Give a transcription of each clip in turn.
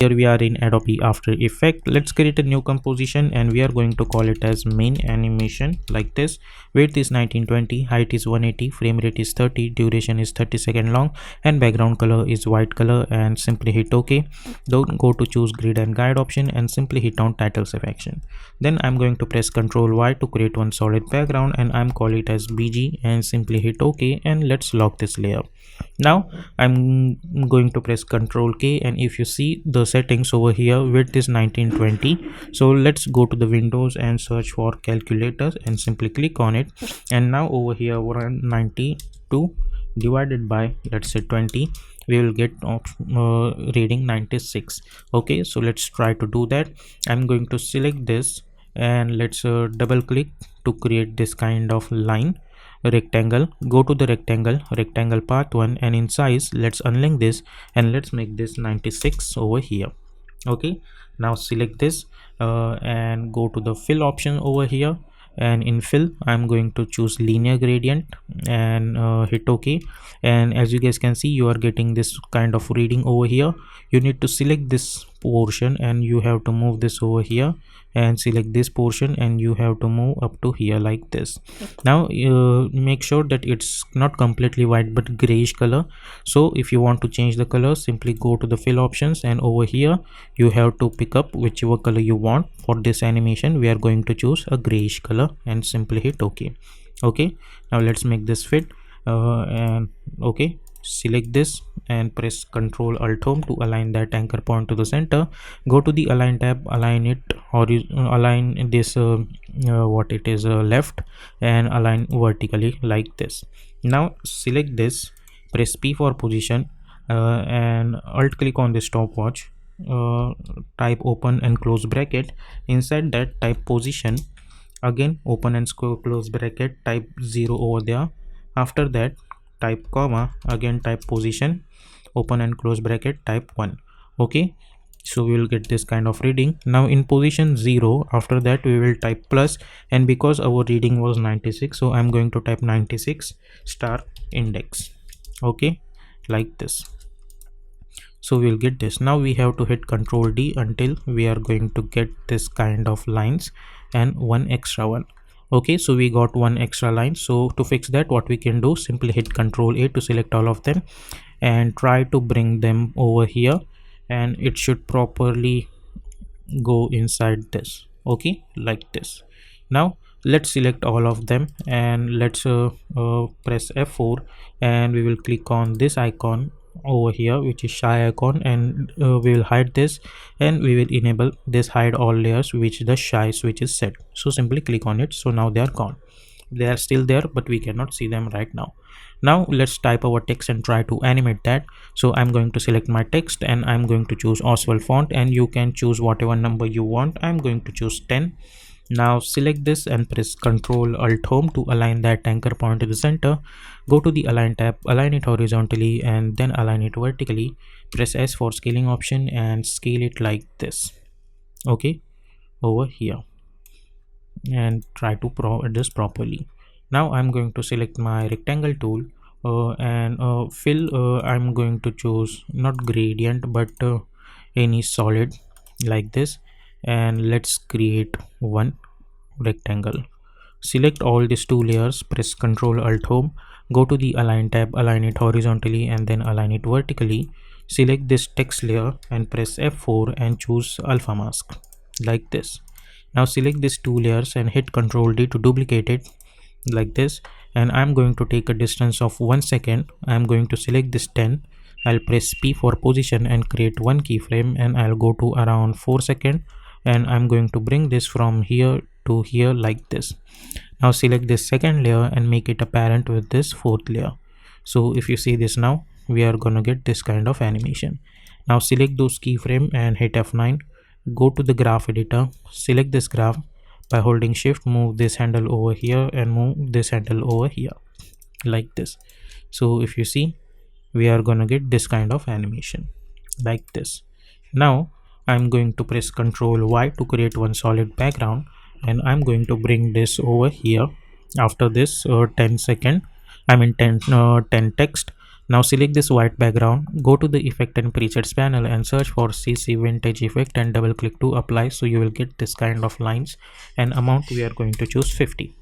Here we are in Adobe After Effects. Let's create a new composition and we are going to call it as main animation like this. Width is 1920, height is 180, frame rate is 30, duration is 30 seconds long, and background color is white color. And simply hit OK. Don't go to choose grid and guide option and simply hit on title selection. Then I'm going to press Ctrl Y to create one solid background and I'm call it as BG and simply hit OK, and let's lock this layer. Now I'm going to press Ctrl K, and if you see the settings over here, width is 1920. So let's go to the windows and search for calculators and simply click on it, and now over here 192 divided by, let's say, 20, we will get reading 96. Okay, so let's try to do that. I'm going to select this and let's double click to create this kind of line rectangle. Go to the rectangle path 1, and in size let's unlink this and let's make this 96 over here. Okay, now select this and go to the fill option over here, and in fill I'm going to choose linear gradient and hit OK. And as you guys can see, you are getting this kind of reading over here. You need to select this portion and you have to move this over here, and select this portion and you have to move up to here like this. Now make sure that it's not completely white but grayish color. So if you want to change the color, simply go to the fill options, and over here you have to pick up whichever color you want. For this animation we are going to choose a grayish color and simply hit OK. Okay, now let's make this fit and okay, select this and press Ctrl Alt Home to align that anchor point to the center. Go to the align tab, align it, or align this left, and align vertically like this. Now select this, press P for position and alt click on the stopwatch, type open and close bracket. Inside that type position, again open and close bracket, type 0 over there. After that type comma, again type position, open and close bracket, type 1. Okay, so we will get this kind of reading. Now in position 0, after that we will type plus, and because our reading was 96, so I'm going to type 96 star index. Okay, like this. So we'll get this. Now we have to hit Ctrl D until we are going to get this kind of lines and one extra one. Okay, so we got one extra line. So to fix that, what we can do, simply hit Ctrl A to select all of them and try to bring them over here, and it should properly go inside this. Okay, like this. Now let's select all of them and let's press F4, and we will click on this icon over here, which is shy icon, and we will hide this, and we will enable this hide all layers which the shy switch is set. So simply click on it. So now they are gone. They are still there but we cannot see them right now. Now let's type our text and try to animate that. So I'm going to select my text and I'm going to choose Oswald font, and you can choose whatever number you want. I'm going to choose 10. Now select this and press Ctrl Alt Home to align that anchor point to the center. Go to the align tab, align it horizontally and then align it vertically. Press S for scaling option and scale it like this. Okay, over here, and try to adjust properly. Now I'm going to select my rectangle tool and fill. I'm going to choose not gradient but any solid like this, and let's create one rectangle. Select all these two layers, press Ctrl Alt Home, go to the align tab, align it horizontally and then align it vertically. Select this text layer and press F4 and choose alpha mask like this. Now select these two layers and hit Ctrl D to duplicate it like this, and I'm going to take a distance of 1 second. I'm going to select this 10. I'll press P for position and create one keyframe, and I'll go to around 4 seconds, and I'm going to bring this from here to here like this. Now select this second layer and make it apparent with this fourth layer. So if you see this now, we are gonna get this kind of animation. Now select those keyframe and hit F9. Go to the graph editor, select this graph. By holding shift, move this handle over here and move this handle over here like this. So if you see, we are gonna get this kind of animation like this. Now I'm going to press Ctrl Y to create one solid background, and I'm going to bring this over here. After this 10 second, I mean 10 text. Now select this white background, go to the effect and presets panel and search for CC vintage effect and double click to apply. So you will get this kind of lines, and amount we are going to choose 50.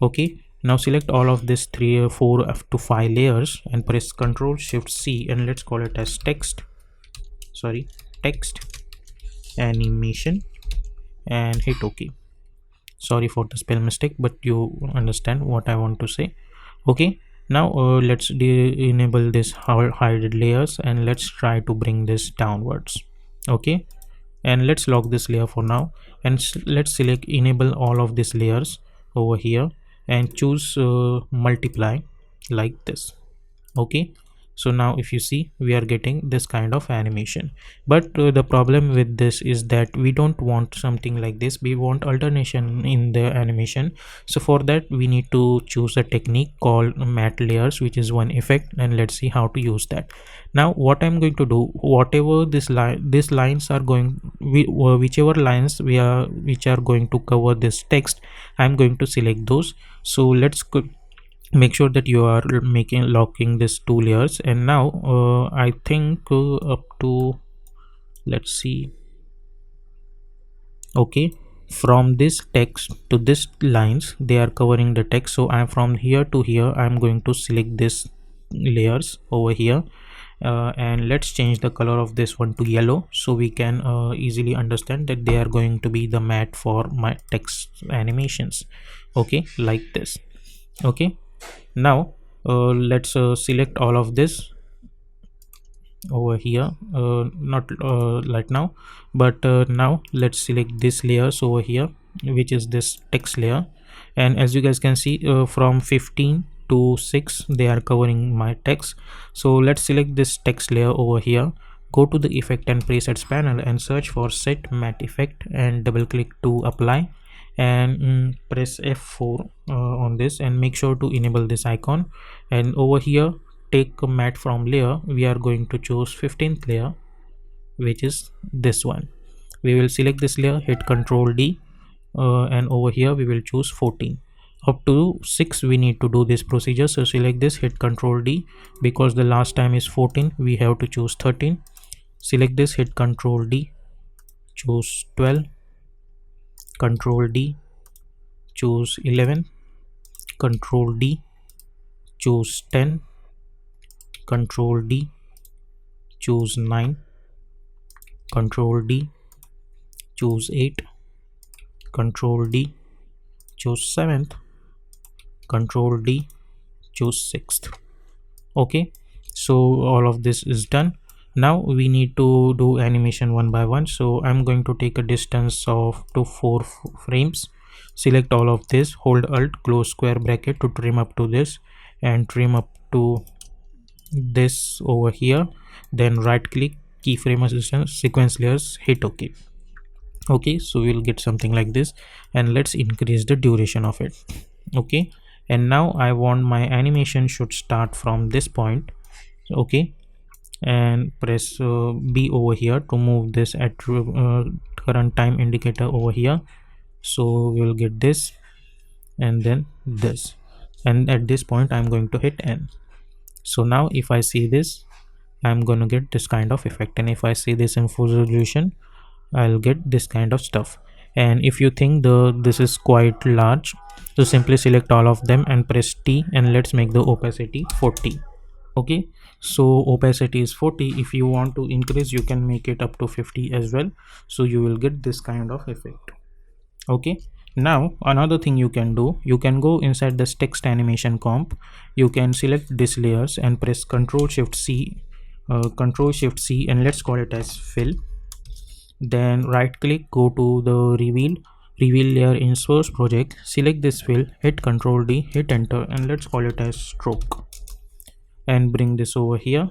Okay, now select all of this 3 or 4 to 5 layers and press Ctrl Shift C, and let's call it as text animation and hit OK. Sorry for the spell mistake, but you understand what I want to say. Okay, now let's enable this hide layers, and let's try to bring this downwards. Okay, and let's lock this layer for now, and let's select enable all of these layers over here and choose multiply like this. Okay, so now if you see, we are getting this kind of animation, but the problem with this is that we don't want something like this. We want alternation in the animation. So for that we need to choose a technique called matte layers, which is one effect, and let's see how to use that. Now what I'm going to do, whatever these lines are going, whichever lines which are going to cover this text, I'm going to select those. So let's make sure that you are locking this 2 layers, and now I think up to, let's see, okay, from this text to this lines, they are covering the text. So I'm from here to here, I'm going to select this layers over here, and let's change the color of this one to yellow, so we can easily understand that they are going to be the matte for my text animations. Okay, like this. Okay, now let's select all of this over here, not right now, but now let's select this layers over here, which is this text layer. And as you guys can see, from 15 to 6 they are covering my text. So let's select this text layer over here, go to the effect and presets panel and search for set matte effect and double click to apply, and press F4 on this, and make sure to enable this icon. And over here, take a matte from layer, we are going to choose 15th layer, which is this one. We will select this layer, hit Ctrl D, and over here we will choose 14. Up to 6 we need to do this procedure. So select this, hit Ctrl D, because the last time is 14, we have to choose 13. Select this, hit Ctrl D, choose 12, Ctrl D, choose 11, Ctrl D, choose 10, Ctrl D, choose 9, Ctrl D, choose 8, Ctrl D, choose 7th, Ctrl D, choose 6th. Okay, so all of this is done. Now we need to do animation one by one. So I'm going to take a distance of to 4 frames. Select all of this, hold alt, close square bracket to trim up to this, and trim up to this over here. Then right click, keyframe assistance, sequence layers, hit OK. Okay, so we'll get something like this, and let's increase the duration of it. Okay, and now I want my animation should start from this point. Okay, and press B over here to move this at current time indicator over here. So we'll get this, and then this, and at this point I'm going to hit N. So now if I see this, I'm gonna get this kind of effect, and if I see this in full resolution, I'll get this kind of stuff. And if you think this is quite large, so simply select all of them and press T, and let's make the opacity 40. Okay, so opacity is 40. If you want to increase, you can make it up to 50 as well, so you will get this kind of effect. Okay, now another thing you can do, you can go inside this text animation comp, you can select these layers and press Ctrl Shift C, and let's call it as fill. Then right click, go to the reveal layer in source project, select this fill, hit Ctrl D, hit enter, and let's call it as stroke. and bring this over here.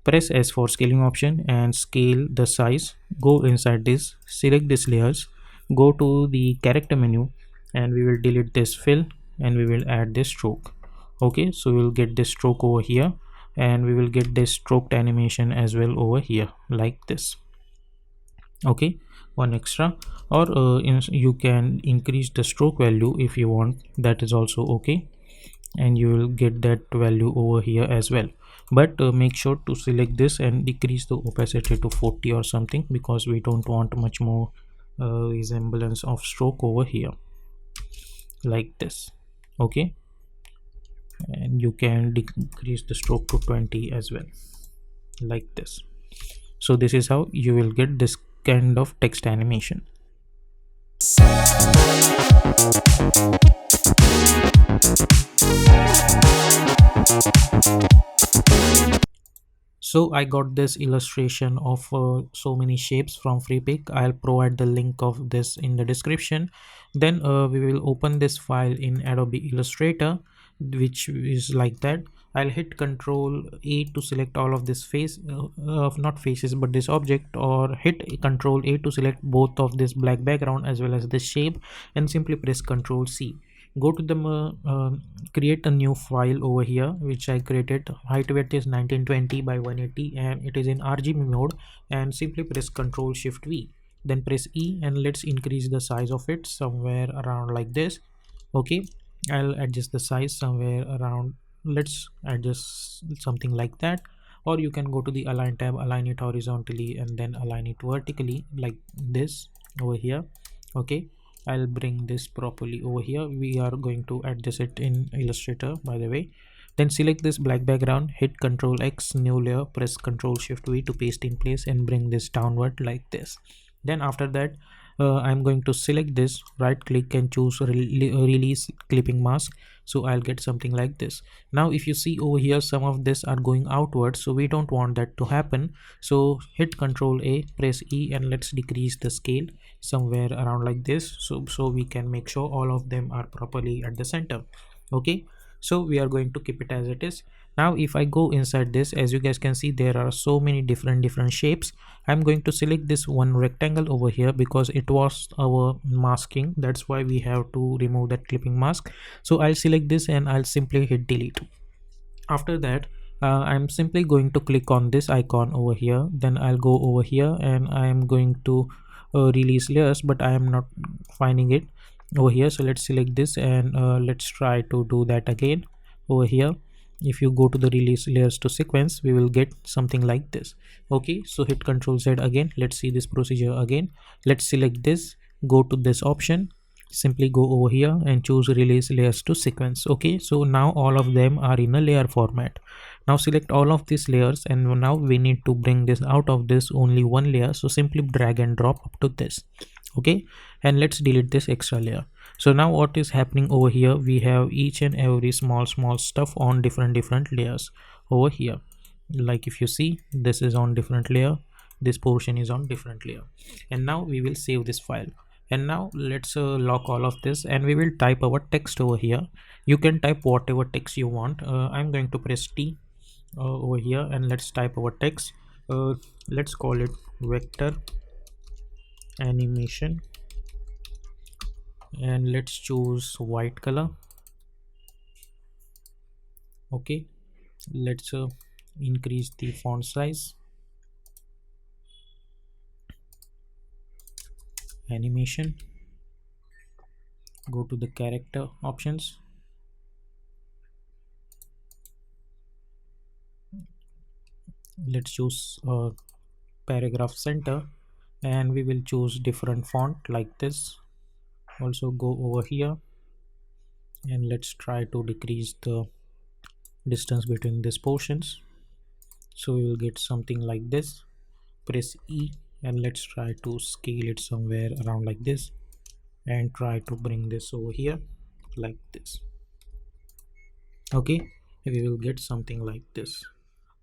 Press S for scaling option and scale the size. Go inside this, select these layers, go to the character menu, and we will delete this fill and we will add this stroke. Okay, so we will get this stroke over here, and we will get this stroked animation as well over here like this. Okay, one extra, or you can increase the stroke value if you want, that is also okay, and you will get that value over here as well. But make sure to select this and decrease the opacity to 40 or something, because we don't want much more resemblance of stroke over here like this. Okay, and you can decrease the stroke to 20 as well like this. So this is how you will get this kind of text animation. So I got this illustration of so many shapes from FreePic. I'll provide the link of this in the description. Then we will open this file in Adobe Illustrator, which is like that. I'll hit Control A to select all of this face of not faces but this object, or hit Control A to select both of this black background as well as the shape, and simply press Control C. Go to the create a new file over here, which I created. Height width is 1920 by 180 and it is in RGB mode, and simply press Ctrl Shift V, then press E, and let's increase the size of it somewhere around like this. Okay, I'll adjust the size somewhere around, let's adjust something like that. Or you can go to the align tab, align it horizontally and then align it vertically like this over here. Okay, I'll bring this properly over here. We are going to adjust it in Illustrator, by the way. Then select this black background, hit Ctrl X, new layer, press Ctrl Shift V to paste in place and bring this downward like this. Then after that, I'm going to select this, right click and choose release clipping mask. So I'll get something like this. Now if you see over here, some of this are going outwards, so we don't want that to happen. So hit Ctrl A, press E, and let's decrease the scale somewhere around like this, so we can make sure all of them are properly at the center. Okay, so we are going to keep it as it is. Now if I go inside this, as you guys can see, there are so many different shapes. I'm going to select this one rectangle over here because it was our masking, that's why we have to remove that clipping mask. So I'll select this and I'll simply hit delete. After that, I'm simply going to click on this icon over here, then I'll go over here and I am going to release layers, but I am not finding it over here. So let's select this and let's try to do that again over here. If you go to the release layers to sequence, we will get something like this. Okay, so hit Ctrl Z again. Let's see this procedure again. Let's select this, go to this option, simply go over here and choose release layers to sequence. Okay, so now all of them are in a layer format. Now select all of these layers, and now we need to bring this out of this only one layer, so simply drag and drop up to this. Okay, and let's delete this extra layer. So now what is happening over here, we have each and every small stuff on different layers over here. Like if you see, this is on different layer, this portion is on different layer. And now we will save this file, and now let's lock all of this and we will type our text over here. You can type whatever text you want. I'm going to press T over here and let's type our text. Let's call it vector animation, and let's choose white color. Okay, let's increase the font size. Animation, go to the character options, let's choose paragraph center, and we will choose different font like this. Also go over here and let's try to decrease the distance between these portions, so we will get something like this. Press E and let's try to scale it somewhere around like this and try to bring this over here like this. Okay, we will get something like this.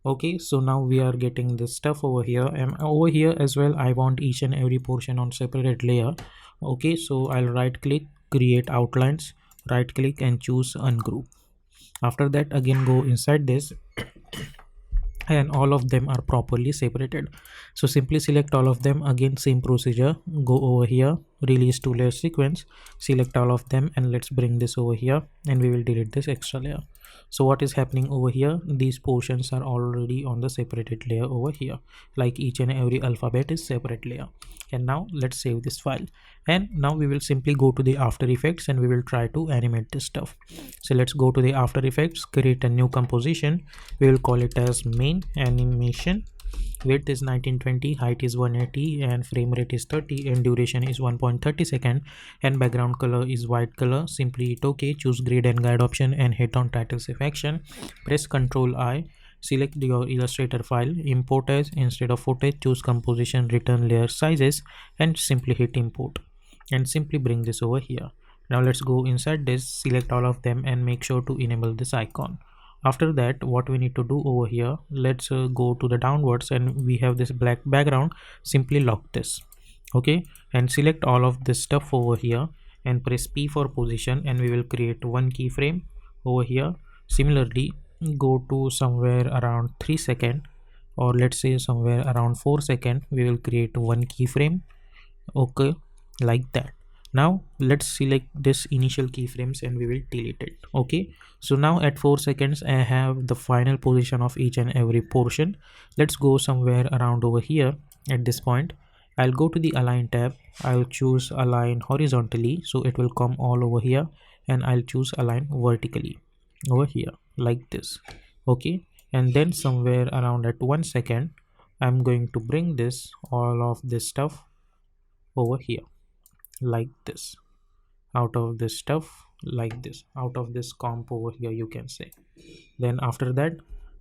Okay, so now we are getting this stuff over here, and over here as well I want each and every portion on separate layer. Okay, so I'll right click, create outlines, right click and choose ungroup. After that again go inside this and all of them are properly separated. So simply select all of them. Again, same procedure, go over here, release two layer sequence, select all of them, and let's bring this over here, and we will delete this extra layer. So what is happening over here, these portions are already on the separated layer over here, like each and every alphabet is separate layer. And now let's save this file, and now we will simply go to the After Effects and we will try to animate this stuff. So let's go to the After Effects, create a new composition. We will call it as main animation. Width is 1920, height is 180, and frame rate is 30, and duration is 1.30 second, and background color is white color. Simply hit OK, choose grid and guide option and hit on title save action. Press Ctrl I, select your Illustrator file, import as, instead of footage choose composition, return layer sizes, and simply hit import, and simply bring this over here. Now let's go inside this, select all of them and make sure to enable this icon. After that, what we need to do over here, let's go to the downwards, and we have this black background. Simply lock this, okay, and select all of this stuff over here and press P for position, and we will create one keyframe over here. Similarly, go to somewhere around 3 second, or let's say somewhere around 4 second, we will create one keyframe, okay, like that. Now let's select this initial keyframes and we will delete it, okay. So now at 4 seconds I have the final position of each and every portion. Let's go somewhere around over here. At this point, I'll go to the Align tab, I'll choose Align horizontally, so it will come all over here, and I'll choose Align vertically over here like this, okay. And then somewhere around at 1 second, I'm going to bring this all of this stuff over here like this, out of this stuff like this, out of this comp over here, you can say. Then after that,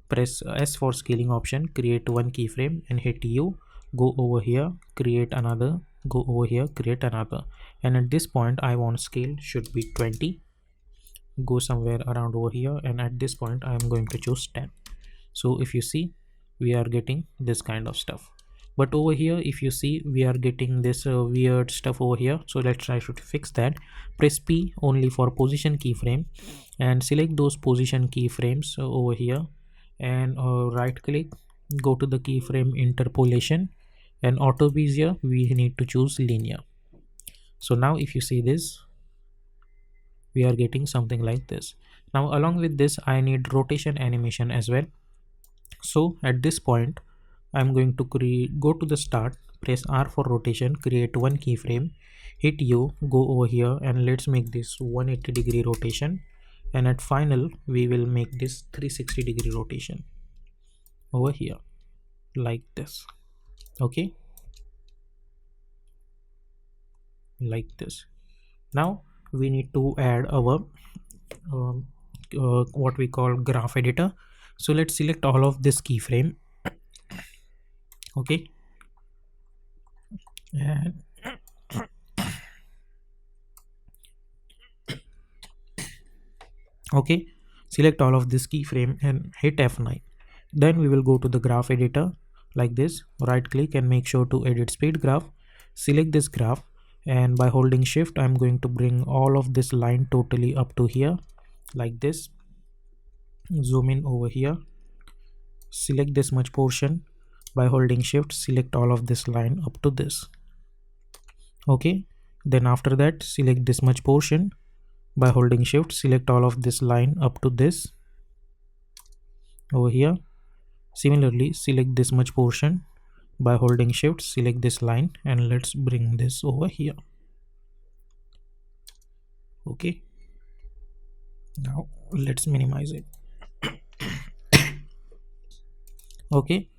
press S for scaling option, create one keyframe and hit U, go over here, create another, go over here, create another, and at this point I want scale should be 20, go somewhere around over here, and at this point I am going to choose 10. So if you see, we are getting this kind of stuff. But over here, if you see, we are getting this weird stuff over here. So let's try to fix that. Press P only for position keyframe and select those position keyframes over here, and right click, go to the keyframe interpolation, and auto bezier we need to choose linear. So now if you see this, we are getting something like this. Now along with this, I need rotation animation as well. So at this point, I'm going to go to the start, press R for rotation, create one keyframe, hit U, go over here, and let's make this 180-degree rotation, and at final we will make this 360-degree rotation over here like this, okay, like this. Now we need to add our what we call graph editor. So let's select all of this keyframe, okay, and okay, select all of this keyframe and hit F9. Then we will go to the graph editor like this, right click and make sure to edit speed graph, select this graph, and by holding shift I'm going to bring all of this line totally up to here like this, zoom in over here, select this much portion, by holding shift select all of this line up to this, okay. Then after that, select this much portion, by holding shift select all of this line up to this over here. Similarly, select this much portion, by holding shift select this line, and let's bring this over here, okay. Now let's minimize it, okay.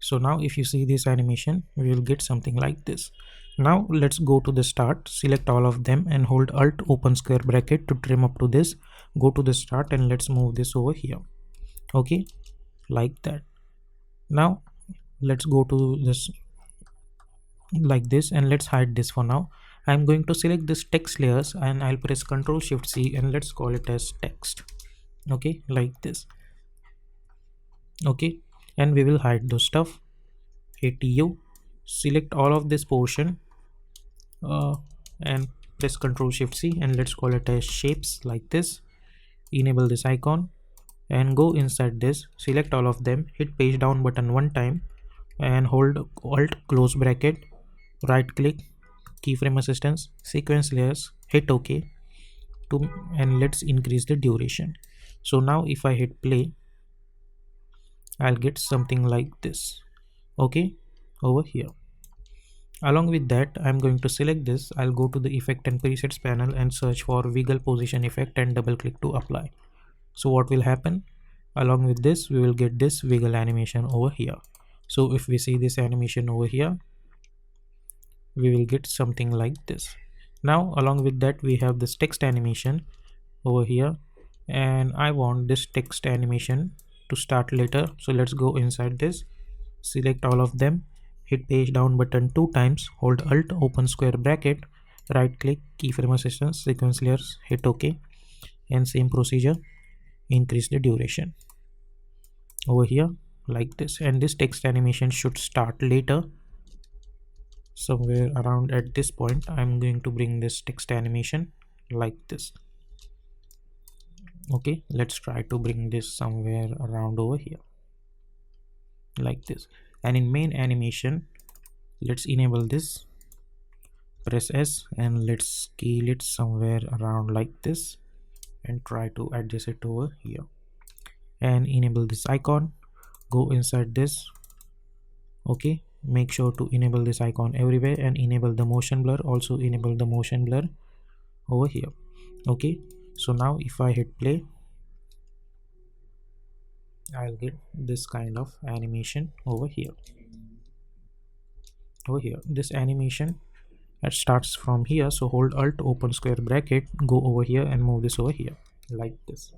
So now if you see this animation, we will get something like this. Now let's go to the start, select all of them and hold Alt open square bracket to trim up to this, go to the start, and let's move this over here, okay, like that. Now let's go to this like this, and let's hide this for now. I'm going to select this text layers and I'll press Ctrl Shift C, and let's call it as text, okay, like this, okay. And we will hide those stuff, hit U, select all of this portion, and press Ctrl Shift C, and let's call it as shapes like this, enable this icon, and go inside this, select all of them, hit page down button one time and hold alt close bracket, right click, keyframe assistance, sequence layers, hit OK to, and let's increase the duration. So now if I hit play, I'll get something like this. Okay, over here. Along with that, I'm going to select this. I'll go to the effect and presets panel and search for wiggle position effect and double click to apply. So what will happen? Along with this, we will get this wiggle animation over here. So if we see this animation over here, we will get something like this. Now along with that, we have this text animation over here, and I want this text animation to start later. So let's go inside this, select all of them, hit page down button two times, hold alt open square bracket, right click, keyframe assistance, sequence layers, hit OK, and same procedure, increase the duration over here like this. And this text animation should start later, somewhere around at this point. I'm going to bring this text animation like this. Okay, let's try to bring this somewhere around over here like this. And in main animation, let's enable this, press S, and let's scale it somewhere around like this and try to adjust it over here and enable this icon, go inside this. Okay, make sure to enable this icon everywhere and enable the motion blur, also enable the motion blur over here. Okay, so now if I hit play, I'll get this kind of animation over here. This animation, it starts from here, so hold alt open square bracket, go over here and move this over here like this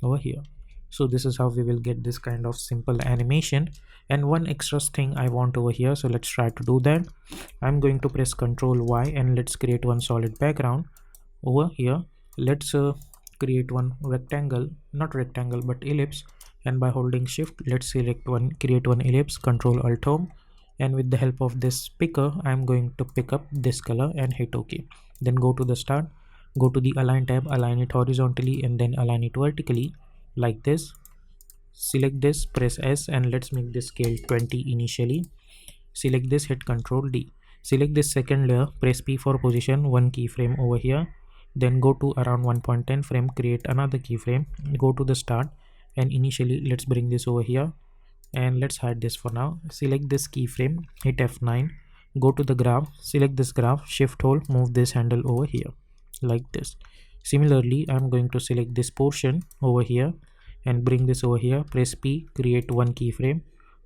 over here. So this is how we will get this kind of simple animation. And one extra thing I want over here, so let's try to do that. I'm going to press Ctrl Y and let's create one solid background over here. Let's create one rectangle, not rectangle but ellipse, and by holding shift, let's select one, create one ellipse, Ctrl Alt Home, and with the help of this picker, I'm going to pick up this color and hit OK. Then go to the start, go to the align tab, align it horizontally and then align it vertically like this. Select this, press S, and let's make this scale 20 initially. Select this, hit Ctrl D. Select this second layer, press P for position, one keyframe over here. Then go to around 1.10 frame, create another keyframe, go to the start, and initially let's bring this over here and let's hide this for now. Select this keyframe, hit F9, go to the graph, select this graph, shift hold, move this handle over here like this. Similarly, I'm going to select this portion over here and bring this over here, press P, create one keyframe,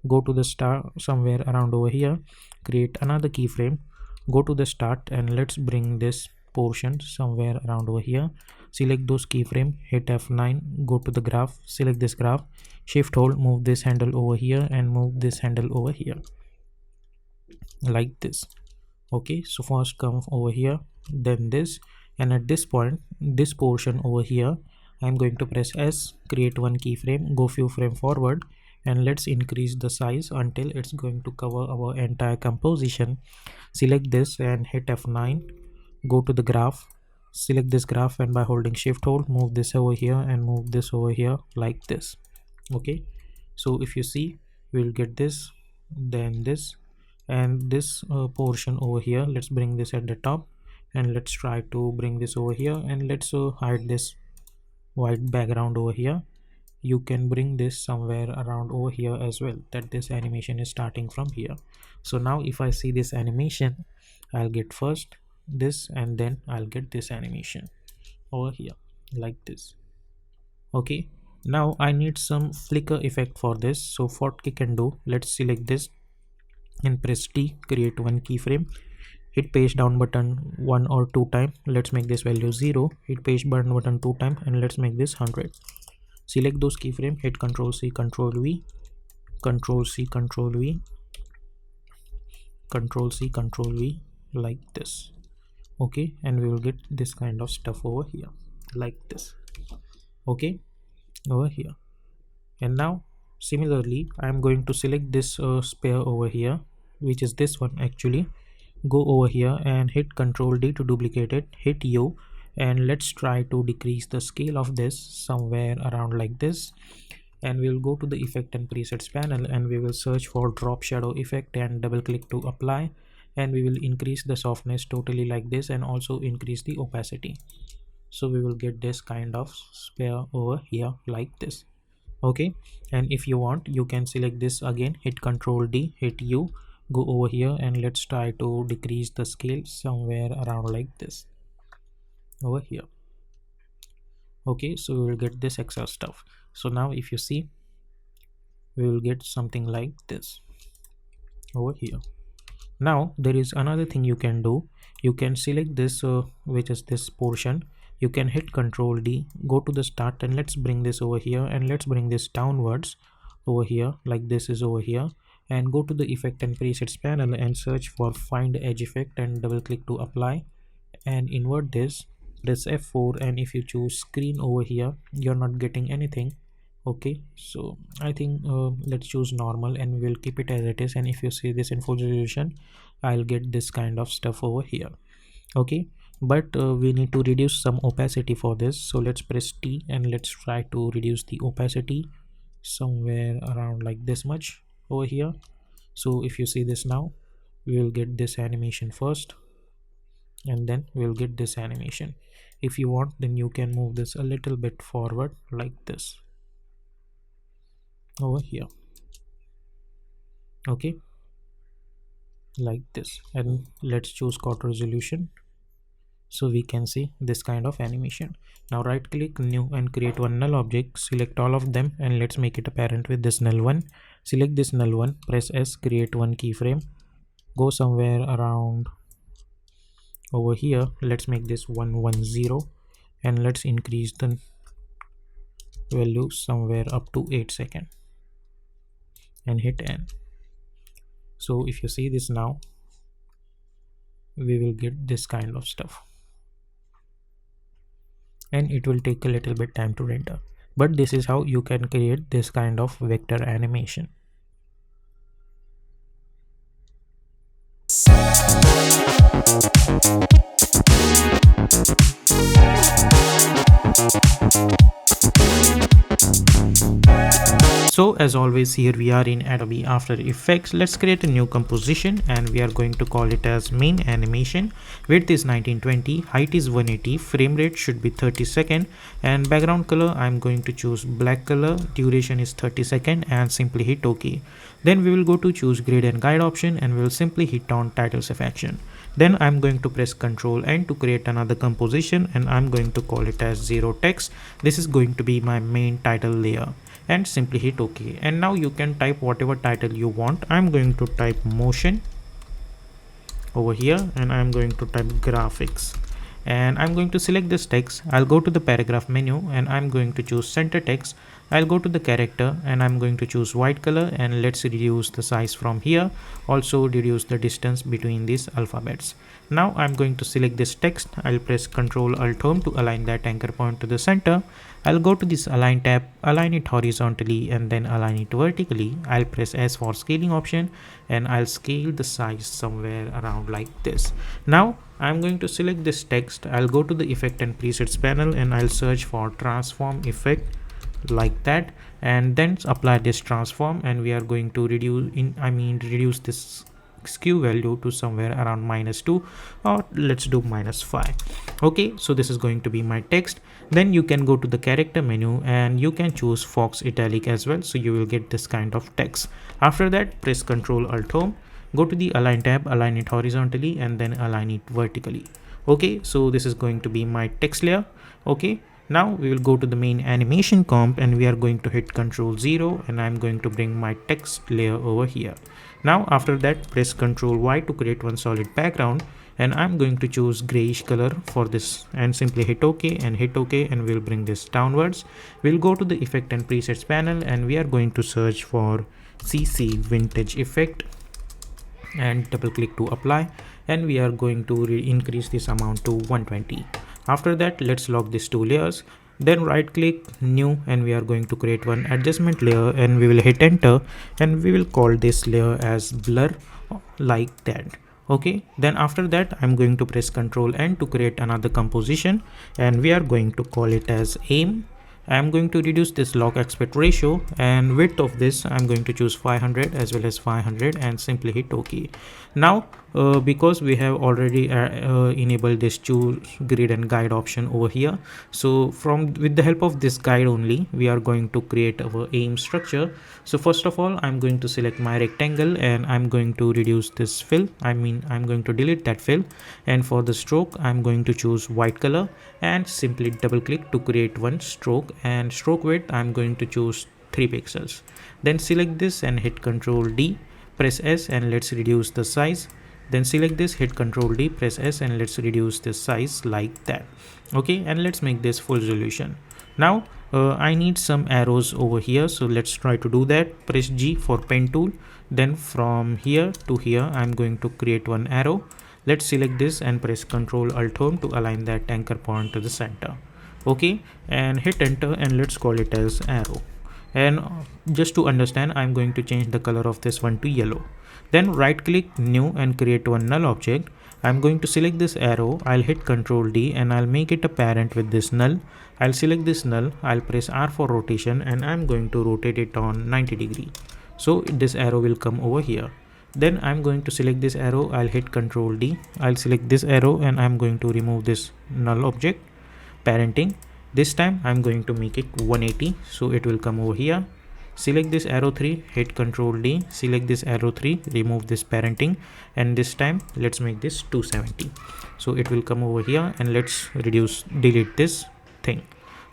go to the start somewhere around over here, create another keyframe, go to the start, and let's bring this portion somewhere around over here. Select those keyframe, hit F9, go to the graph, select this graph, shift hold, move this handle over here and move this handle over here like this. Okay, so first come over here, then this, and at this point, this portion over here, I'm going to press S, create one keyframe, go few frame forward, and let's increase the size until it's going to cover our entire composition. Select this and hit F9, go to the graph, select this graph, and by holding shift hold, move this over here and move this over here like this. Okay, so if you see, we'll get this, then this, and this portion over here. Let's bring this at the top and let's try to bring this over here, and let's hide this white background over here. You can bring this somewhere around over here as well, that this animation is starting from here. So now if I see this animation, I'll get first this and then I'll get this animation over here like this. Okay, now I need some flicker effect for this. So what we can do, let's select this and press T, create one keyframe, hit page down button one or two times, let's make this value 0, hit page down button two times and let's make this 100. Select those keyframe, hit Ctrl C, Ctrl V, Ctrl C, Ctrl V, Ctrl C, Ctrl V like this. Okay, and we will get this kind of stuff over here like this. Okay, over here. And now similarly, I am going to select this sphere over here, which is this one actually. Go over here and hit Ctrl D to duplicate it, hit U, and let's try to decrease the scale of this somewhere around like this. And we will go to the effect and presets panel, and we will search for drop shadow effect and double click to apply, and we will increase the softness totally like this and also increase the opacity. So we will get this kind of sphere over here like this. Okay, and if you want, you can select this again, hit Ctrl D, hit U, go over here, and let's try to decrease the scale somewhere around like this over here. Okay, so we will get this extra stuff. So now if you see, we will get something like this over here. Now there is another thing you can do. You can select this which is this portion. You can hit Ctrl D, go to the start, and let's bring this over here, and let's bring this downwards over here like this is over here, and go to the effect and presets panel and search for find edge effect and double click to apply, and invert this, press F4, and if you choose screen over here, you're not getting anything. Okay, so I think let's choose normal and we'll keep it as it is, and if you see this in full resolution, I'll get this kind of stuff over here. Okay, but we need to reduce some opacity for this, so let's press T and let's try to reduce the opacity somewhere around like this much over here. So if you see this now, we will get this animation first, and then we'll get this animation. If you want, then you can move this a little bit forward like this over here. Okay, like this, and let's choose quarter resolution so we can see this kind of animation. Now right click new and create one null object, select all of them, and let's make it apparent with this null one. Select this null one, press S, create one keyframe, go somewhere around over here. Let's make this 110, and let's increase the value somewhere up to 8 seconds and hit N. So if you see this now, we will get this kind of stuff, and it will take a little bit time to render, but this is how you can create this kind of vector animation. So as always, here we are in Adobe After Effects. Let's create a new composition, and we are going to call it as main animation. Width is 1920, height is 180, frame rate should be 30 seconds, and background color I'm going to choose black color, duration is 30 seconds, and simply hit OK. Then we will go to choose grid and guide option, and we will simply hit on title section. Then I'm going to press Ctrl N to create another composition, and I'm going to call it as zero text. This is going to be my main title layer, and simply hit OK. And now you can type whatever title you want. I'm going to type motion over here, and I'm going to type graphics, and I'm going to select this text. I'll go to the paragraph menu, and I'm going to choose center text. I'll go to the character, and I'm going to choose white color, and let's reduce the size from here. Also reduce the distance between these alphabets. Now I'm going to select this text. I'll press Ctrl Alt Home to align that anchor point to the center. I'll go to this align tab, align it horizontally, and then align it vertically. I'll press S for scaling option, and I'll scale the size somewhere around like this. Now I'm going to select this text. I'll go to the effect and presets panel, and I'll search for transform effect like that, and then apply this transform, and we are going to reduce this skew value to somewhere around -2, or let's do -5. Okay, so this is going to be my text. Then you can go to the character menu, and you can choose Fox italic as well, so you will get this kind of text. After that, press Ctrl Alt Home, go to the align tab, align it horizontally, and then align it vertically. Okay, so this is going to be my text layer. Okay, now we will go to the main animation comp, and we are going to hit Ctrl 0, and I'm going to bring my text layer over here. Now after that, press Ctrl Y to create one solid background, and I'm going to choose grayish color for this, and simply hit OK and hit OK, and we'll bring this downwards. We'll go to the effect and presets panel, and we are going to search for CC vintage effect and double click to apply, and we are going to increase this amount to 120. After that, let's lock these two layers. Then right click new, and we are going to create one adjustment layer, and we will hit enter, and we will call this layer as blur like that. Okay, then after that I'm going to press Ctrl N to create another composition, and we are going to call it as aim. I'm going to reduce this log aspect ratio, and width of this I'm going to choose 500 as well as 500 and simply hit OK. Now because we have already enabled this choose grid and guide option over here, so with the help of this guide only we are going to create our aim structure. So first of all I'm going to select my rectangle and I'm going to reduce this fill. I'm going to delete that fill, and for the stroke I'm going to choose white color and simply double click to create one stroke, and stroke width I'm going to choose 3 pixels. Then select this and hit Ctrl D, press S and let's reduce the size. Then select this, hit Ctrl D, press S and let's reduce this size like that. Okay, and let's make this full resolution. Now I need some arrows over here, so let's try to do that. Press G for pen tool, then from here to here I'm going to create one arrow. Let's select this and press Ctrl Alt Home to align that anchor point to the center. Okay, and hit enter and let's call it as arrow. And just to understand, I'm going to change the color of this one to yellow. Then right click new and create one null object. I'm going to select this arrow, I'll hit Ctrl D and I'll make it a parent with this null. I'll select this null, I'll press R for rotation and I'm going to rotate it on 90 degree. So this arrow will come over here. Then I'm going to select this arrow, I'll hit Ctrl D, I'll select this arrow and I'm going to remove this null object, parenting. This time I'm going to make it 180, so it will come over here. Select this arrow 3, hit Ctrl D, select this arrow 3, remove this parenting, and this time let's make this 270. So it will come over here and let's delete this thing.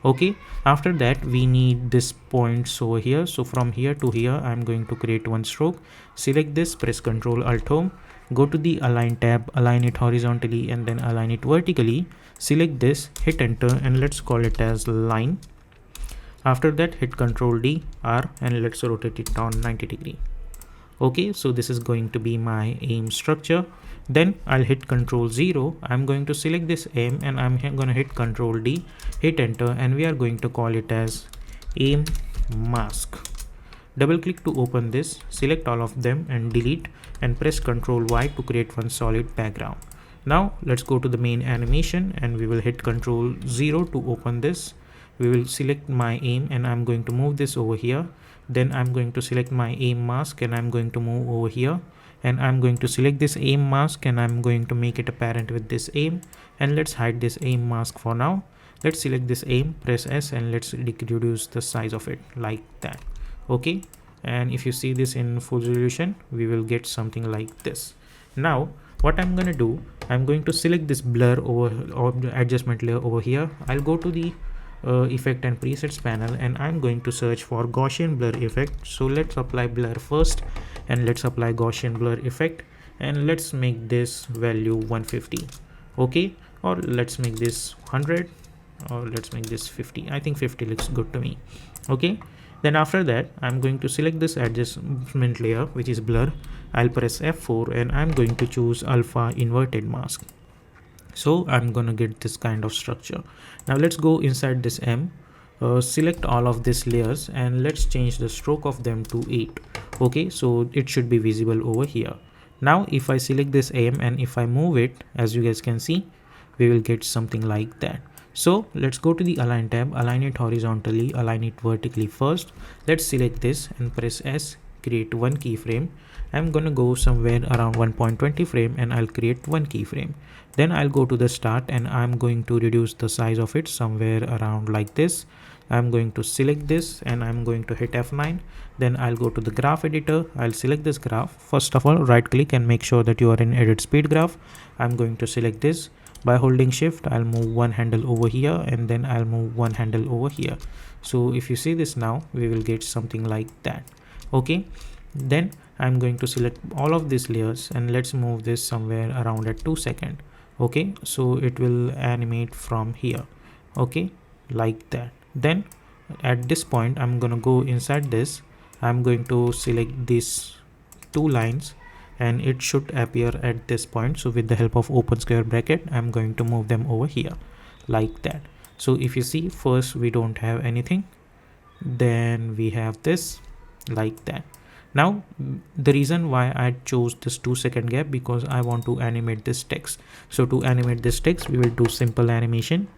Okay, after that we need this points over here. So from here to here I'm going to create one stroke. Select this, press Ctrl Alt Home, go to the align tab, align it horizontally and then align it vertically. Select this, hit enter and let's call it as line. After that hit Ctrl D, R and let's rotate it on 90 degree. Okay, so this is going to be my aim structure. Then I'll hit Ctrl 0. I'm going to select this aim and I'm going to hit Ctrl D, hit enter and we are going to call it as aim mask. Double click to open this, select all of them and delete and press Ctrl Y to create one solid background. Now let's go to the main animation and we will hit Ctrl 0 to open this. We will select my aim and I'm going to move this over here. Then I'm going to select my aim mask and I'm going to move over here, and I'm going to select this aim mask and I'm going to make it a parent with this aim, and let's hide this aim mask for now. Let's select this aim, press S and let's reduce the size of it like that. Okay, and if you see this in full resolution we will get something like this. Now what I'm gonna do, I'm going to select this blur or the adjustment layer over here. I'll go to the effect and presets panel and I'm going to search for Gaussian blur effect. So let's apply blur first and let's apply Gaussian blur effect and let's make this value 150. Okay, or let's make this 100 or let's make this 50. I think 50 looks good to me. Okay, then after that I'm going to select this adjustment layer which is blur. I'll press F4 and I'm going to choose alpha inverted mask. So I'm gonna get this kind of structure. Now let's go inside this M, select all of these layers and let's change the stroke of them to 8. Okay, so it should be visible over here. Now if I select this M and if I move it, as you guys can see, we will get something like that. So let's go to the align tab, align it horizontally, align it vertically first. Let's select this and press S, create one keyframe. I'm gonna go somewhere around 1.20 frame and I'll create one keyframe. Then I'll go to the start and I'm going to reduce the size of it somewhere around like this. I'm going to select this and I'm going to hit F9. Then I'll go to the graph editor. I'll select this graph. First of all, right click and make sure that you are in edit speed graph. I'm going to select this. By holding shift, I'll move one handle over here and then I'll move one handle over here. So if you see this now, we will get something like that. Okay, then I'm going to select all of these layers and let's move this somewhere around at 2 seconds. Okay, so it will animate from here. Okay, like that. Then at this point I'm gonna go inside this. I'm going to select these two lines and it should appear at this point. So with the help of open square bracket I'm going to move them over here like that. So if you see, first we don't have anything, then we have this like that. Now the reason why I chose this 2-second gap, because I want to animate this text. So to animate this text, we will do simple animation.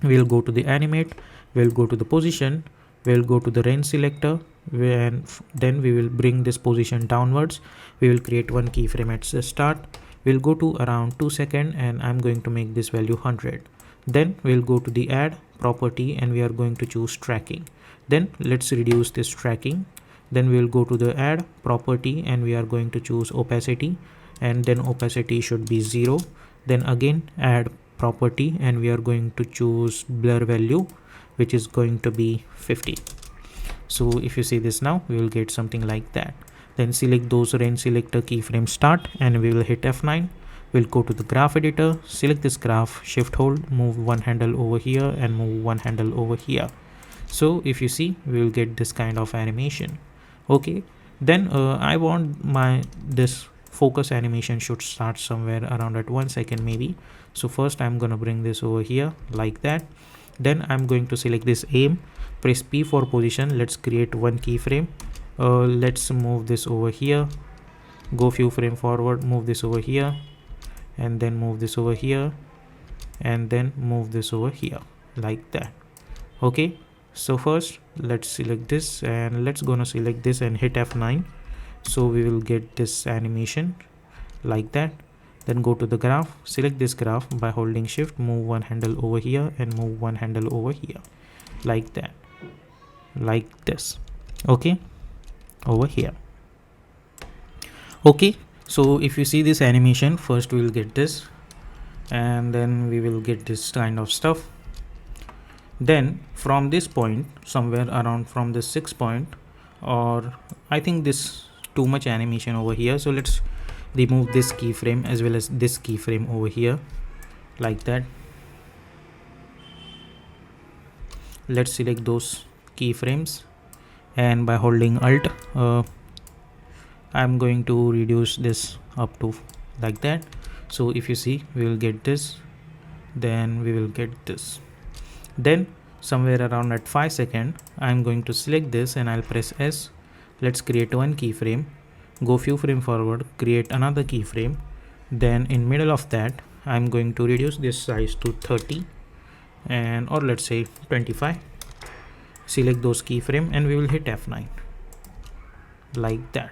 We'll go to the animate, we'll go to the position, we'll go to the range selector, and then we will bring this position downwards. We will create one keyframe at the start. We'll go to around 2 seconds and I'm going to make this value 100. Then we'll go to the add property and we are going to choose tracking. Then let's reduce this tracking. Then we'll go to the add property and we are going to choose opacity, and then opacity should be 0. Then again add property and we are going to choose blur value, which is going to be 50. So if you see this now, we will get something like that. Then select those range selector keyframe start and we will hit F9. We'll go to the graph editor, select this graph, shift hold, move one handle over here and move one handle over here. So if you see, we will get this kind of animation. Okay, then I want this focus animation should start somewhere around at 1 second maybe. So first I'm gonna bring this over here like that. Then I'm going to select this aim, press P for position. Let's create one keyframe. Let's move this over here, go few frame forward, move this over here, and then move this over here, and then move this over here like that. Okay, so first let's select this and let's gonna select this and hit F9. So we will get this animation like that. Then go to the graph, select this graph by holding shift, move one handle over here and move one handle over here like that, like this. Okay, over here. Okay, so if you see this animation, first we will get this and then we will get this kind of stuff. Then from this point, somewhere around from the 6 point, or I think this too much animation over here, so let's remove this keyframe as well as this keyframe over here like that. Let's select those keyframes and by holding alt I'm going to reduce this up to like that. So if you see, we will get this, then we will get this. Then somewhere around at 5 seconds, I'm going to select this and I'll press S. Let's create one keyframe, go few frame forward, create another keyframe. Then in middle of that, I'm going to reduce this size to 30 and or let's say 25. Select those keyframe and we will hit F9 like that.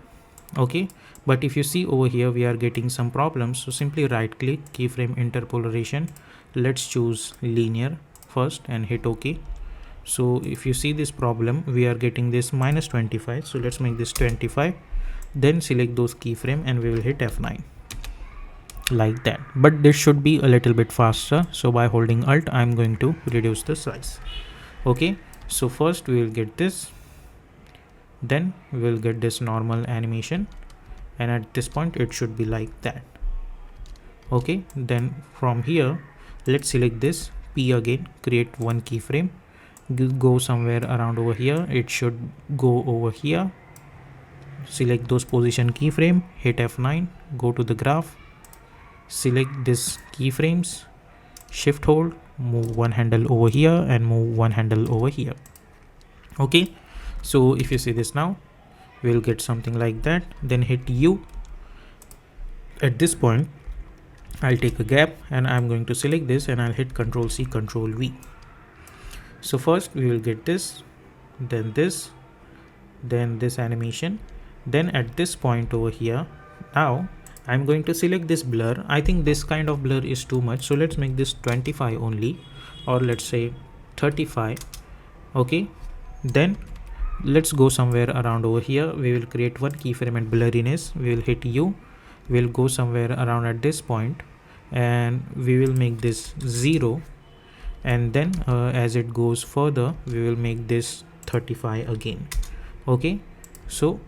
Okay, but if you see over here, we are getting some problems. So simply right click, keyframe interpolation. Let's choose linear first and hit OK. So if you see this problem, we are getting this minus 25. So let's make this 25. Then select those keyframe and we will hit F9 like that. But this should be a little bit faster. So by holding alt, I'm going to reduce the size. Okay, so first we will get this. Then we will get this normal animation. And at this point, it should be like that. Okay, then from here, let's select this P again, create one keyframe, go somewhere around over here. It should go over here. Select those position keyframe, hit F9, go to the graph, select this keyframes, shift hold, move one handle over here and move one handle over here. Okay, so if you see this now, we'll get something like that. Then hit U. At this point, I'll take a gap and I'm going to select this and I'll hit Ctrl C, Ctrl V. So first we will get this, then this animation. Then at this point over here, now I'm going to select this blur. I think this kind of blur is too much. So let's make this 25 only, or let's say 35. Okay, then let's go somewhere around over here. We will create one keyframe and blurriness. We will hit U. We'll go somewhere around at this point and we will make this 0. And then as it goes further, we will make this 35 again. Okay, so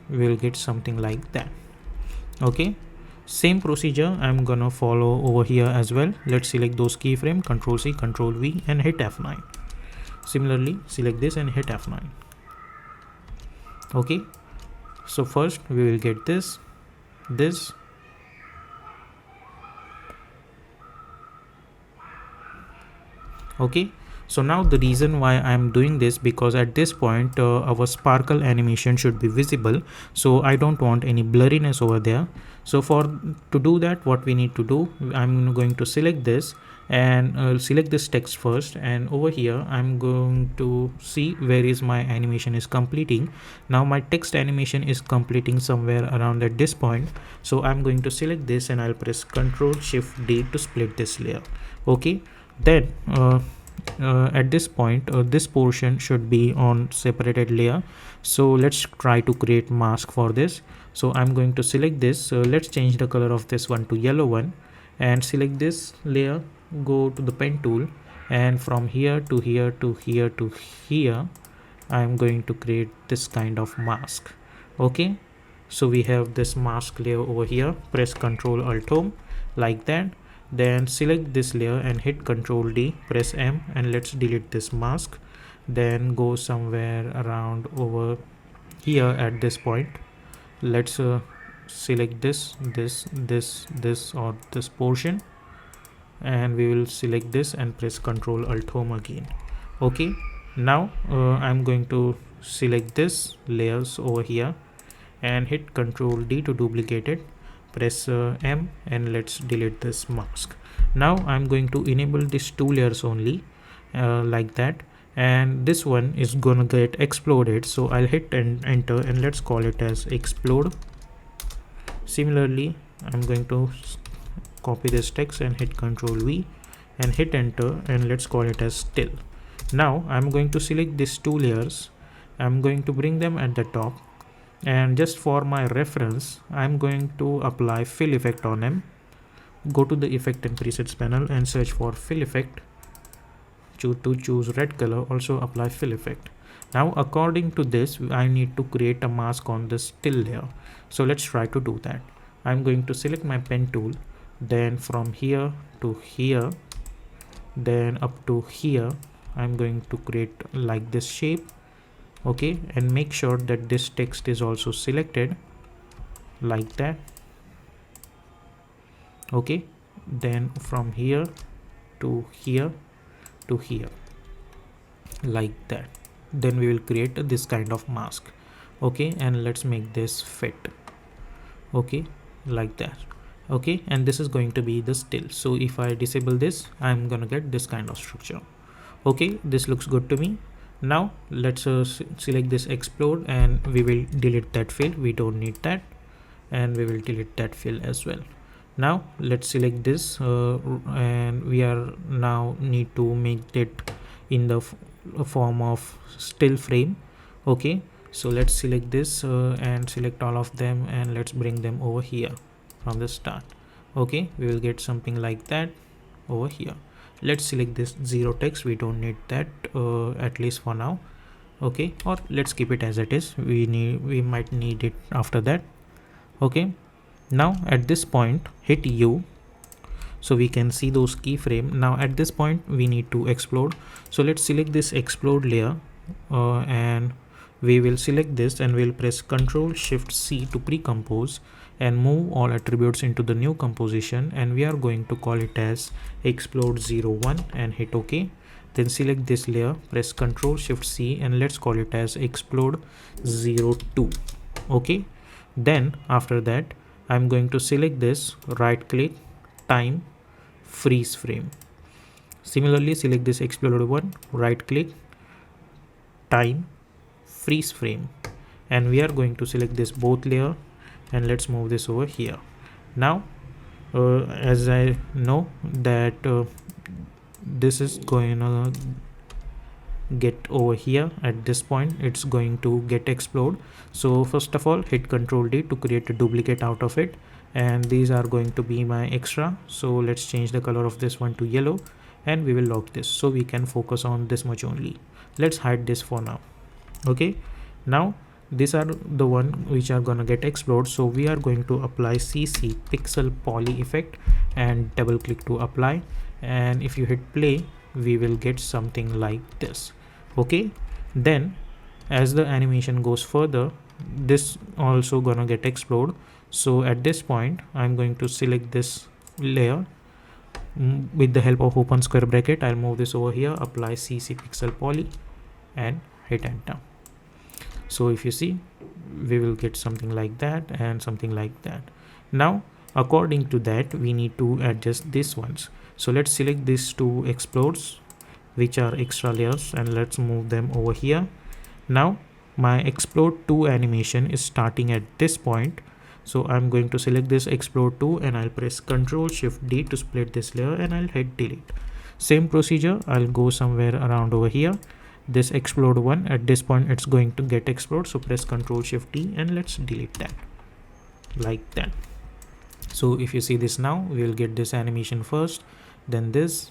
we will get something like that. Okay, same procedure I'm gonna follow over here as well. Let's select those keyframe, Ctrl C, Ctrl V and hit F9. Similarly, select this and hit F9. Okay, so first we will get this. Okay, So now the reason why I'm doing this, because at this point our sparkle animation should be visible, so I don't want any blurriness over there. So to do that, what we need to do, I'm going to select this and select this text first, and over here I'm going to see where is my animation is completing. Now my text animation is completing somewhere around at this point, so I'm going to select this and I'll press Ctrl Shift D to split this layer. Okay, then at this point this portion should be on separated layer, so let's try to create mask for this. So I'm going to select this, so let's change the color of this one to yellow one, and select this layer, go to the pen tool, and from here to here to here to here I'm going to create this kind of mask. Okay, so we have this mask layer over here. Press Ctrl Alt Home like that, then select this layer and hit Ctrl D, press M, and let's delete this mask. Then go somewhere around over here at this point. Let's select this or this portion, and we will select this and press Ctrl Alt Home again. Okay, now I'm going to select this layers over here and hit Ctrl D to duplicate it, press M, and let's delete this mask. Now I'm going to enable these two layers only like that, and this one is gonna get exploded, so I'll hit enter and let's call it as explode. Similarly, I'm going to copy this text and hit Ctrl V and hit enter, and let's call it as still. Now I'm going to select these two layers, I'm going to bring them at the top, and just for my reference I'm going to apply fill effect on them. Go to the effect and presets panel and search for fill effect, choose red color, also apply fill effect. Now according to this I need to create a mask on this still layer, so let's try to do that. I'm going to select my pen tool, then from here to here, then up to here I'm going to create like this shape. Okay, and make sure that this text is also selected like that. Okay, then from here to here to here like that, then we will create this kind of mask. Okay, and let's make this fit. Okay, like that. Okay, and this is going to be the still, so if I disable this I'm gonna get this kind of structure. Okay, this looks good to me. Now let's select this explode, and we will delete that fill, we don't need that, and we will delete that fill as well. Now let's select this and we are now need to make it in the form of still frame. Okay, so let's select this and select all of them, and let's bring them over here from the start. Okay, we will get something like that over here. Let's select this zero text, we don't need that at least for now. Okay, or let's keep it as it is, we might need it after that. Okay, now at this point hit U, so we can see those keyframe. Now at this point we need to explode, so let's select this explode layer and we will select this and we'll press Ctrl Shift C to pre-compose and move all attributes into the new composition, and we are going to call it as explode 01 and hit OK. Then select this layer, press Ctrl Shift C, and let's call it as explode 02. Okay, then after that I'm going to select this, right click, time, freeze frame. Similarly select this explode 1, right click, time, freeze frame, and we are going to select this both layer and let's move this over here. Now as I know that this is going to get over here at this point, it's going to get explode. So first of all hit Ctrl D to create a duplicate out of it, and these are going to be my extra, so let's change the color of this one to yellow and we will lock this so we can focus on this much only. Let's hide this for now. Okay, now these are the one which are gonna get explode, so we are going to apply CC pixel poly effect and double click to apply, and if you hit play we will get something like this. Okay, then as the animation goes further, this also gonna get explode. So at this point I'm going to select this layer with the help of open square bracket, I'll move this over here, apply CC pixel poly and hit enter. So if you see, we will get something like that and something like that. Now according to that, we need to adjust these ones. So let's select these two explodes which are extra layers and let's move them over here. Now my explode 2 animation is starting at this point, so I'm going to select this explode 2 and I'll press Ctrl Shift D to split this layer and I'll hit delete. Same procedure, I'll go somewhere around over here. This explode 1, at this point it's going to get explode, so press Ctrl Shift D and let's delete that like that. So if you see this now, we will get this animation first, then this,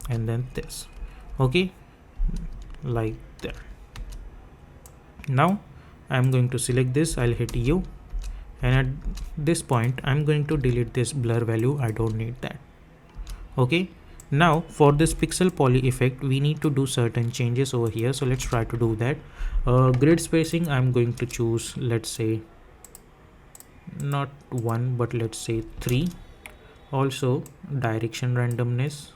and then this. Okay, like that. Now I'm going to select this, I'll hit U, and at this point I'm going to delete this blur value, I don't need that. Okay, now for this pixel poly effect we need to do certain changes over here, so let's try to do that. Grid spacing, I'm going to choose, let's say not 1 but let's say 3. Also direction randomness,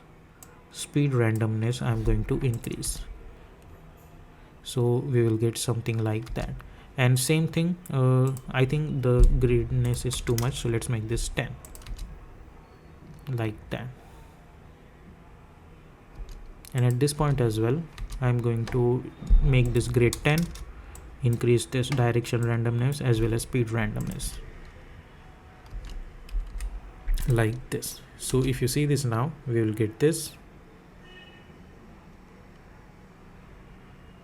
speed randomness I'm going to increase, so we will get something like that. And same thing, I think the gridness is too much, so let's make this 10 like that. And at this point as well, I'm going to make this grid 10, increase this direction randomness as well as speed randomness like this. So if you see this now, we will get this,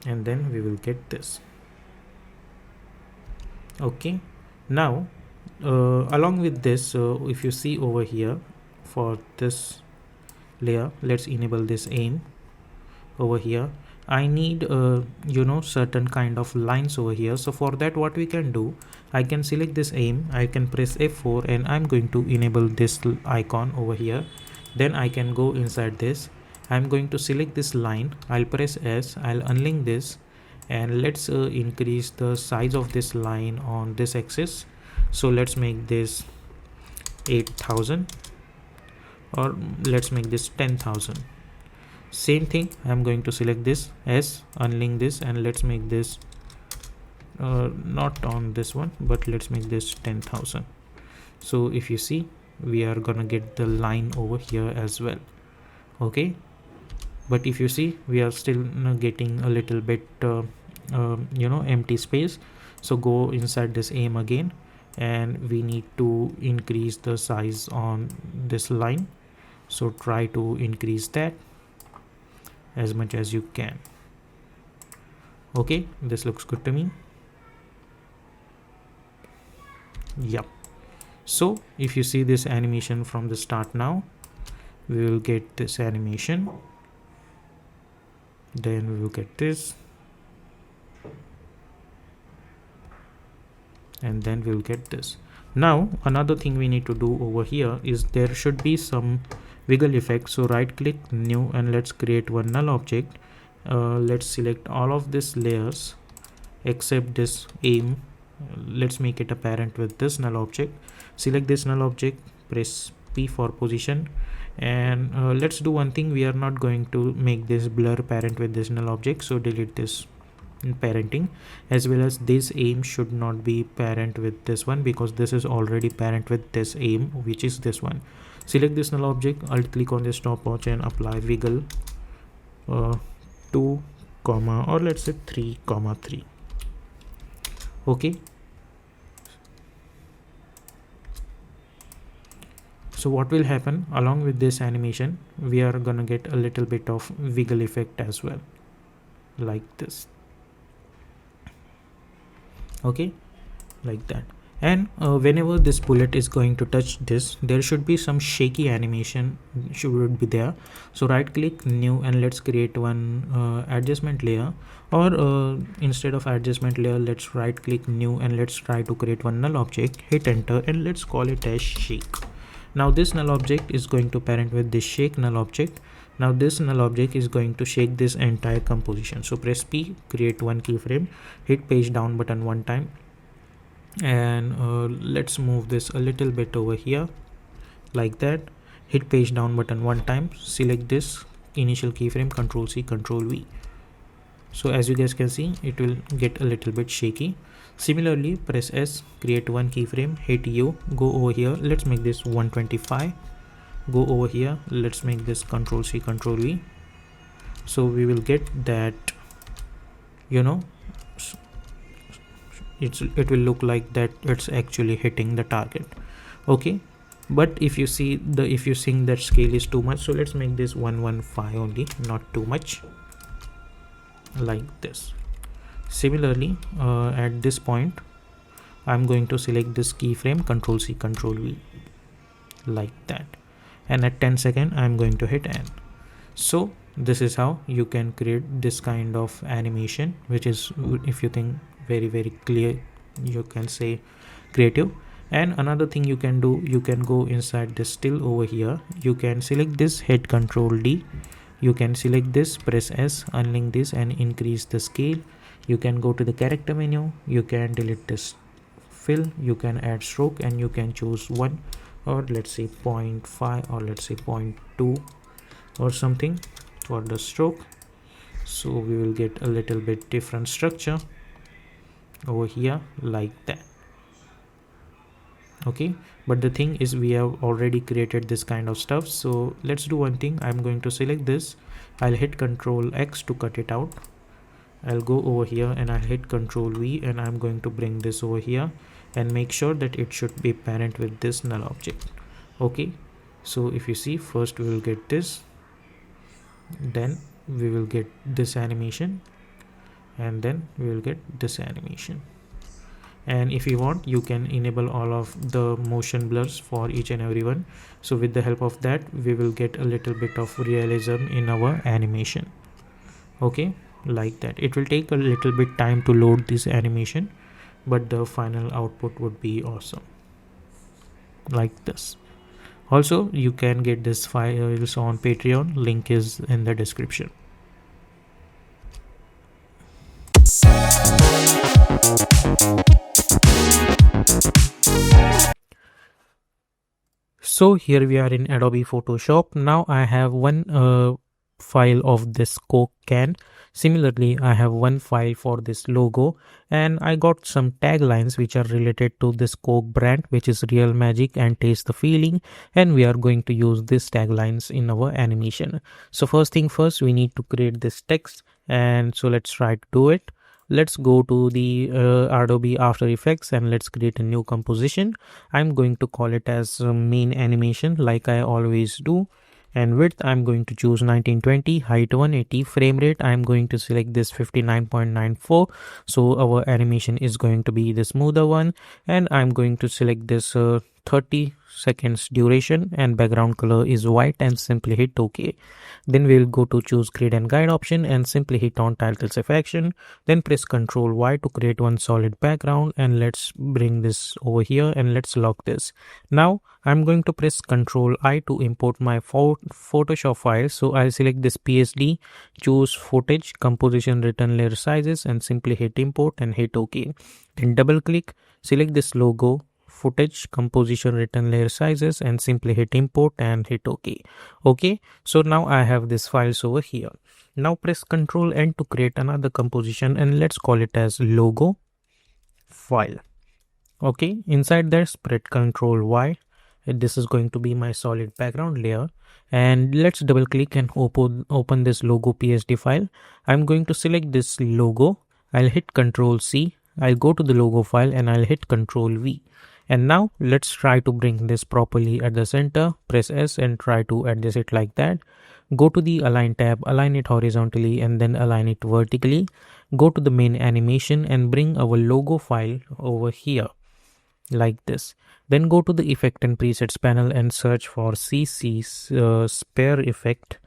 and then we will get this. Okay, now along with this, if you see over here for this layer, let's enable this aim over here. I need certain kind of lines over here, so for that what we can do, I can select this aim, I can press F4 and I'm going to enable this icon over here. Then I can go inside this, I'm going to select this line, I'll press S, I'll unlink this, and let's increase the size of this line on this axis. So let's make this 8000 or let's make this 10,000. Same thing, I'm going to select this S, unlink this, and let's make this not on this one but let's make this 10,000. So if you see, we are gonna get the line over here as well. Okay, but if you see, we are still getting a little bit empty space, so go inside this aim again and we need to increase the size on this line, so try to increase that as much as you can. Okay, this looks good to me. Yep. So if you see this animation from the start now, we will get this animation, then we will get this, and then we'll get this. Now another thing we need to do over here is there should be some wiggle effect, so right click new and let's create one null object. Let's select all of these layers except this aim, let's make it a parent with this null object. Select this null object, press P for position, and let's do one thing, we are not going to make this blur parent with this null object, so delete this parenting, as well as this aim should not be parent with this one because this is already parent with this aim, which is this one. Select this null object, alt click on this stopwatch and apply wiggle 2 comma or let's say 3 comma 3. Okay, so what will happen along with this animation, we are gonna get a little bit of wiggle effect as well like this. Okay, like that. And whenever this bullet is going to touch this, there should be some shaky animation should be there, so right click new and let's create one adjustment layer, or instead of adjustment layer, let's right click new and let's try to create one null object, hit enter and let's call it as shake. Now this null object is going to parent with this shake null object. Now this null object is going to shake this entire composition, so press P, create one keyframe, hit page down button one time, And let's move this a little bit over here like that. Hit page down button one time, select this initial keyframe, Control C, Control V. So as you guys can see, it will get a little bit shaky. Similarly, press S, create one keyframe, hit U, go over here, let's make this 125. Go over here, let's make this Control C, Control V. So we will get that, you know, it will look like that it's actually hitting the target. Okay, but if you think that scale is too much, so let's make this 115 only, not too much, like this. Similarly, at this point I'm going to select this keyframe, Control C, Control V, like that, and at 10 seconds I'm going to hit N. So this is how you can create this kind of animation, which is, if you think, very clear, you can say creative. And another thing you can do, you can go inside this still over here, you can select this, hit Control D, you can select this, press S, unlink this and increase the scale. You can go to the character menu, you can delete this fill, you can add stroke, and you can choose one, or let's say 0.5, or let's say 0.2 or something for the stroke. So we will get a little bit different structure over here like that. Okay, but the thing is, we have already created this kind of stuff. So let's do one thing. I'm going to select this, I'll hit Control X to cut it out. I'll go over here and I'll hit Control V, and I'm going to bring this over here and make sure that it should be parent with this null object. Okay, so if you see, first we will get this, then we will get this animation, and then we will get this animation. And if you want, you can enable all of the motion blurs for each and every one. So with the help of that, we will get a little bit of realism in our animation. Okay, like that. It will take a little bit time to load this animation, but the final output would be awesome, like this. Also, you can get this files on Patreon, link is in the description. So here we are in Adobe Photoshop. Now I have one file of this Coke can. Similarly, I have one file for this logo, and I got some taglines which are related to this Coke brand, which is Real Magic and Taste the Feeling, and we are going to use these taglines in our animation. So first thing first, we need to create this text, and so let's try to do it. Let's go to the Adobe After Effects and let's create a new composition. I'm going to call it as main animation, like I always do. And width, I'm going to choose 1920, height 180, frame rate, I'm going to select this 59.94. So our animation is going to be the smoother one, and I'm going to select this 30 seconds duration, and background color is white, and simply hit OK. Then we'll go to choose grid and guide option and simply hit on title selection. Then press Ctrl Y to create one solid background, and let's bring this over here and let's lock this. Now I'm going to press Ctrl I to import my Photoshop file. So I'll select this PSD, choose footage, composition, return layer sizes, and simply hit import and hit OK. Then double click, select this logo, footage, composition, return layer sizes, and simply hit import and hit OK. Okay, so now I have this files over here. Now press Ctrl N to create another composition, and let's call it as logo file. Okay, inside there, spread Ctrl Y. This is going to be my solid background layer, and let's double click and open this logo PSD file. I'm going to select this logo, I'll hit Ctrl C, I'll go to the logo file and I'll hit Ctrl V. And now let's try to bring this properly at the center. Press S and try to adjust it like that. Go to the align tab, align it horizontally and then align it vertically. Go to the main animation and bring our logo file over here like this. Then go to the effect and presets panel and search for CC sphere effect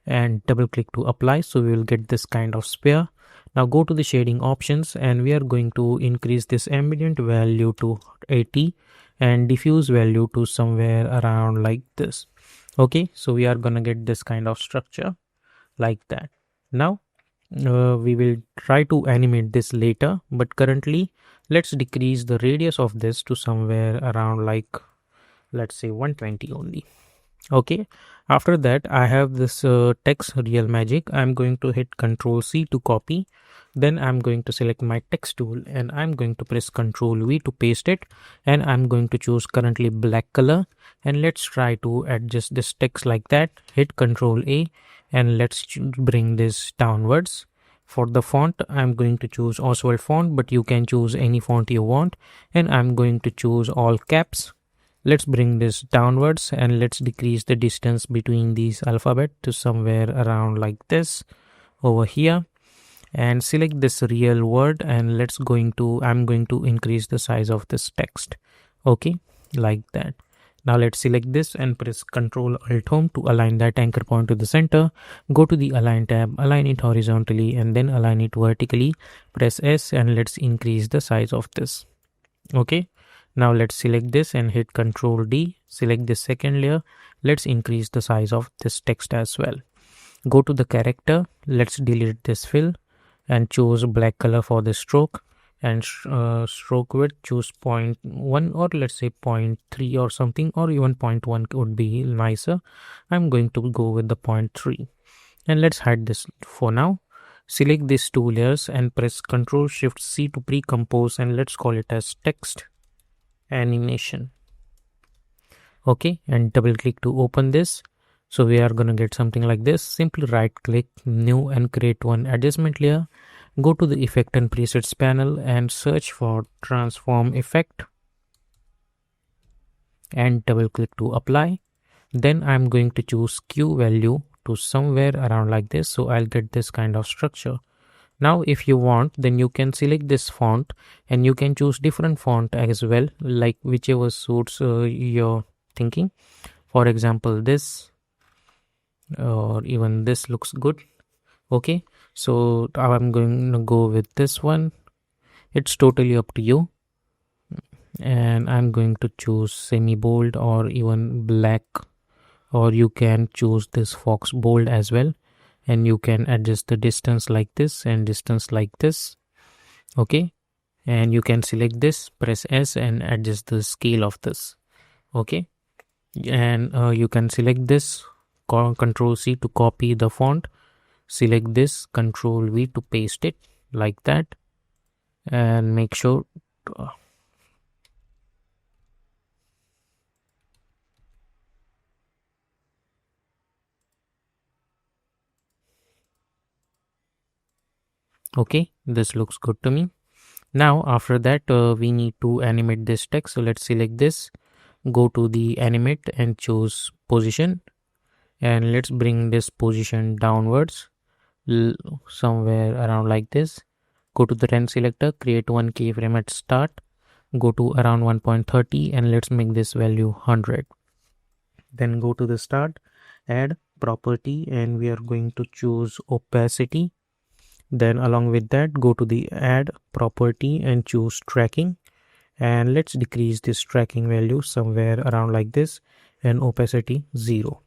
and double click to apply. So we will get this kind of sphere. Now go to the shading options and we are going to increase this ambient value to 80 and diffuse value to somewhere around like this. Okay, so we are gonna get this kind of structure like that. Now we will try to animate this later, but currently Let's decrease the radius of this to somewhere around like, let's say 120 only. Okay, after that I have this text real magic. I'm going to hit Ctrl C to copy. Then I'm going to select my text tool and I'm going to press Ctrl V to paste it, and I'm going to choose currently black color, and let's try to adjust this text like that. Hit Ctrl A and let's bring this downwards. For the font I'm going to choose Oswald font, but you can choose any font you want, and I'm going to choose all caps. Let's bring this downwards and let's decrease the distance between these alphabet to somewhere around like this over here, and select this real word, and I'm going to increase the size of this text. Okay, like that. Now let's select this and press Ctrl Alt Home to align that anchor point to the center. Go to the Align tab, align it horizontally and then align it vertically. Press S and let's increase the size of this. Okay, now let's select this and hit Ctrl D. Select the second layer. Let's increase the size of this text as well. Go to the character. Let's delete this fill and choose black color for the stroke, and stroke width choose 0.1 or let's say 0.3 or something, or even 0.1 would be nicer. I'm going to go with the 0.3, and let's hide this for now. Select these two layers and press Ctrl Shift C to pre-compose, and let's call it as text animation. Okay, and double click to open this. So we are gonna get something like this. Simply right click new and create one adjustment layer. Go to the effect and presets panel and search for transform effect and double click to apply. Then I'm going to choose Q value to somewhere around like this, so I'll get this kind of structure. Now if you want, then you can select this font and you can choose different font as well, like whichever suits your thinking. For example, this or even this looks good. Okay, so I'm going to go with this one. It's totally up to you, and I'm going to choose semi bold or even black, or you can choose this fox bold as well, and you can adjust the distance like this and distance like this. Okay, and you can select this, press S and adjust the scale of this. Okay, and you can select this, Ctrl C to copy the font, select this, Ctrl V to paste it like that, and make sure okay, this looks good to me. Now after that we need to animate this text, so let's select this, go to the animate and choose position, and let's bring this position downwards somewhere around like this. Go to the trend selector, create one keyframe at start, go to around 1.30 and let's make this value 100. Then go to the start, add property, and we are going to choose opacity. Then along with that, go to the add property and choose tracking, and let's decrease this tracking value somewhere around like this, and opacity 0.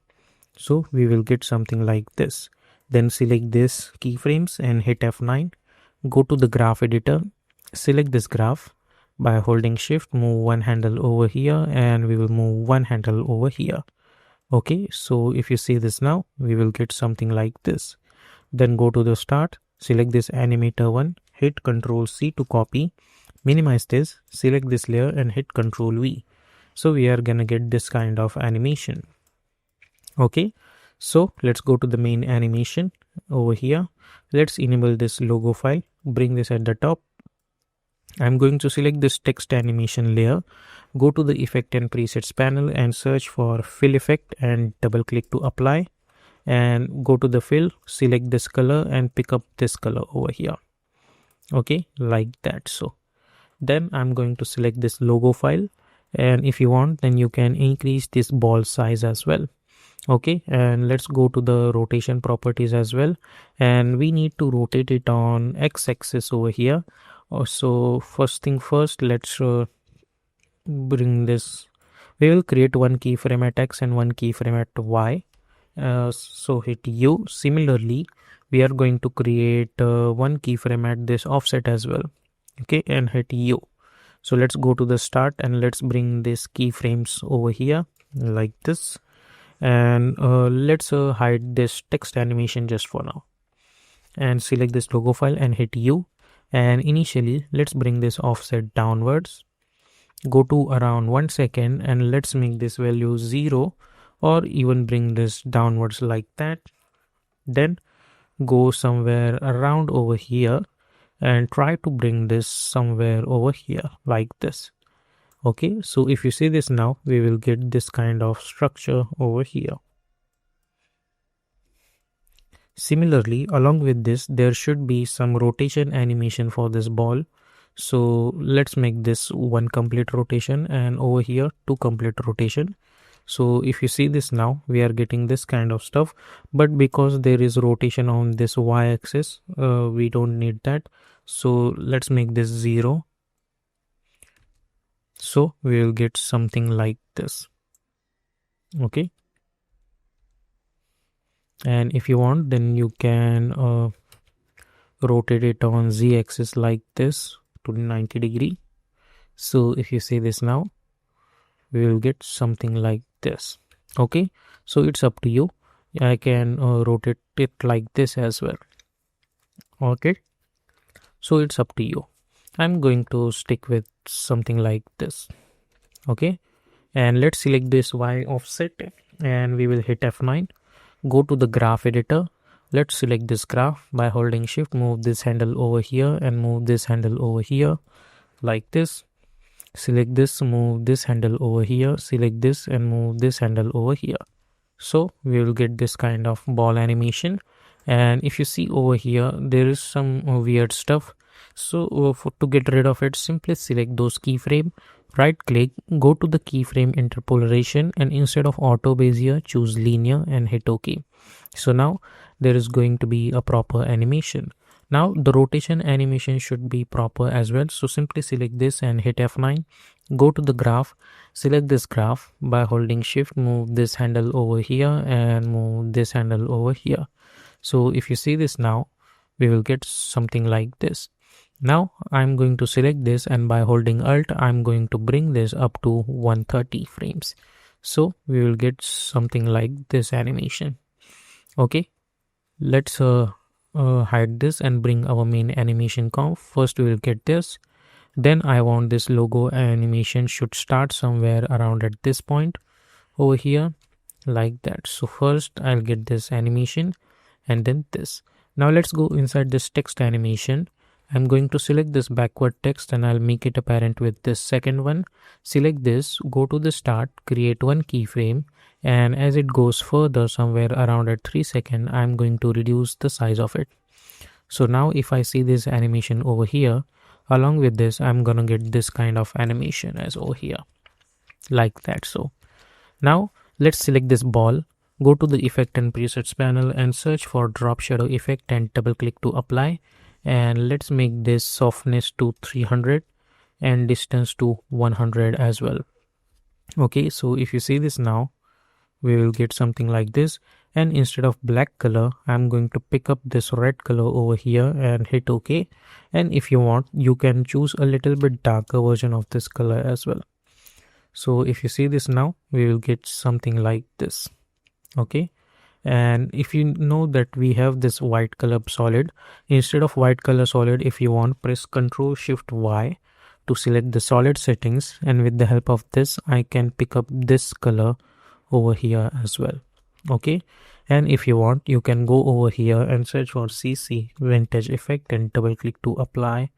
So we will get something like this. Then select this keyframes and hit F9. Go to the graph editor, select this graph. By holding shift, move one handle over here and we will move one handle over here. Okay, so if you see this now, we will get something like this. Then go to the start, select this animator one, hit Ctrl C to copy, minimize this, select this layer and hit Ctrl V. So we are gonna get this kind of animation. Okay, so let's go to the main animation over here. Let's enable this logo file, bring this at the top. I'm going to select this text animation layer, go to the effect and presets panel and search for fill effect and double click to apply, and go to the fill, select this color and pick up this color over here. Okay, like that. So then I'm going to select this logo file, and if you want, then you can increase this ball size as well. Okay, and let's go to the rotation properties as well, and we need to rotate it on x-axis over here. So first thing first, let's bring this. We will create one keyframe at x and one keyframe at y. So hit U. Similarly, we are going to create one keyframe at this offset as well. Okay, and hit U. So let's go to the start and let's bring this keyframes over here like this. And let's hide this text animation just for now, and select this logo file and hit U. And initially let's bring this offset downwards, go to around 1 second, and let's make this value 0, or even bring this downwards like that. Then go somewhere around over here and try to bring this somewhere over here like this. Okay, so if you see this now, we will get this kind of structure over here. Similarly, along with this, there should be some rotation animation for this ball. So let's make this one complete rotation, and over here 2 complete rotation. So if you see this now, we are getting this kind of stuff, but because there is rotation on this y-axis, we don't need that. So let's make this 0. So we will get something like this. Okay, and if you want, then you can rotate it on z-axis like this to 90 degree. So if you see this now, we will get something like this. Okay, so it's up to you. I can rotate it like this as well. Okay, so it's up to you. I'm going to stick with something like this. Okay, and let's select this Y offset and we will hit F9. Go to the graph editor. Let's select this graph by holding shift, move this handle over here and move this handle over here like this. Select this, move this handle over here, select this and move this handle over here. So we will get this kind of ball animation. And if you see over here, there is some weird stuff. So to get rid of it, simply select those keyframe, right click, go to the keyframe interpolation, and instead of auto bezier, choose linear and hit OK. So now there is going to be a proper animation. Now the rotation animation should be proper as well. So simply select this and hit F9. Go to the graph, select this graph by holding shift, move this handle over here and move this handle over here. So if you see this now, we will get something like this. Now I'm going to select this, and by holding Alt, I'm going to bring this up to 130 frames. So we will get something like this animation. Okay, let's hide this and bring our main animation comp. First we will get this. Then I want this logo animation should start somewhere around at this point over here like that. So first I'll get this animation and then this. Now let's go inside this text animation. I'm going to select this backward text and I'll make it apparent with this second one. Select this, go to the start, create one keyframe, and as it goes further somewhere around at 3 seconds, I'm going to reduce the size of it. So now if I see this animation over here, along with this, I'm gonna get this kind of animation as over here, like that. So now let's select this ball, go to the effect and presets panel and search for drop shadow effect and double click to apply. And let's make this softness to 300 and distance to 100 as well. Okay, so if you see this now, we will get something like this. And instead of black color, I'm going to pick up this red color over here and hit OK. And if you want, you can choose a little bit darker version of this color as well. So if you see this now, we will get something like this. Okay, and if you know that we have this white color solid, instead of white color solid, if you want, press Ctrl Shift Y to select the solid settings, and with the help of this I can pick up this color over here as well. Okay, and if you want, you can go over here and search for CC vintage effect and double click to apply.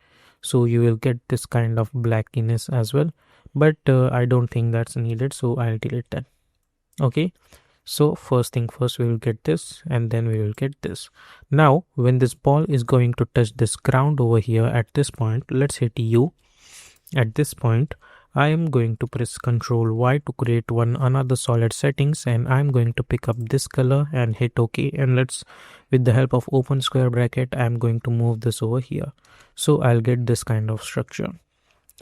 So you will get this kind of blackiness as well, but I don't think that's needed, so I'll delete that. Okay, so first thing first, we will get this and then we will get this. Now when this ball is going to touch this ground over here at this point, let's hit U. At this point I am going to press Ctrl Y to create another solid settings, and I'm going to pick up this color and hit OK. And let's, with the help of open square bracket, I'm going to move this over here. So I'll get this kind of structure.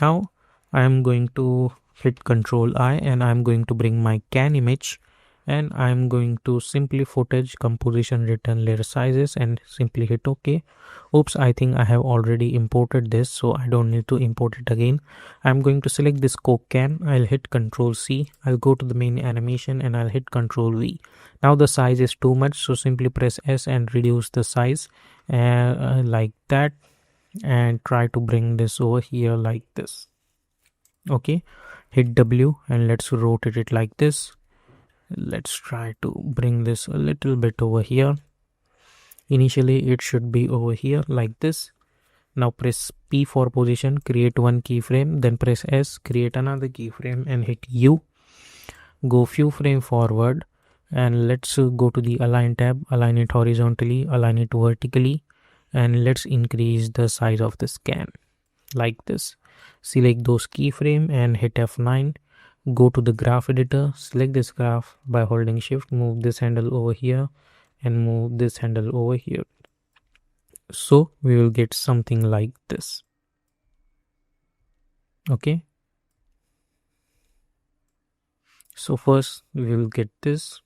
Now I'm going to hit Ctrl I and I'm going to bring my can image and I'm going to simply footage composition return layer sizes and simply hit OK. Oops, I think I have already imported this, so I don't need to import it again. I'm going to select this Coke can. I'll hit Ctrl C. I'll go to the main animation and I'll hit Ctrl V. Now the size is too much, so simply press S and reduce the size like that, and try to bring this over here like this. Okay, hit W and let's rotate it like this. Let's try to bring this a little bit over here. Initially it should be over here like this. Now press P for position, create one keyframe, then press S, create another keyframe and hit U. Go few frame forward and let's go to the align tab, align it horizontally, align it vertically, and let's increase the size of the scan like this. Select those keyframe and hit F9. Go to the graph editor, select this graph by holding shift, move this handle over here and move this handle over here. So we will get something like this. Okay, so first we will get this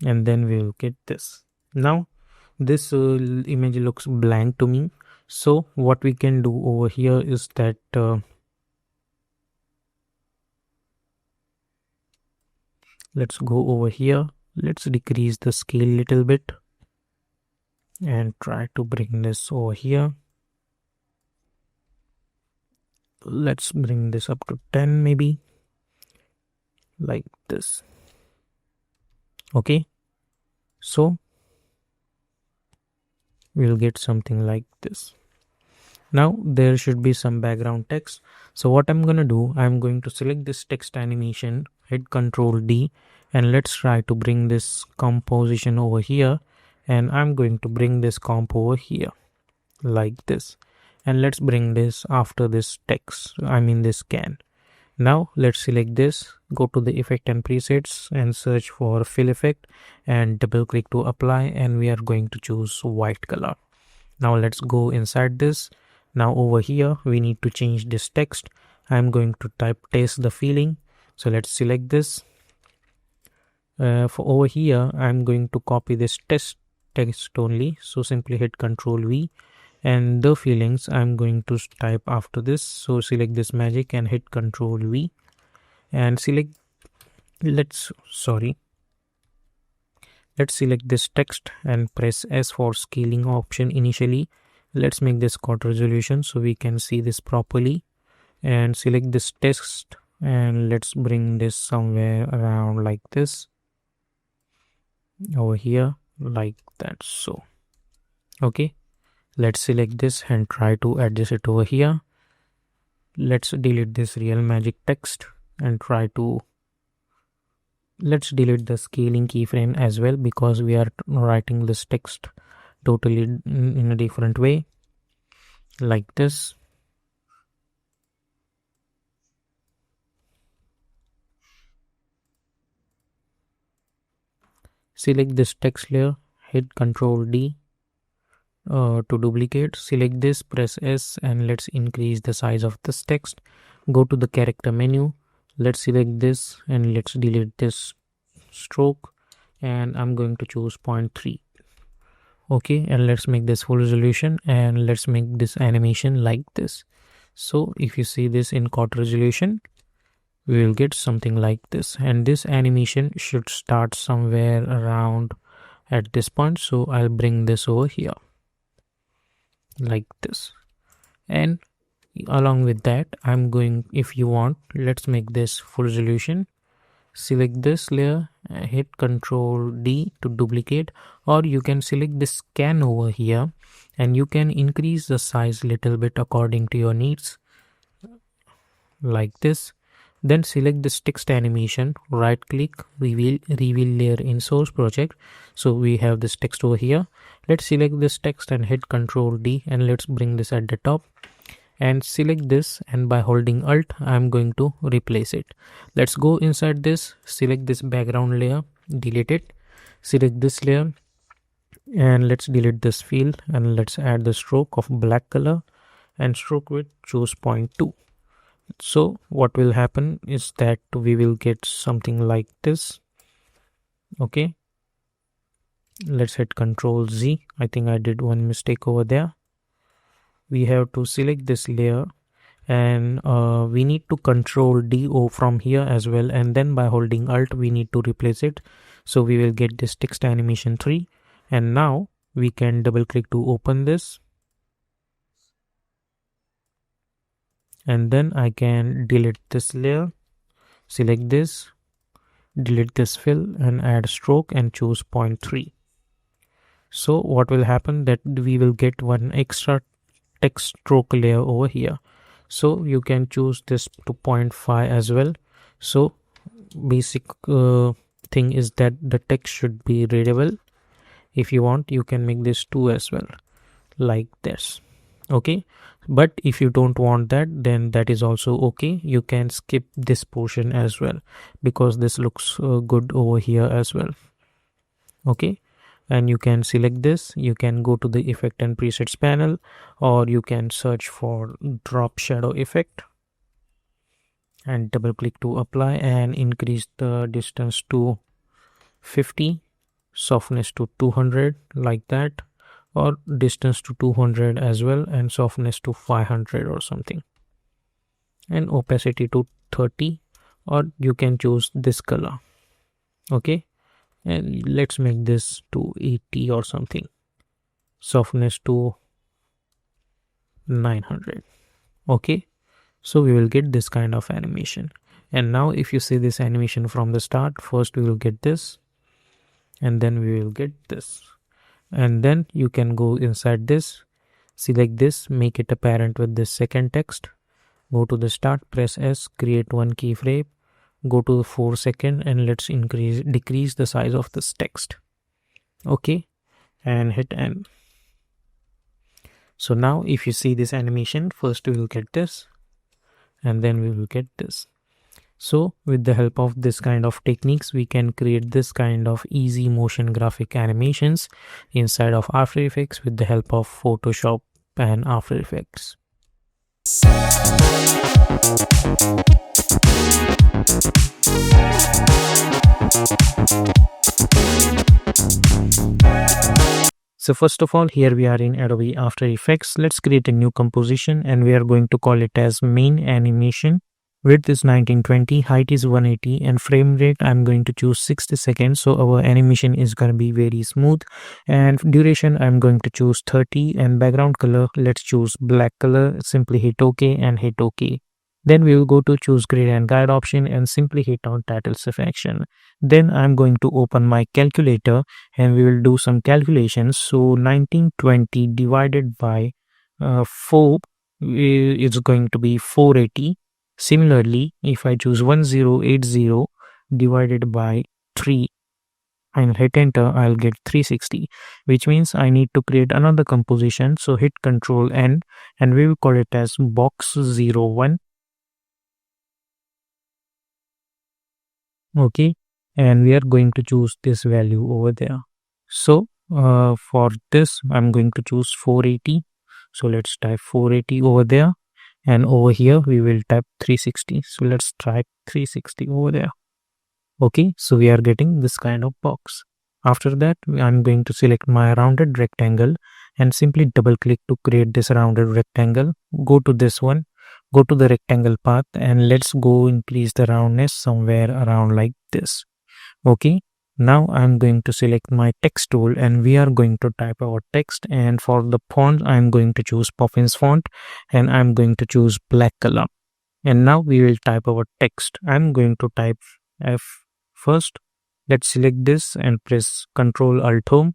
and then we will get this. Now this image looks blank to me, so what we can do over here is that let's go over here, let's decrease the scale little bit and try to bring this over here. Let's bring this up to 10 maybe, like this. Okay, so we'll get something like this. Now there should be some background text, so what I'm gonna do, I'm going to select this text animation, hit Ctrl D, and let's try to bring this composition over here, and I'm going to bring this comp over here like this, and let's bring this after this text, I mean this scan. Now let's select this, go to the effect and presets and search for fill effect and double click to apply, and we are going to choose white color. Now let's go inside this. Now over here we need to change this text. I'm going to type taste the feeling, so let's select this. For over here I'm going to copy this text only, so simply hit Ctrl V, and the feelings I'm going to type after this, so select this magic and hit Ctrl V and select, let's select this text and press S for scaling option initially. Let's make this quarter resolution so we can see this properly, and select this text and let's bring this somewhere around like this over here like that. So okay, let's select this and try to adjust it over here. Let's delete this real magic text and try to, let's delete the scaling keyframe as well, because we are writing this text totally in a different way like this. Select this text layer, hit Ctrl D to duplicate. Select this, press S, and let's increase the size of this text. Go to the character menu, let's select this and let's delete this stroke, and I'm going to choose 0.3. okay, and let's make this full resolution and let's make this animation like this. So if you see this in quarter resolution, we will get something like this, and this animation should start somewhere around at this point, so I'll bring this over here like this. And along with that, I'm going, if you want, let's make this full resolution. Select this layer, hit Ctrl D to duplicate, or you can select this scan over here and you can increase the size little bit according to your needs like this. Then select this text animation, right click, reveal layer in source project. So we have this text over here. Let's select this text and hit Ctrl D and let's bring this at the top and select this, and by holding Alt I'm going to replace it. Let's go inside this, select this background layer, delete it, select this layer and let's delete this field and let's add the stroke of black color and stroke width choose 0.2. So what will happen is that we will get something like this. Okay, let's hit Control Z. I think I did one mistake over there. We have to select this layer, and we need to Control DO from here as well, and then by holding Alt we need to replace it. So we will get this text animation 3, and now we can double click to open this, and then I can delete this layer, select this, delete this fill, and add stroke and choose 0.3. So what will happen that we will get one extra text stroke layer over here. So you can choose this to 0.5 as well. So basic thing is that the text should be readable. If you want, you can make this 2 as well, like this. Okay, but if you don't want that, then that is also okay. You can skip this portion as well, because this looks good over here as well. Okay, and you can select this. You can go to the effect and presets panel, or you can search for drop shadow effect and double click to apply, and increase the distance to 50, softness to 200, like that, or distance to 200 as well, and softness to 500 or something, and opacity to 30, or you can choose this color. Okay, and let's make this to 80 or something, softness to 900. Okay, so we will get this kind of animation. And now if you see this animation from the start, first we will get this, and then we will get this, and then you can go inside this, select this, make it apparent with this second text, go to the start, press S, create one keyframe, go to the 4 second, and let's decrease the size of this text. Okay, and hit N. So now if you see this animation, first we will get this, and then we will get this. So with the help of this kind of techniques, we can create this kind of easy motion graphic animations inside of After Effects with the help of Photoshop and After Effects. So first of all, here we are in Adobe After Effects. Let's create a new composition, and we are going to call it as main animation. Width is 1920, height is 180, and frame rate I'm going to choose 60 seconds. So our animation is going to be very smooth, and duration I'm going to choose 30, and background color, let's choose black color. Simply hit OK and hit OK. Then we will go to choose grid and guide option and simply hit on title selection. Then I'm going to open my calculator and we will do some calculations. So 1920 divided by 4 is going to be 480. Similarly, if I choose 1080 divided by 3 and hit enter, I'll get 360, which means I need to create another composition. So hit Control N and we will call it as box 01. Okay, and we are going to choose this value over there. So for this I'm going to choose 480. So let's type 480 over there, and over here we will type 360. So let's type 360 over there. Okay, so we are getting this kind of box. After that, I'm going to select my rounded rectangle and simply double click to create this rounded rectangle. Go to this one, go to the rectangle path, and let's go increase the roundness somewhere around like this. Okay, now I'm going to select my text tool and we are going to type our text, and for the font I'm going to choose Poppins font and I'm going to choose black color. And now we will type our text. I'm going to type F first. Let's select this and press Ctrl Alt Home.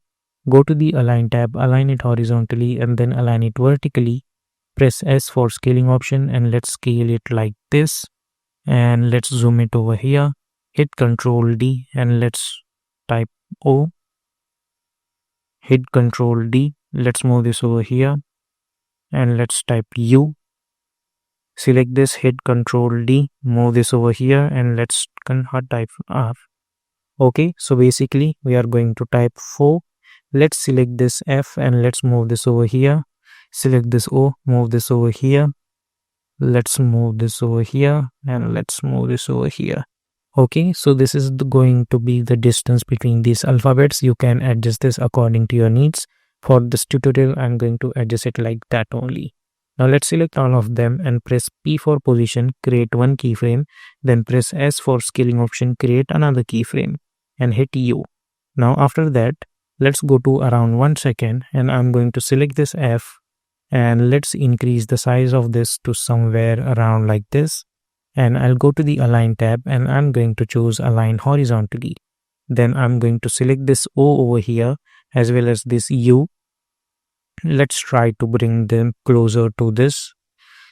Go to the Align tab, align it horizontally and then align it vertically. Press S for scaling option and let's scale it like this. And let's zoom it over here. Hit Ctrl D and let's type O. Hit Ctrl D. Let's move this over here and let's type U. Select this, hit Ctrl D, move this over here and let's type R. Okay, so basically we are going to type 4. Let's select this F and let's move this over here. Select this O, move this over here let's move this over here, and let's move this over here. Okay, so this is going to be the distance between these alphabets. You can adjust this according to your needs. For this tutorial, I'm going to adjust it like that only. Now let's select all of them and press P for position, create one keyframe, then press S for scaling option, create another keyframe, and hit U. Now after that, let's go to around 1 second, and I'm going to select this F, and let's increase the size of this to somewhere around like this. And I'll go to the Align tab, and I'm going to choose Align horizontally. Then I'm going to select this O over here as well as this U. Let's try to bring them closer to this.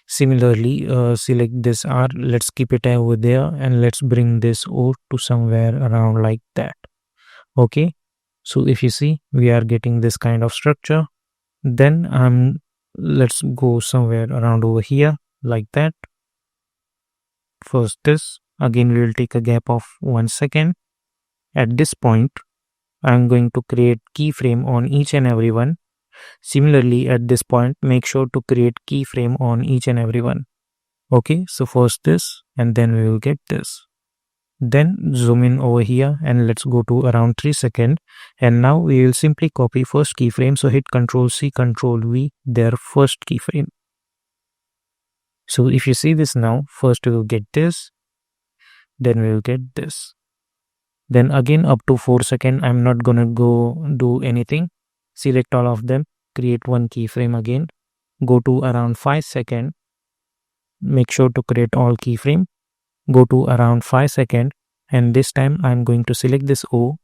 Similarly, select this R, let's keep it over there, and let's bring this O to somewhere around like that. Okay, so if you see, we are getting this kind of structure. Then let's go somewhere around over here like that. First this, again we will take a gap of 1 second. At this point, I'm going to create keyframe on each and every one. Similarly, at this point, make sure to create keyframe on each and every one. Okay, so first this, and then we will get this. Then zoom in over here, and let's go to around 3 seconds. And now we will simply copy first keyframe. So hit Ctrl C, Ctrl V, their first keyframe. So if you see this now, first we will get this, then we will get this. Then again up to 4 seconds, I'm not gonna go do anything. Select all of them, create one keyframe again, go to around 5 seconds, make sure to create all keyframe, go to around 5 seconds, and this time I'm going to select this O,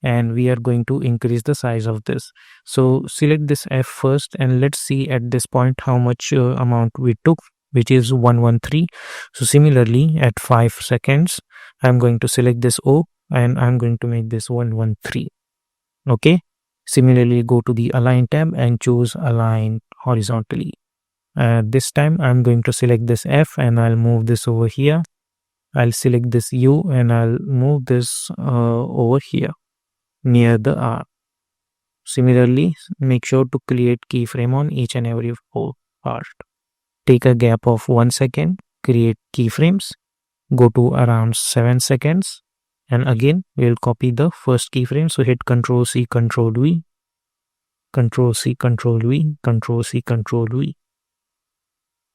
and we are going to increase the size of this. So select this F first, and let's see at this point how much amount we took, which is 113. So similarly at 5 seconds, I'm going to select this O, and I'm going to make this 113. Okay, similarly go to the Align tab and choose Align horizontally. This time I'm going to select this F, and I'll move this over here. I'll select this U, and I'll move this over here near the R. Similarly, make sure to create keyframe on each and every part. Take a gap of 1 second, create keyframes, go to around 7 seconds, and again we'll copy the first keyframe. So hit Ctrl C, Ctrl V, Ctrl C, Ctrl V, Ctrl C, Ctrl V.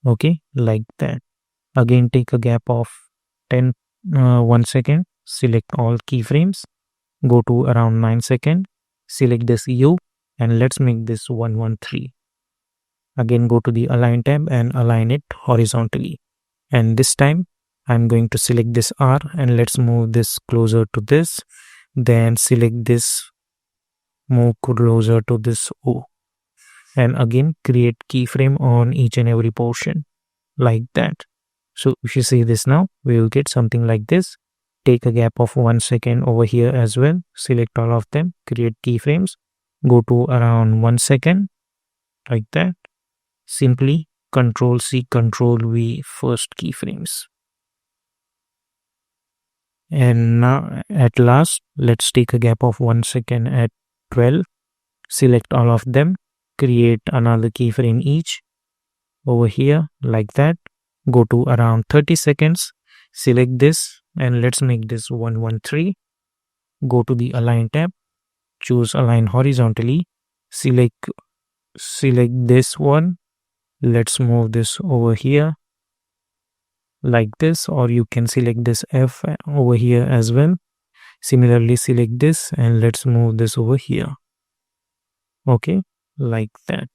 Okay, like that. Again take a gap of 1 second, select all keyframes, go to around 9 seconds, select this U, and let's make this 113. Again go to the Align tab and align it horizontally. And this time I'm going to select this R, and let's move this closer to this. Then select this, move closer to this O. And again create keyframe on each and every portion like that. So if you see this now, we will get something like this. Take a gap of 1 second over here as well. Select all of them, create keyframes, go to around 1 second like that. Simply Ctrl C, Ctrl V first keyframes. And now at last, let's take a gap of 1 second at 12. Select all of them, create another keyframe each over here like that. Go to around 30 seconds, select this, and let's make this 113. Go to the Align tab, choose Align horizontally, select this one. Let's move this over here like this, or you can select this F over here as well. Similarly select this, and let's move this over here. Okay, like that,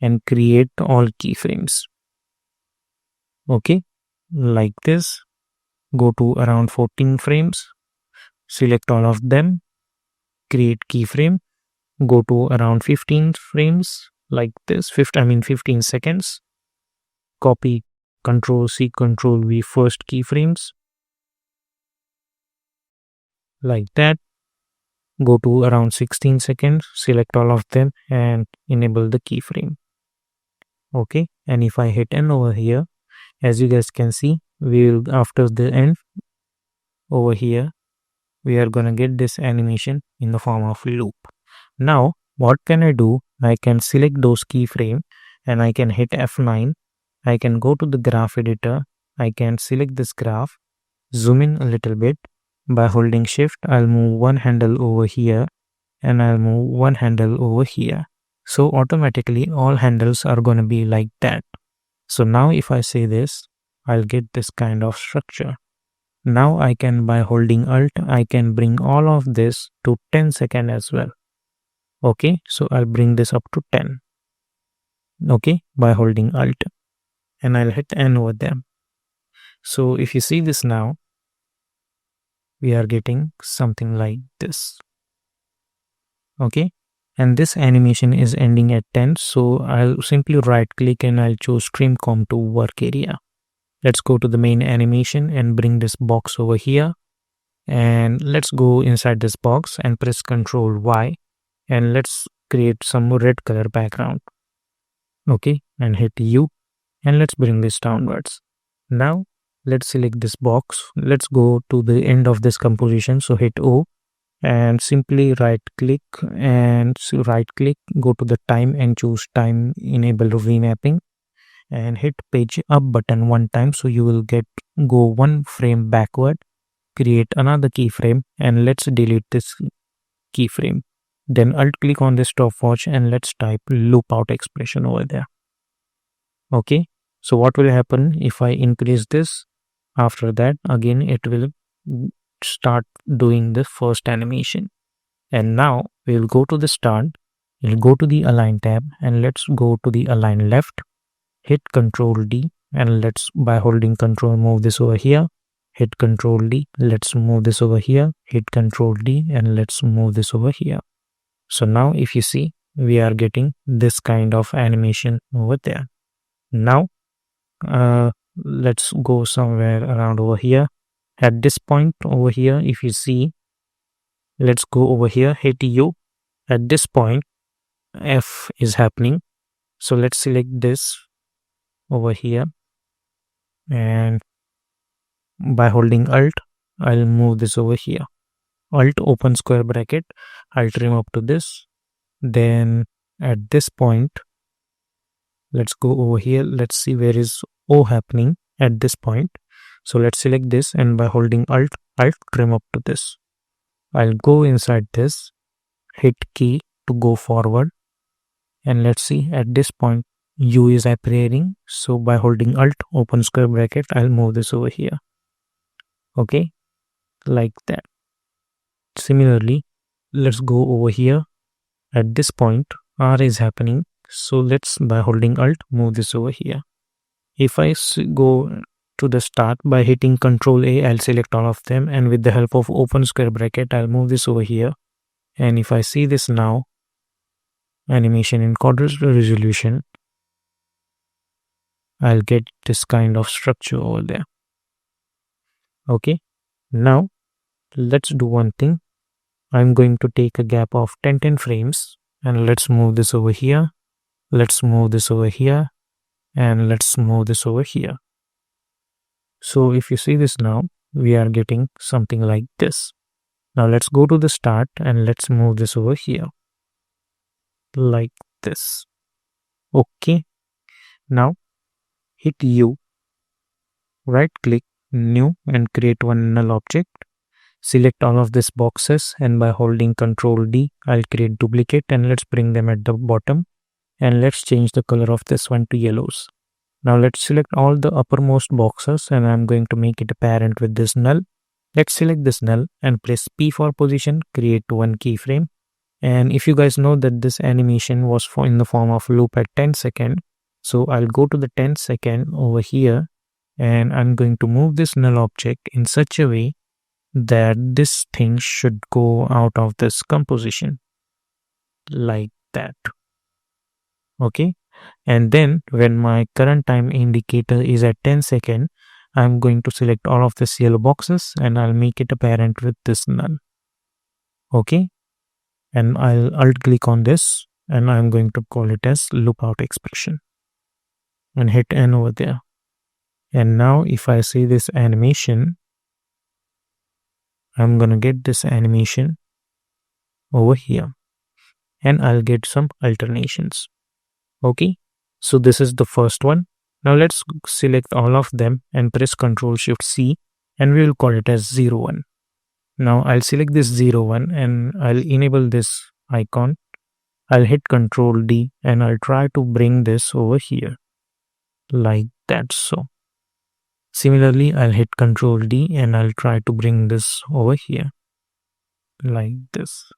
and create all keyframes. Okay, like this. Go to around 14 frames, select all of them, create keyframe, go to around 15 frames like this, 15 seconds, copy Ctrl C, Ctrl V first keyframes like that. Go to around 16 seconds, select all of them and enable the keyframe. Okay, and if I hit N over here, as you guys can see, after the end over here, we are gonna get this animation in the form of loop. Now what can I do? I can select those keyframe, and I can hit F9, I can go to the graph editor. I can select this graph, zoom in a little bit. By holding shift, I'll move one handle over here and I'll move one handle over here. So automatically all handles are going to be like that. So now if I say this, I'll get this kind of structure. Now I can, by holding Alt, I can bring all of this to 10 second as well. Okay, so I'll bring this up to 10. Okay, by holding Alt, and I'll hit N over there. So if you see this now, we are getting something like this. Okay, and this animation is ending at 10. So I'll simply right click and I'll choose trim comp to work area. Let's go to the main animation and bring this box over here. And let's go inside this box and press Ctrl Y. And let's create some red color background. Okay, and hit U. And let's bring this downwards. Now let's select this box. Let's go to the end of this composition. So hit O and simply right click, go to the time and choose time enable remapping and hit page up button one time. So you will go one frame backward, create another keyframe, and let's delete this keyframe. Then alt click on this stopwatch and let's type loop out expression over there. Okay, so what will happen if I increase this? After that, again it will start doing the first animation. And now we'll go to the start, we'll go to the align tab and let's go to the align left, hit Ctrl D, and let's, by holding Ctrl, move this over here, hit Ctrl D, let's move this over here, hit Ctrl D, and let's move this over here. So now if you see, we are getting this kind of animation over there. Now let's go somewhere around over here. At this point over here, if you see, let's go over here, hit U. At this point, F is happening. So let's select this over here. And by holding Alt, I'll move this over here. Alt, open square bracket, I'll trim up to this. Then at this point, let's go over here. Let's see where is O happening at this point. So let's select this and by holding Alt, I'll trim up to this. I'll go inside this, hit key to go forward. And let's see at this point, U is appearing. So by holding Alt, open square bracket, I'll move this over here. Okay, like that. Similarly, let's go over here. At this point, R is happening. So let's, by holding Alt, move this over here. If I go to the start by hitting Ctrl A, I'll select all of them. And with the help of open square bracket, I'll move this over here. And if I see this now, animation in quarter resolution, I'll get this kind of structure over there. Okay, now let's do one thing. I'm going to take a gap of 10 frames and let's move this over here. Let's move this over here and let's move this over here. So if you see this now, we are getting something like this. Now let's go to the start and let's move this over here. Like this. Okay. Now hit U, right click, new, and create one null object. Select all of these boxes and by holding Ctrl D, I'll create duplicate and let's bring them at the bottom. And let's change the color of this one to yellows. Now let's select all the uppermost boxes and I'm going to make it a parent with this null. Let's select this null and press P for position, create one keyframe. And if you guys know that this animation was in the form of loop at 10 second, so I'll go to the 10 second over here and I'm going to move this null object in such a way that this thing should go out of this composition like that. Okay, and then when my current time indicator is at 10 second, I'm going to select all of these yellow boxes and I'll make it apparent with this null. Okay, and I'll alt click on this and I'm going to call it as loop out expression and hit N over there. And now if I see this animation, I'm gonna get this animation over here and I'll get some alternations. Okay, so this is the first one. Now let's select all of them and press Ctrl Shift C, and we will call it as 01. Now I'll select this 01 and I'll enable this icon. I'll hit Ctrl D and I'll try to bring this over here like that. So similarly, I'll hit Ctrl D and I'll try to bring this over here like this.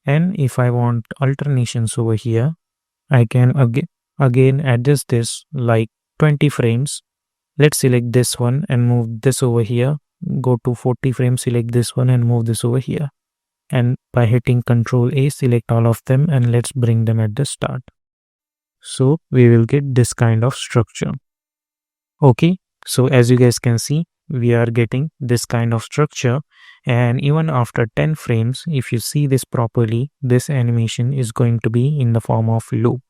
And if I want alternations over here, I can again adjust this like 20 frames. Let's select this one and move this over here. Go to 40 frames, select this one and move this over here. And by hitting Ctrl A, select all of them and let's bring them at the start. So we will get this kind of structure. Okay, so as you guys can see, we are getting this kind of structure, and even after 10 frames, if you see this properly, this animation is going to be in the form of loop.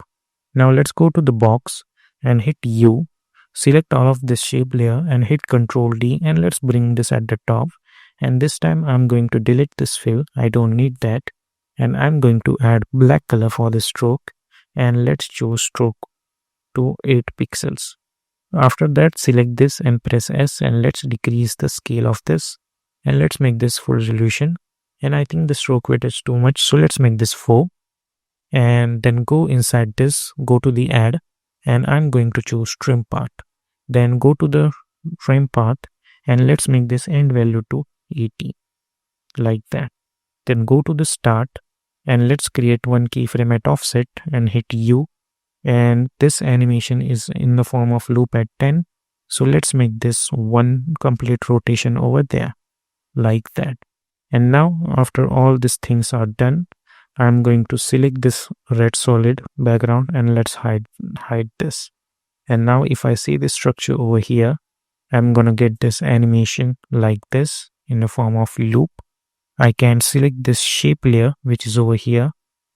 Now let's go to the box and hit U, select all of this shape layer and hit Ctrl D, and let's bring this at the top. And this time I'm going to delete this fill, I don't need that, and I'm going to add black color for the stroke, and let's choose stroke to 8 pixels. After that, select this and press S, and let's decrease the scale of this, and let's make this full resolution. And I think the stroke weight is too much, so let's make this 4. And then go inside this, go to the add, and I'm going to choose trim path. Then go to the trim path and let's make this end value to 80 like that. Then go to the start and let's create one keyframe at offset and hit U, and this animation is in the form of loop at 10. So let's make this one complete rotation over there like that. And now after all these things are done, I'm going to select this red solid background and let's hide this. And now if I see the structure over here, I'm gonna get this animation like this in the form of loop. I can select this shape layer which is over here,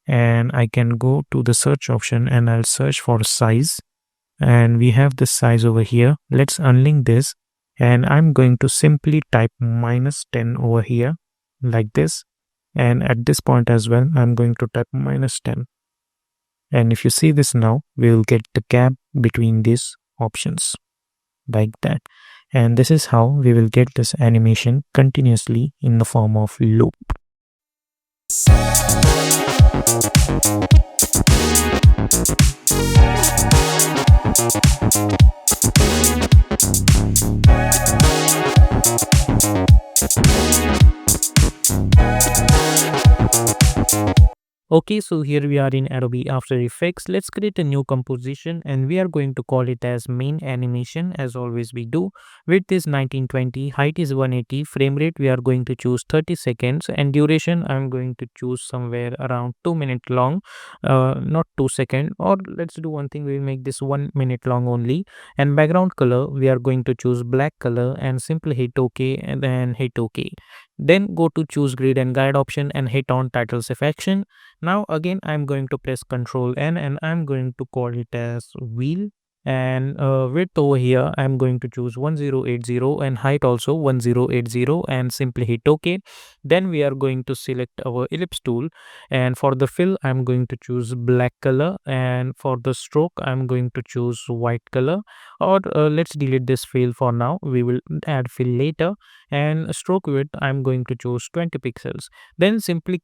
and I can go to the search option and I'll search for size, and we have the size over here. Let's unlink this, and I'm going to simply type -10 over here like this, and at this point as well I'm going to type -10. And if you see this now, we'll get the gap between these options like that. And this is how we will get this animation continuously in the form of loop. Okay, so here we are in Adobe After Effects. Let's create a new composition and we are going to call it as main animation, as always we do. Width is 1920, height is 180, frame rate we are going to choose 30 seconds, and duration I'm going to choose somewhere around 2 minutes long, not 2 seconds. Or let's do one thing, we'll make this 1 minute long only. And background color we are going to choose black color and simply hit OK and then hit OK. Then go to choose grid and guide option and hit on titles affection. Now again I'm going to press Ctrl N and I'm going to call it as wheel, and width over here I'm going to choose 1080 and height also 1080 and simply hit OK. Then we are going to select our ellipse tool, and for the fill I'm going to choose black color, and for the stroke I'm going to choose white color. Or let's delete this fill for now, we will add fill later. And stroke width I'm going to choose 20 pixels. Then simply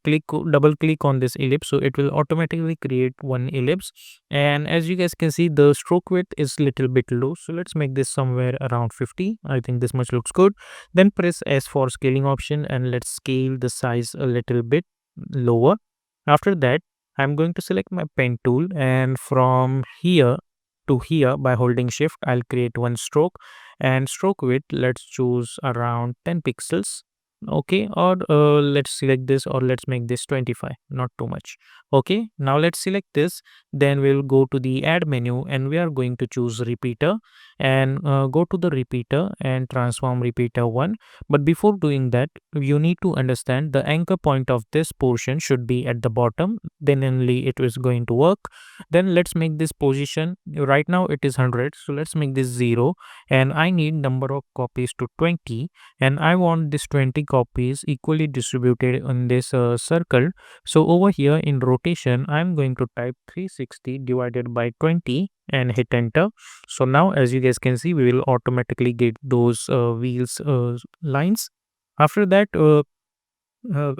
double click on this ellipse, so it will automatically create one ellipse. And as you guys can see, the stroke width is little bit low, so let's make this somewhere around 50. I think this much looks good. Then press S for scaling option and let's scale the size a little bit lower. After that I'm going to select my pen tool, and from here to here by holding shift I'll create one stroke, and stroke width let's choose around 10 pixels. Okay, or let's select this, or let's make this 25, not too much. Okay, now let's select this. Then we'll go to the add menu and we are going to choose repeater, and go to the repeater and transform repeater 1. But before doing that, you need to understand the anchor point of this portion should be at the bottom, then only it is going to work. Then let's make this position, right now it is 100, so let's make this 0, and I need number of copies to 20, and I want this 20 copies equally distributed in this circle. So over here in rotation, I'm going to type 360 divided by 20 and hit enter. So now as you guys can see, we will automatically get those wheels lines. After that,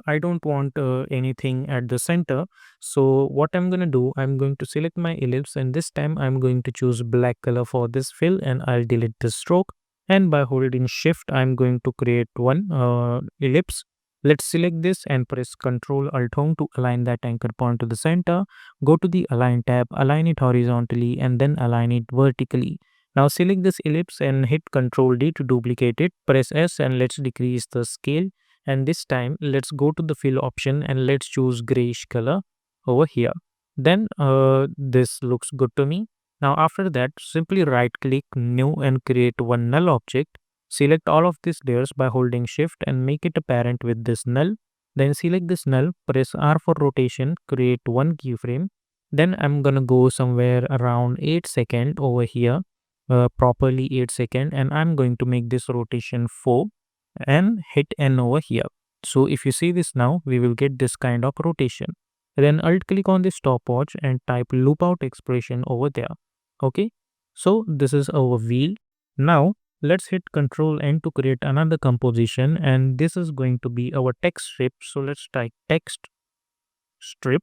I don't want anything at the center. So what I'm going to do, I'm going to select my ellipse, and this time I'm going to choose black color for this fill, and I'll delete the stroke. And by holding shift, I'm going to create one ellipse. Let's select this and press Ctrl Alt Home to align that anchor point to the center. Go to the Align tab, align it horizontally and then align it vertically. Now select this ellipse and hit Ctrl D to duplicate it. Press S and let's decrease the scale, and this time let's go to the fill option and let's choose grayish color over here. Then this looks good to me. Now after that, simply right click new and create one null object. Select all of these layers by holding shift and make it a parent with this null. Then select this null, press R for rotation, create one keyframe. Then I'm gonna go somewhere around 8 second over here, properly 8 second, and I'm going to make this rotation 4 and hit N over here. So if you see this now, we will get this kind of rotation. Then alt click on the stopwatch and type loop out expression over there. Okay. So this is our wheel. Now let's hit Control N to create another composition, and this is going to be our text strip. So let's type text strip,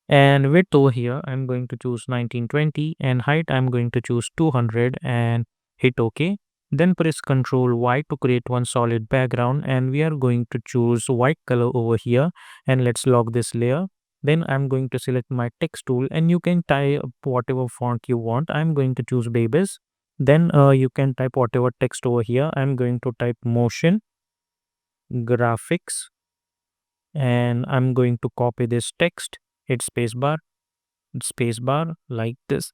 and width over here I'm going to choose 1920 and height I'm going to choose 200 and hit OK. Then press Ctrl Y to create one solid background, and we are going to choose white color over here, and let's lock this layer. Then I'm going to select my text tool, and you can type whatever font you want. I'm going to choose Babies. Then you can type whatever text over here. I'm going to type motion graphics, and I'm going to copy this text, hit spacebar like this.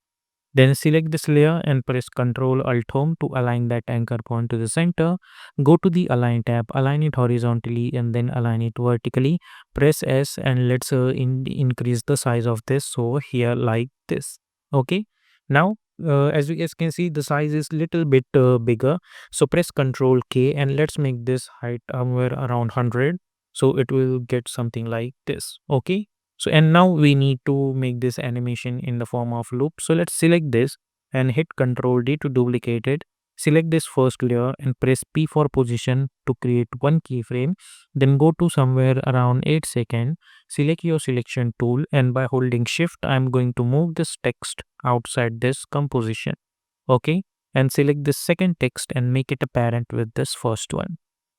Then select this layer and press Ctrl Alt Home to align that anchor point to the center. Go to the Align tab, align it horizontally and then align it vertically. Press S and let's increase the size of this over here like this. Okay. Now, as you guys can see, the size is little bit bigger. So press Ctrl K and let's make this height somewhere around 100. So it will get something like this. Okay. So, and now we need to make this animation in the form of loop. So let's select this and hit Ctrl D to duplicate it. Select this first layer and press P for position to create one keyframe. Then go to somewhere around 8 seconds. Select your selection tool, and by holding shift, I'm going to move this text outside this composition. Okay. And select this second text and make it a parent with this first one.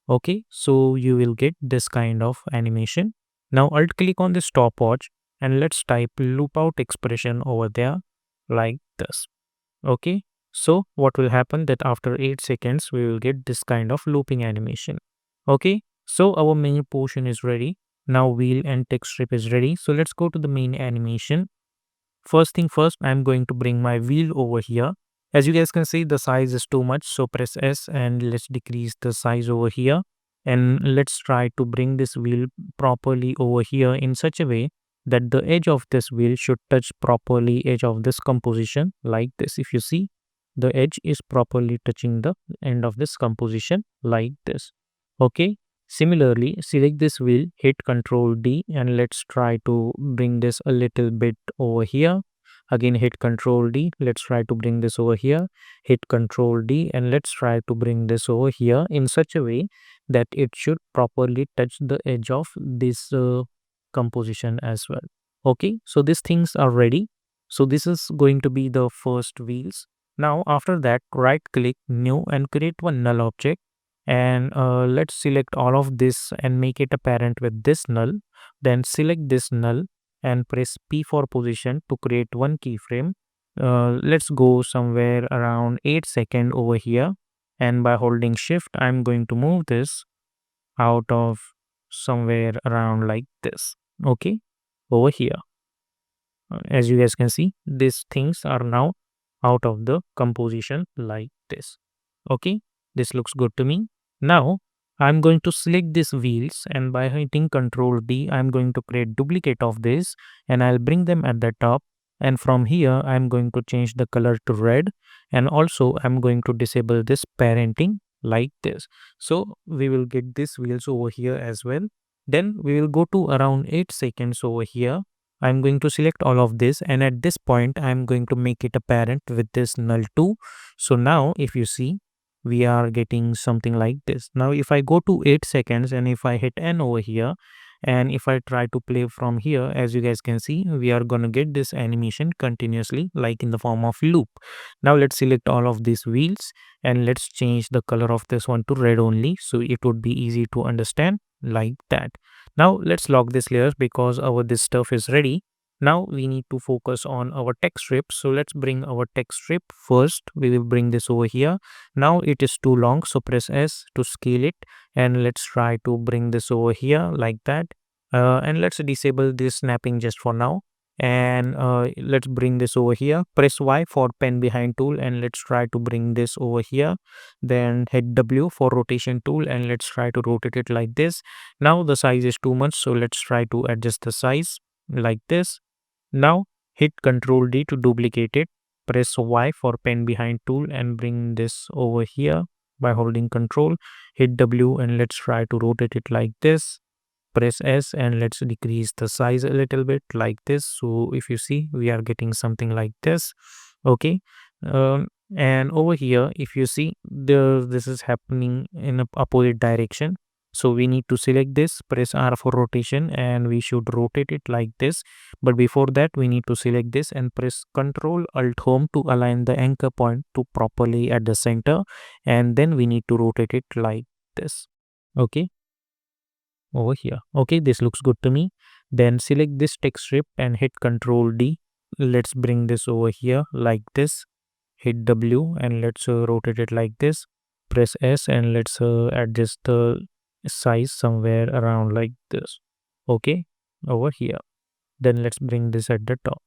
Okay. So you will get this kind of animation. Now alt click on the stopwatch and let's type loop out expression over there like this. Okay. So what will happen that after 8 seconds, we will get this kind of looping animation. Okay. So our main portion is ready. Now wheel and text strip is ready. So let's go to the main animation. First thing first, I'm going to bring my wheel over here. As you guys can see, the size is too much. So press S and let's decrease the size over here. And let's try to bring this wheel properly over here in such a way that the edge of this wheel should touch properly edge of this composition like this. If you see, the edge is properly touching the end of this composition like this. Okay. Similarly, select this wheel, hit Ctrl D and let's try to bring this a little bit over here. Again, hit Ctrl D. Let's try to bring this over here. Hit Ctrl D and let's try to bring this over here in such a way that it should properly touch the edge of this composition as well. Okay, so these things are ready. So this is going to be the first wheels. Now after that, right click new and create one null object, and let's select all of this and make it a parent with this null. Then select this null and press P for position to create one keyframe. Let's go somewhere around 8 seconds over here, and by holding shift I'm going to move this out of somewhere around like this. Okay, over here. As you guys can see, these things are now out of the composition like this. Okay, this looks good to me. Now I'm going to select these wheels, and by hitting Ctrl D, I'm going to create duplicate of this and I'll bring them at the top. And from here, I'm going to change the color to red, and also I'm going to disable this parenting like this. So we will get this wheels over here as well. Then we will go to around 8 seconds over here. I'm going to select all of this, and at this point I'm going to make it apparent with this null 2. So now if you see, we are getting something like this. Now if I go to 8 seconds and if I hit N over here, and if I try to play from here, as you guys can see, we are gonna get this animation continuously like in the form of loop. Now let's select all of these wheels and let's change the color of this one to red only, so it would be easy to understand like that. Now let's lock this layer because our this stuff is ready. Now we need to focus on our text strip. So let's bring our text strip first. We will bring this over here. Now it is too long, so press S to scale it, and let's try to bring this over here like that. And let's disable this snapping just for now, and let's bring this over here. Press Y for pen behind tool, and let's try to bring this over here. Then hit W for rotation tool, and let's try to rotate it like this. Now the size is too much, so let's try to adjust the size like this. Now hit Ctrl D to duplicate it. Press Y for pen behind tool and bring this over here by holding Ctrl. Hit W and let's try to rotate it like this. Press S and let's decrease the size a little bit like this. So if you see, we are getting something like this. Okay. Um, and over here, if you see, this is happening in a opposite direction. So we need to select this, press R for rotation, and we should rotate it like this. But before that, we need to select this and press Ctrl Alt Home to align the anchor point to properly at the center. And then we need to rotate it like this. Okay, over here. Okay, this looks good to me. Then select this text strip and hit Ctrl D. Let's bring this over here like this. Hit W and let's rotate it like this. Press S and let's adjust the size somewhere around like this. Okay, over here. Then let's bring this at the top.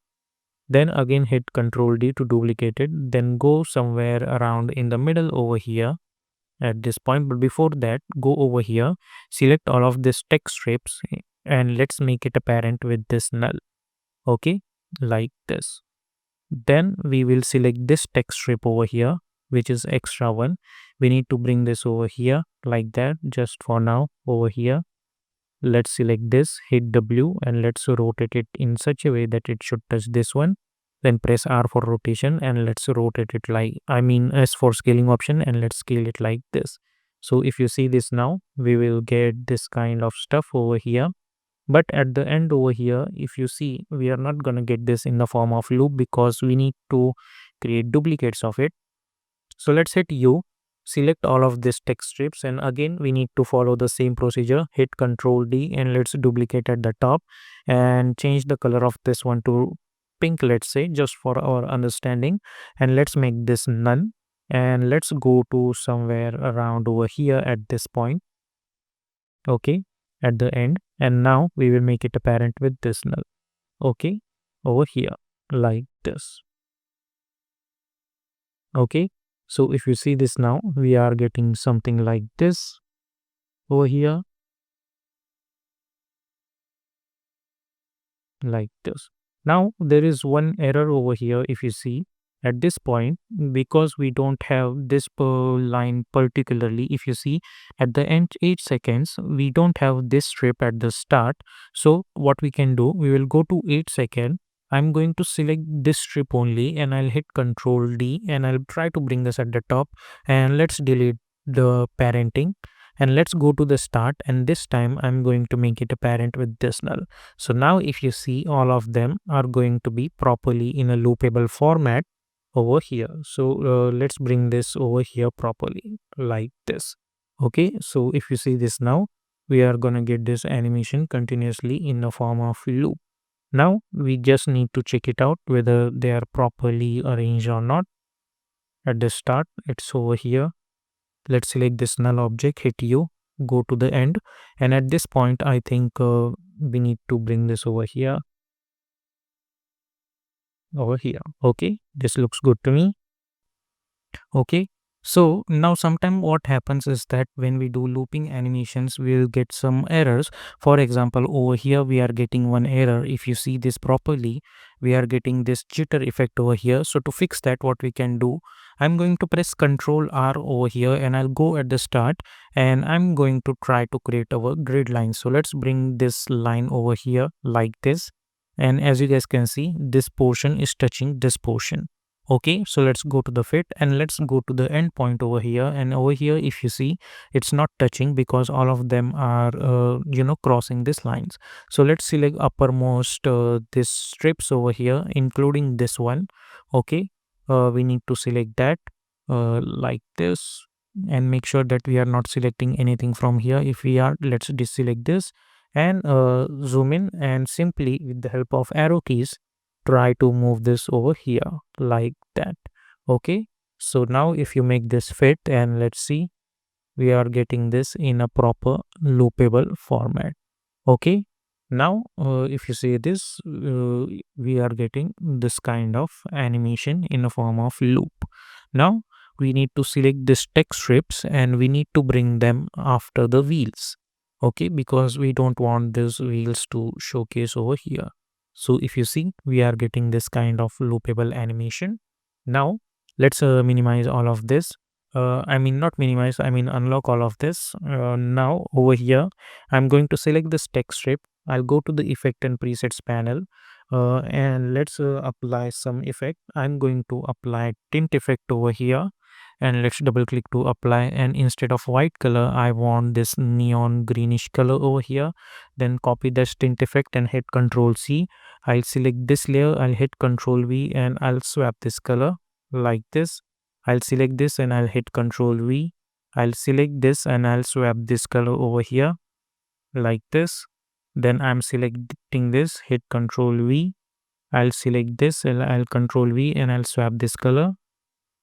Then again hit Ctrl D to duplicate it. Then go somewhere around in the middle over here at this point. But before that, go over here, select all of this text strips, and let's make it apparent with this null. Okay, like this. Then we will select this text strip over here, which is extra one. We need to bring this over here like that, just for now. Over here, let's select this, hit W, and let's rotate it in such a way that it should touch this one. Then press R for rotation and let's rotate it like, S for scaling option, and let's scale it like this. So if you see this now, we will get this kind of stuff over here. But at the end over here, if you see, we are not going to get this in the form of loop because we need to create duplicates of it. So let's hit U, select all of these text strips, and again we need to follow the same procedure. Hit Ctrl D and let's duplicate at the top and change the color of this one to pink, let's say, just for our understanding. And let's make this none, and let's go to somewhere around over here at this point. Okay, at the end, and now we will make it apparent with this null. Okay, over here like this. Okay, so if you see this now, we are getting something like this over here, like this. Now there is one error over here. If you see at this point, because we don't have this line particularly, if you see at the end 8 seconds, we don't have this strip at the start. So what we can do, we will go to 8 second. I'm going to select this strip only, and I'll hit Ctrl D and I'll try to bring this at the top, and let's delete the parenting, and let's go to the start, and this time I'm going to make it apparent with this null. So now if you see, all of them are going to be properly in a loopable format over here. So let's bring this over here properly like this. Okay, so if you see this now, we are gonna get this animation continuously in the form of loop. Now we just need to check it out whether they are properly arranged or not. At the start, it's over here. Let's select this null object, hit U, go to the end, and at this point I think we need to bring this over here. Okay, this looks good to me. Okay, so now sometime what happens is that when we do looping animations, we'll get some errors. For example, over here we are getting one error. If you see this properly, we are getting this jitter effect over here. So to fix that, what we can do, I'm going to press Ctrl R over here and I'll go at the start and I'm going to try to create our grid line. So let's bring this line over here like this. And as you guys can see, this portion is touching this portion. Okay, so let's go to the fit and let's go to the end point over here. And over here, if you see, it's not touching because all of them are, crossing these lines. So let's select uppermost this strips over here, including this one. Okay, we need to select that like this and make sure that we are not selecting anything from here. If we are, let's deselect this and zoom in, and simply with the help of arrow keys try to move this over here like that. Okay, so now if you make this fit and let's see, we are getting this in a proper loopable format. Okay, now if you see this, we are getting this kind of animation in a form of loop. Now we need to select this text strips and we need to bring them after the wheels. Okay, because we don't want these wheels to showcase over here. So if you see, we are getting this kind of loopable animation. Now let's minimize all of this. I mean not minimize, I mean unlock all of this. Now over here I'm going to select this text strip. I'll go to the effect and presets panel and let's apply some effect. I'm going to apply tint effect over here and let's double click to apply, and instead of white color I want this neon greenish color over here. Then copy this tint effect and hit Ctrl C. I'll select this layer, I'll hit Ctrl V and I'll swap this color like this. I'll select this and I'll hit Ctrl V. I'll select this and I'll swap this color over here like this. Then I'm selecting this, hit Ctrl V. I'll select this and I'll Ctrl V and I'll swap this color.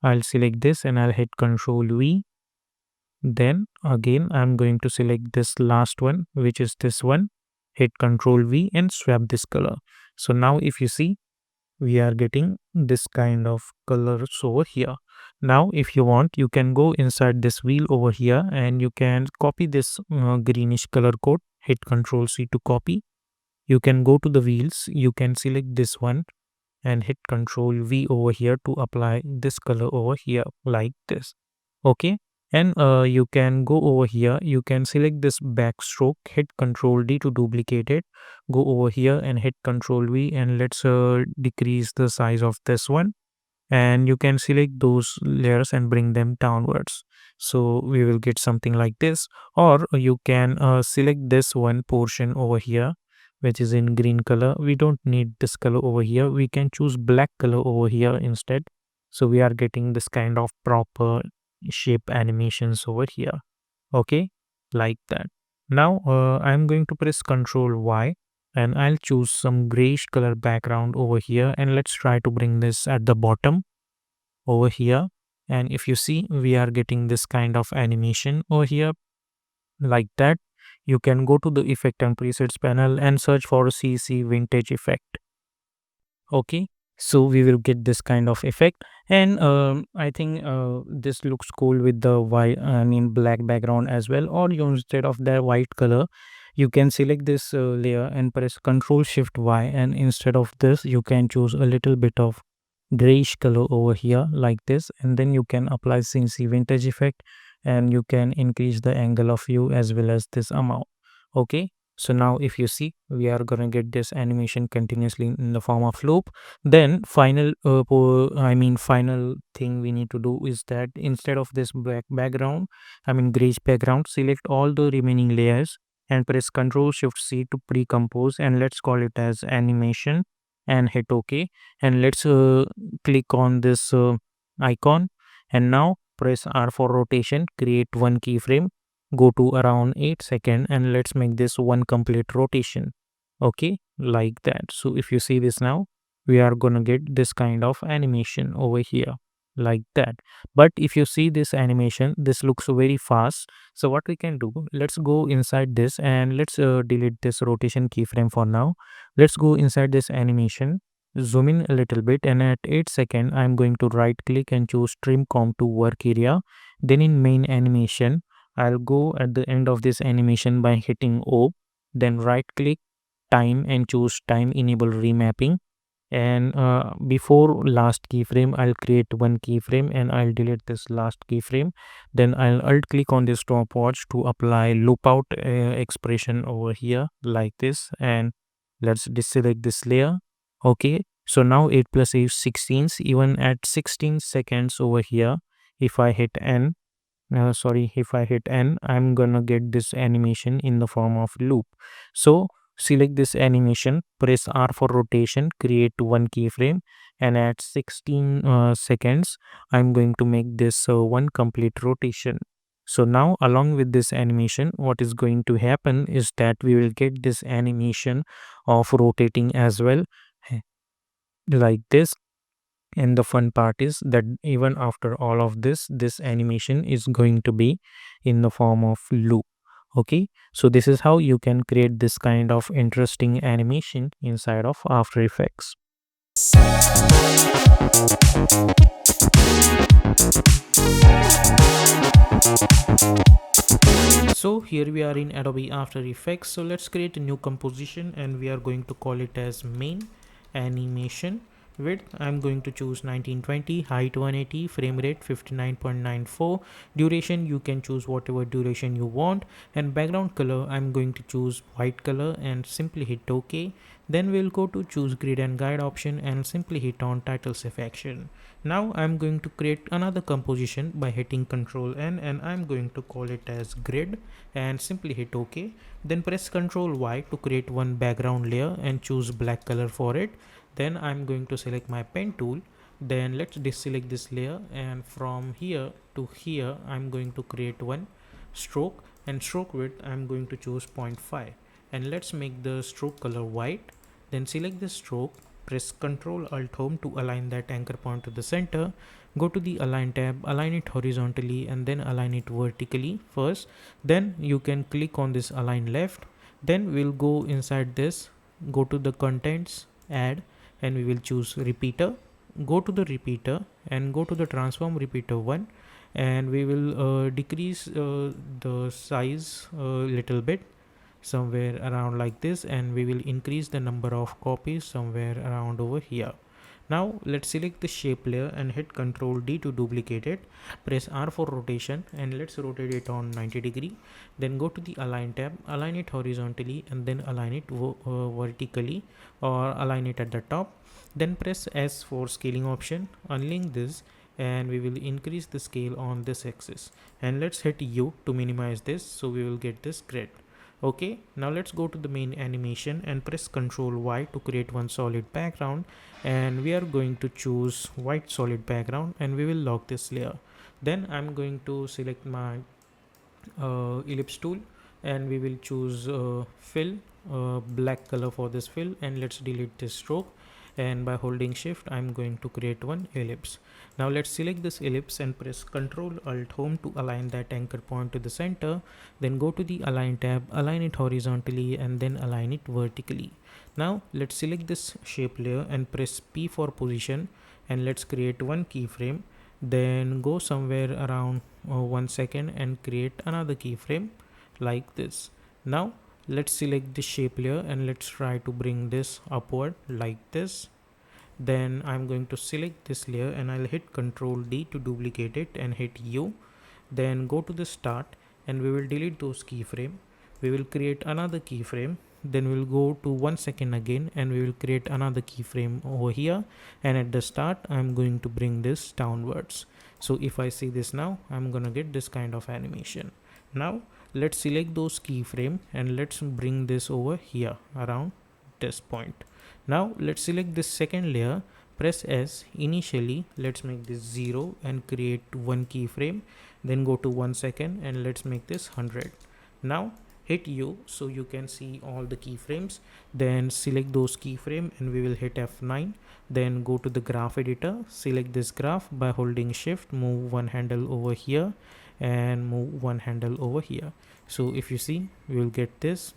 I'll select this and I'll hit Ctrl V. Then again I'm going to select this last one, which is this one, hit Ctrl V and swap this color. So now if you see, we are getting this kind of colors over here. Now if you want, you can go inside this wheel over here and you can copy this greenish color code, hit Ctrl C to copy. You can go to the wheels, you can select this one and hit Ctrl V over here to apply this color over here like this. Okay, and you can go over here, you can select this backstroke, hit Ctrl D to duplicate it, go over here and hit Ctrl V and let's decrease the size of this one, and you can select those layers and bring them downwards. So we will get something like this. Or you can select this one portion over here which is in green color. We don't need this color over here, we can choose black color over here instead. So we are getting this kind of proper shape animations over here. Okay, like that. Now I'm going to press Ctrl Y and I'll choose some grayish color background over here, and let's try to bring this at the bottom over here. And if you see, we are getting this kind of animation over here like that. You can go to the effect and presets panel and search for CC vintage effect. Okay, so we will get this kind of effect, and I think this looks cool with the white, I mean black background as well. Or you, instead of the white color, you can select this layer and press Ctrl Shift Y, and instead of this you can choose a little bit of grayish color over here like this, and then you can apply CNC vintage effect and you can increase the angle of view as well as this amount. Okay, so now if you see, we are gonna get this animation continuously in the form of loop. Then final final thing we need to do is that instead of this black background, I mean grayish background, select all the remaining layers and press Ctrl Shift C to pre-compose, and let's call it as animation and hit OK. And let's click on this icon, and now press R for rotation, create one keyframe, go to around 8 seconds, and let's make this one complete rotation. Okay, like that. So if you see this now, we are gonna get this kind of animation over here like that. But if you see this animation, this looks very fast. So what we can do, let's go inside this and let's delete this rotation keyframe for now. Let's go inside this animation, zoom in a little bit, and at 8 seconds I'm going to right click and choose trim comp to work area. Then in main animation, I'll go at the end of this animation by hitting O, then right click time and choose time enable remapping, and before last keyframe I'll create one keyframe and I'll delete this last keyframe. Then I'll alt click on this stopwatch to apply loop out expression over here like this, and let's deselect this layer. Okay, so now 8 plus 8 is 16. Even at 16 seconds over here, if I hit n, if I hit n, I'm gonna get this animation in the form of loop. So select this animation, press R for rotation, create one keyframe, and at 16 seconds I'm going to make this one complete rotation. So now along with this animation, what is going to happen is that we will get this animation of rotating as well, like this. And the fun part is that even after all of this animation is going to be in the form of loop. Okay, so this is how you can create this kind of interesting animation inside of After Effects. So here we are in Adobe After Effects. So let's create a new composition and we are going to call it as main animation. Width I'm going to choose 1920, height 180, frame rate 59.94, duration you can choose whatever duration you want, and background color I'm going to choose white color and simply hit OK. Then we'll go to choose grid and guide option and simply hit on title safe action. Now I'm going to create another composition by hitting Ctrl N and I'm going to call it as grid and simply hit OK. Then press Ctrl Y to create one background layer and choose black color for it. Then I'm going to select my pen tool. Then let's deselect this layer, and from here to here I'm going to create one stroke, and stroke width I'm going to choose 0.5, and let's make the stroke color white. Then select the stroke, press Ctrl Alt Home to align that anchor point to the center. Go to the align tab, align it horizontally and then align it vertically first. Then you can click on this align left. Then we'll go inside this, go to the contents, add, and we will choose repeater. Go to the repeater and go to the transform repeater 1, and we will decrease the size a little bit, somewhere around like this, and we will increase the number of copies somewhere around over here. Now let's select the shape layer and hit Ctrl D to duplicate it. Press R for rotation and let's rotate it on 90 degree. Then go to the align tab, align it horizontally and then align it vertically, or align it at the top. Then press S for scaling option, unlink this, and we will increase the scale on this axis. And let's hit U to minimize this, so we will get this grid. Okay, now let's go to the main animation and press Ctrl Y to create one solid background, and we are going to choose white solid background and we will lock this layer. Then I'm going to select my ellipse tool and we will choose fill, black color for this fill, and let's delete this stroke, and by holding shift I'm going to create one ellipse. Now let's select this ellipse and press Ctrl Alt Home to align that anchor point to the center. Then go to the align tab, align it horizontally and then align it vertically. Now let's select this shape layer and press P for position, and let's create one keyframe. Then go somewhere around 1 second and create another keyframe like this. Now let's select the shape layer and let's try to bring this upward like this. Then I'm going to select this layer and I'll hit Ctrl D to duplicate it and hit U. Then go to the start and we will delete those keyframe. We will create another keyframe. Then we'll go to 1 second again and we will create another keyframe over here, and at the start I'm going to bring this downwards. So if I see this now, I'm gonna get this kind of animation. Now let's select those keyframe and let's bring this over here around this point. Now let's select this second layer, press S initially, let's make this 0 and create one keyframe. Then go to 1 second and let's make this 100. Now hit U so you can see all the keyframes. Then select those keyframe and we will hit F9. Then go to the graph editor, select this graph by holding shift, move one handle over here and move one handle over here. So if you see, we will get this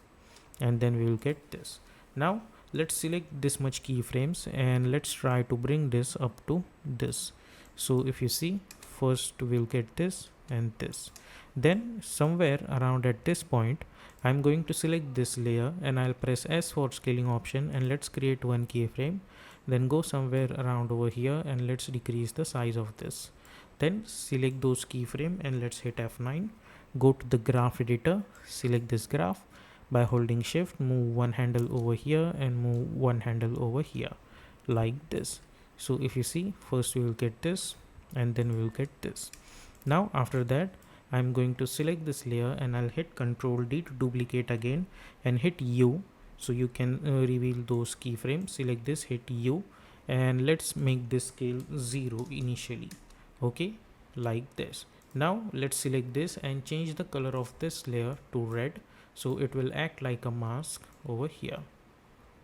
and then we will get this. Now let's select this much keyframes and let's try to bring this up to this. So if you see, first we'll get this and this. Then somewhere around at this point, I'm going to select this layer and I'll press S for scaling option and let's create one keyframe. then go somewhere around over here and let's decrease the size of this. Then select those keyframe and let's hit F9. Go to the graph editor, select this graph. By holding shift, move one handle over here and move one handle over here like this. So if you see, first we will get this and then we will get this. Now after that, I'm going to select this layer and I'll hit Ctrl D to duplicate again and hit U, so you can reveal those keyframes. Select this, hit U, and let's make this scale 0 initially. Okay, like this. Now let's select this and change the color of this layer to red, so it will act like a mask over here.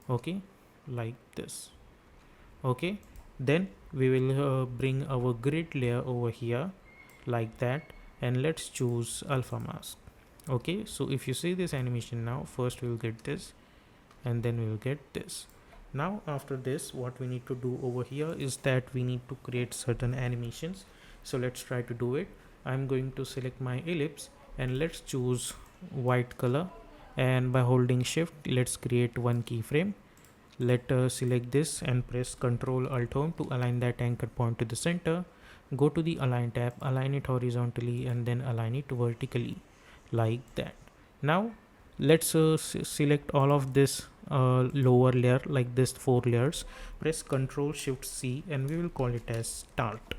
Okay, like this. Okay, then we will bring our grid layer over here like that, and let's choose alpha mask. Okay, so if you see this animation now, first we will get this and then we will get this. Now after this, what we need to do over here is that we need to create certain animations. So let's try to do it. I'm going to select my ellipse and let's choose white color, and by holding shift, let's create one keyframe. Let us select this and press Ctrl Alt Home to align that anchor point to the center. Go to the Align tab, align it horizontally and then align it vertically like that. Now let's select all of this lower layer, like this 4 layers. Press Ctrl Shift C and we will call it as Start.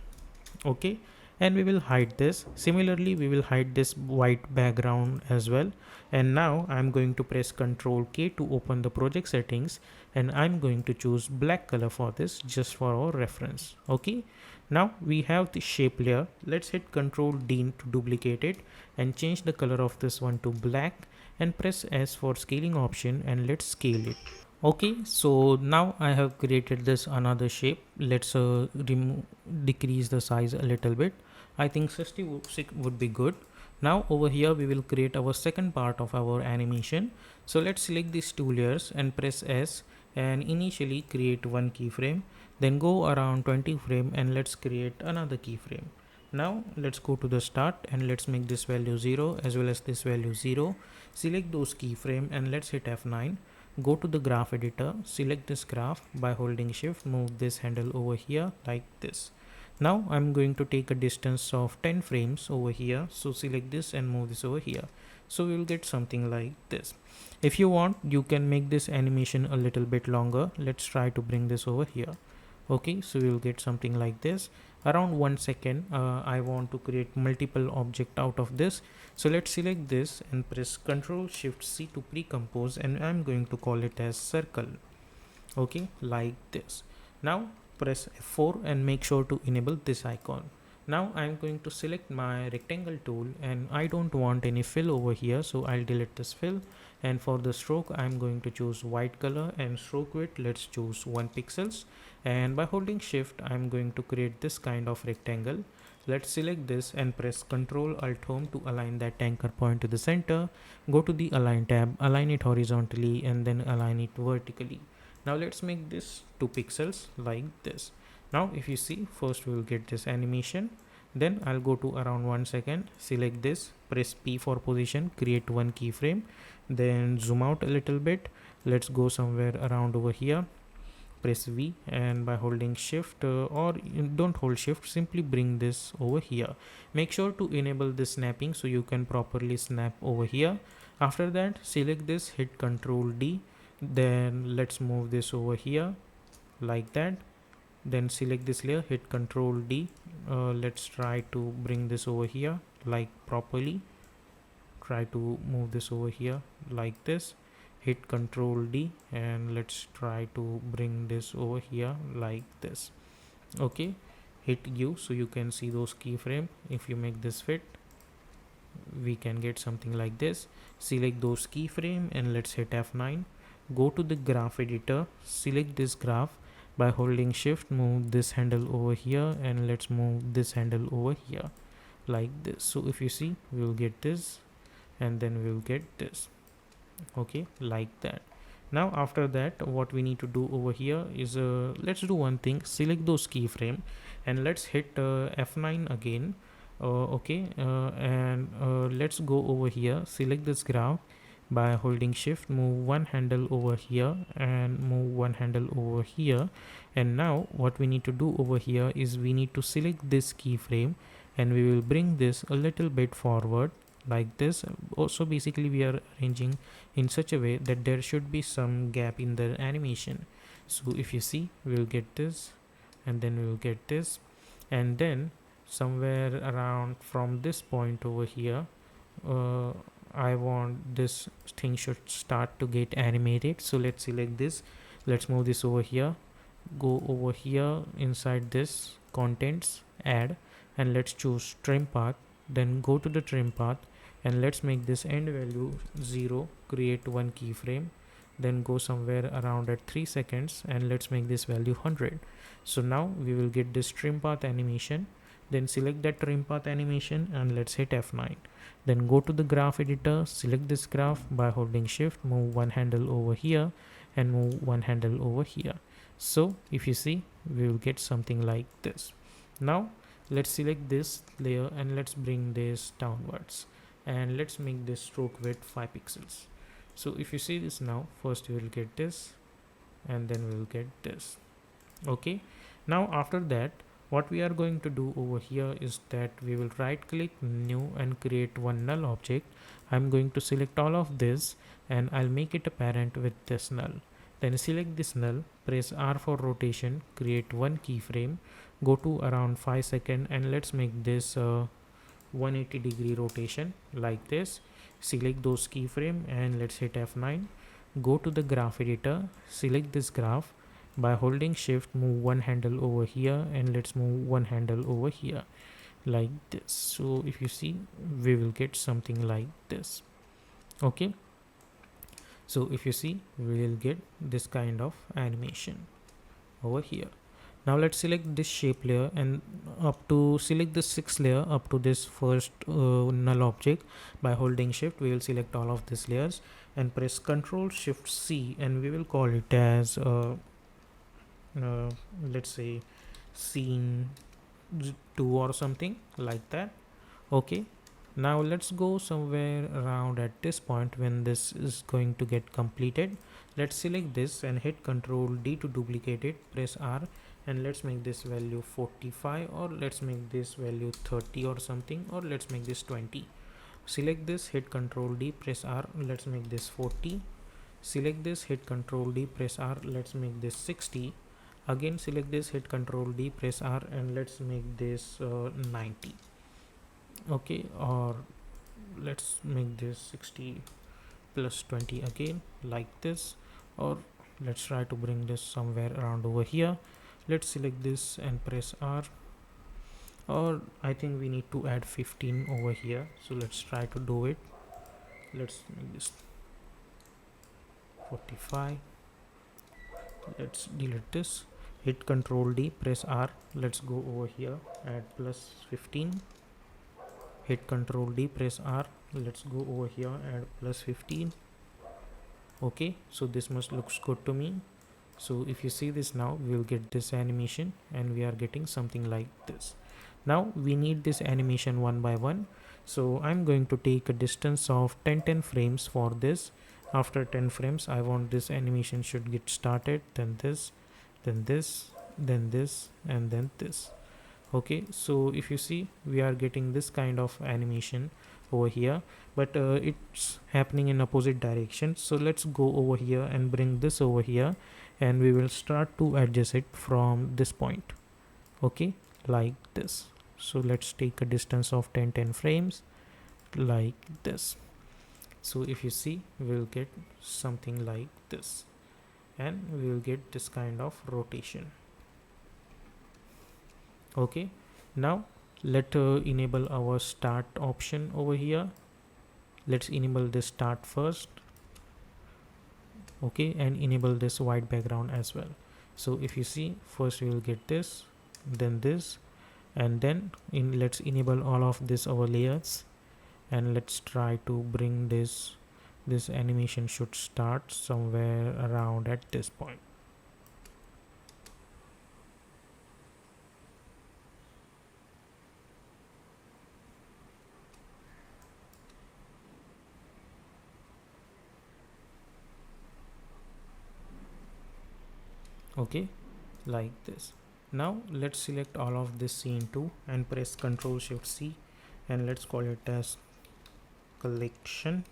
Okay, and we will hide this. Similarly, we will hide this white background as well. And now I'm going to press Ctrl K to open the project settings, and I'm going to choose black color for this, just for our reference. Okay, now we have the shape layer. Let's hit Ctrl D to duplicate it and change the color of this one to black, and press S for scaling option and let's scale it. Okay, so now I have created this another shape. Let's decrease the size a little bit. I think 60 would be good. Now over here we will create our second part of our animation. So let's select these 2 layers and press S and initially create one keyframe, then go around 20 frame and let's create another keyframe. Now let's go to the start and let's make this value 0 as well as this value 0. Select those keyframe and let's hit F9. Go to the graph editor, select this graph. By holding shift, move this handle over here like this. Now I'm going to take a distance of 10 frames over here, so select this and move this over here. So we will get something like this. If you want, you can make this animation a little bit longer. Let's try to bring this over here. Okay, so we will get something like this around 1 second. I want to create multiple object out of this, so let's select this and press Ctrl Shift C to pre-compose, and I'm going to call it as circle. Okay, like this. Now press F4 and make sure to enable this icon. Now I'm going to select my rectangle tool, and I don't want any fill over here, so I'll delete this fill. And for the stroke, I'm going to choose white color, and stroke width, let's choose 1 pixels. And by holding shift, I'm going to create this kind of rectangle. Let's select this and press Ctrl Alt Home to align that anchor point to the center. Go to the Align tab, align it horizontally and then align it vertically. Now let's make this 2 pixels like this. Now if you see, first we will get this animation, then I'll go to around 1 second, select this, press P for position, create one keyframe, then zoom out a little bit. Let's go somewhere around over here, press V, and by holding shift or don't hold shift, simply bring this over here. Make sure to enable this snapping so you can properly snap over here. After that, select this, hit Ctrl D, then let's move this over here like that. Then select this layer, hit Ctrl D. Let's try to bring this over here like properly. Try to move this over here like this. Hit Ctrl D and let's try to bring this over here like this. Okay, hit U so you can see those keyframe. If you make this fit, we can get something like this. Select those keyframe and let's hit F9. Go to the graph editor, select this graph. By holding shift, move this handle over here and let's move this handle over here like this. So if you see, we will get this and then we will get this. Okay, like that. Now after that, what we need to do over here is let's do one thing. Select those keyframe and let's hit F9 again. Okay, and let's go over here, select this graph. by holding shift, move one handle over here and move one handle over here. And now what we need to do over here is we need to select this keyframe and we will bring this a little bit forward like this. Also basically we are arranging in such a way that there should be some gap in the animation. So if you see, we'll get this and then we'll get this, and then somewhere around from this point over here, uh, I want this thing should start to get animated. So let's select this, let's move this over here, go over here inside this contents, add, and let's choose trim path, then go to the trim path and let's make this end value 0, create one keyframe, then go somewhere around at 3 seconds and let's make this value 100. So now we will get this trim path animation, then select that trim path animation and let's hit F9. Then go to the graph editor, select this graph by holding shift, move one handle over here and move one handle over here. So if you see, we will get something like this. Now let's select this layer and let's bring this downwards and let's make this stroke width 5 pixels. So if you see this now, first you will get this and then we will get this. Okay, now after that what we are going to do over here is that we will right click new and create one null object. I'm going to select all of this and I'll make it a parent with this null. Then select this null, press R for rotation, create one keyframe, go to around 5 seconds and let's make this 180-degree rotation like this. Select those keyframe and let's hit F9. Go to the graph editor, select this graph, by holding shift move one handle over here and let's move one handle over here like this. So if you see, we will get something like this. Okay, so if you see, we will get this kind of animation over here. Now let's select this shape layer and up to select the sixth layer up to this first null object. By holding shift we will select all of these layers and press Ctrl Shift C and we will call it as let's say scene 2 or something like that. Okay, now let's go somewhere around at this point when this is going to get completed. Let's select this and hit Ctrl D to duplicate it, press R and let's make this value 45 or let's make this value 30 or something, or let's make this 20. Select this, hit Ctrl D, press R, let's make this 40. Select this, hit Ctrl D, press R, let's make this 60. Again select this, hit Ctrl D, press R and let's make this 90. Okay, or let's make this 60 plus 20 again like this, or let's try to bring this somewhere around over here. Let's select this and press R, or I think we need to add 15 over here, so let's try to do it. Let's make this 45. Let's delete this, hit Ctrl D, press R, let's go over here, add plus 15, hit Ctrl D, press R, let's go over here, add plus 15. Okay, so this must looks good to me. So if you see this now, we will get this animation and we are getting something like this. Now we need this animation one by one, so I'm going to take a distance of 10 frames for this. After 10 frames I want this animation should get started, then this, then this, then this, and then this. Okay, so if you see, we are getting this kind of animation over here, but it's happening in opposite direction. So let's go over here and bring this over here and we will start to adjust it from this point. Okay, like this. So let's take a distance of 10 frames like this. So if you see, we'll get something like this and we will get this kind of rotation. Okay, now let enable our start option over here. Let's enable this start first. Okay, and enable this white background as well. So if you see, first we will get this, then this, and then let's enable all of this our layers and let's try to bring this animation should start somewhere around at this point. Okay, like this. Now let's select all of this scene 2 and press Ctrl Shift C, and let's call it as collection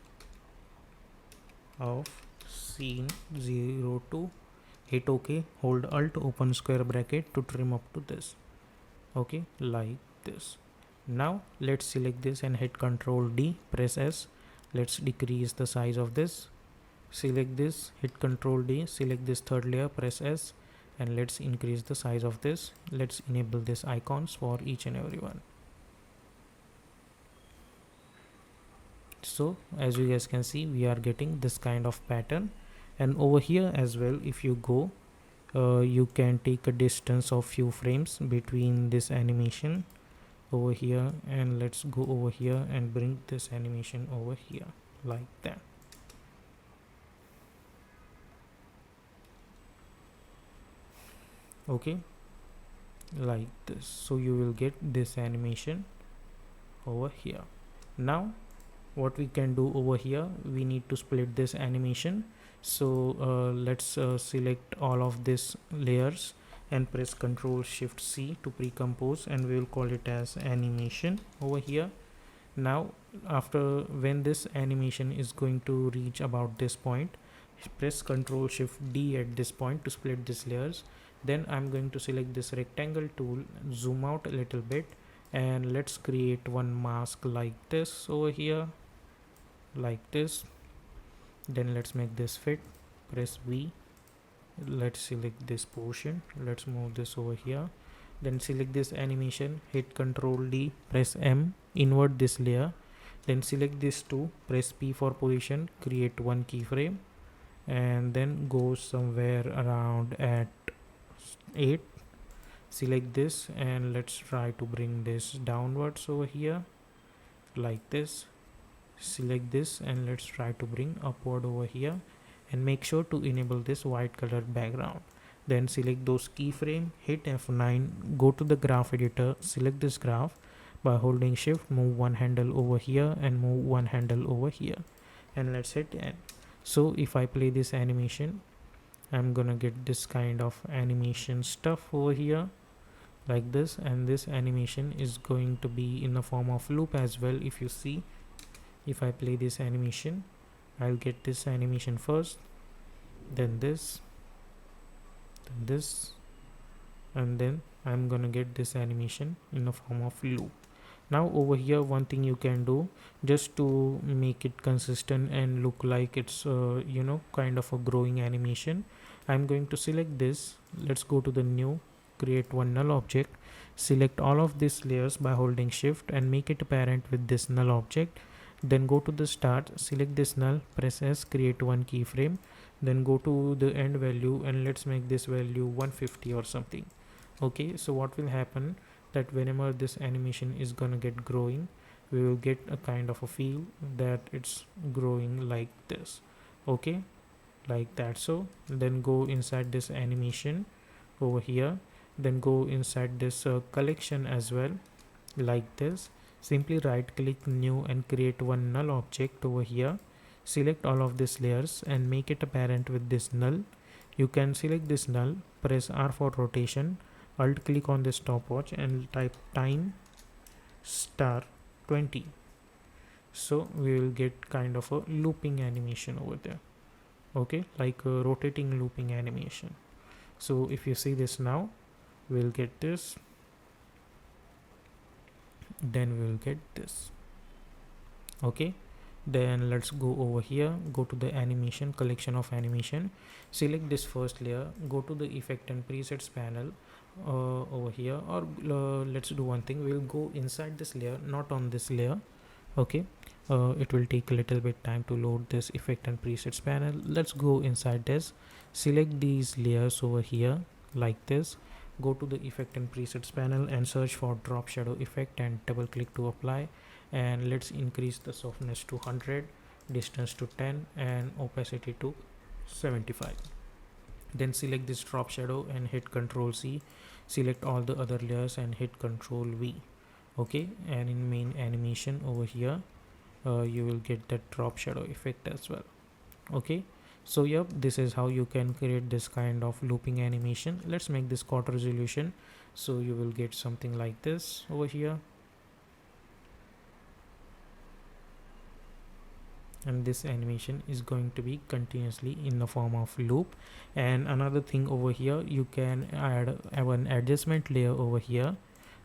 of scene 02. Hit OK, hold Alt, open square bracket to trim up to this. Okay, like this. Now let's select this and hit Ctrl D, press S. Let's decrease the size of this. Select this, hit Ctrl D, select this third layer, press S, and let's increase the size of this. Let's enable this icons for each and every one. So as you guys can see, we are getting this kind of pattern. And over here as well, if you go, you can take a distance of few frames between this animation over here, and let's go over here and bring this animation over here like that. Okay, like this. So you will get this animation over here. Now what we can do over here, we need to split this animation. So let's select all of these layers and press Ctrl Shift C to pre-compose, and we will call it as animation over here. Now after when this animation is going to reach about this point, press Ctrl Shift D at this point to split these layers. Then I'm going to select this rectangle tool, zoom out a little bit, and let's create one mask like this over here, like this. Then let's make this fit, press V, let's select this portion, let's move this over here. Then select this animation, hit Ctrl D, press M, invert this layer. Then select this two, press P for position, create one keyframe, and then go somewhere around at 8. Select this and let's try to bring this downwards over here like this. Select this and let's try to bring upward over here, and make sure to enable this white color background. Then select those keyframe, hit F9, go to the graph editor, select this graph. By holding shift, move one handle over here and move one handle over here, and let's hit N. So if I play this animation, I'm gonna get this kind of animation stuff over here like this, and this animation is going to be in the form of loop as well. If you see, if I play this animation, I'll get this animation first, then this, and then I'm gonna get this animation in the form of loop. Now over here, one thing you can do just to make it consistent and look like it's kind of a growing animation, I'm going to select this. Let's go to the new, create one null object, select all of these layers by holding shift and make it apparent with this null object. Then go to the start, select this null, press S, create one keyframe, then go to the end value and let's make this value 150 or something. Okay, so what will happen, that whenever this animation is gonna get growing, we will get a kind of a feel that it's growing like this. Okay, like that. So then go inside this animation over here, then go inside this collection as well, like this. Simply right click new and create one null object over here. Select all of these layers and make it apparent with this null. You can select this null, press R for rotation, alt click on this stopwatch and type time star 20. So we will get kind of a looping animation over there. Okay, like a rotating looping animation. So if you see this now, we'll get this, then we will get this. Okay, then let's go over here, go to the animation, collection of animation, select this first layer, go to the effect and presets panel over here, or let's do one thing, we'll go inside this layer, not on this layer. Okay, it will take a little bit time to load this effect and presets panel. Let's go inside this, select these layers over here like this, go to the effect and presets panel and search for drop shadow effect and double click to apply, and let's increase the softness to 100, distance to 10 and opacity to 75. Then select this drop shadow and hit Ctrl C, select all the other layers and hit Ctrl V. Okay, and in main animation over here, you will get that drop shadow effect as well. Okay, So yep, this is how you can create this kind of looping animation. Let's make this quarter resolution, so you will get something like this over here. And this animation is going to be continuously in the form of loop. And another thing over here, you can have an adjustment layer over here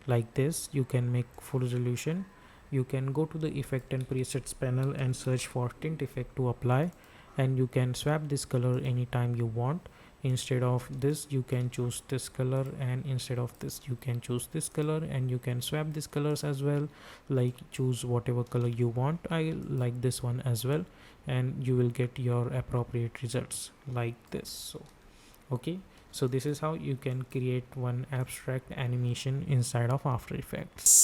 like this. You can make full resolution. You can go to the effect and presets panel and search for tint effect to apply, and you can swap this color anytime you want. Instead of this, you can choose this color, and instead of this, you can choose this color, and you can swap these colors as well, like choose whatever color you want. I like this one as well, and you will get your appropriate results like this. So okay, so this is how you can create one abstract animation inside of After Effects.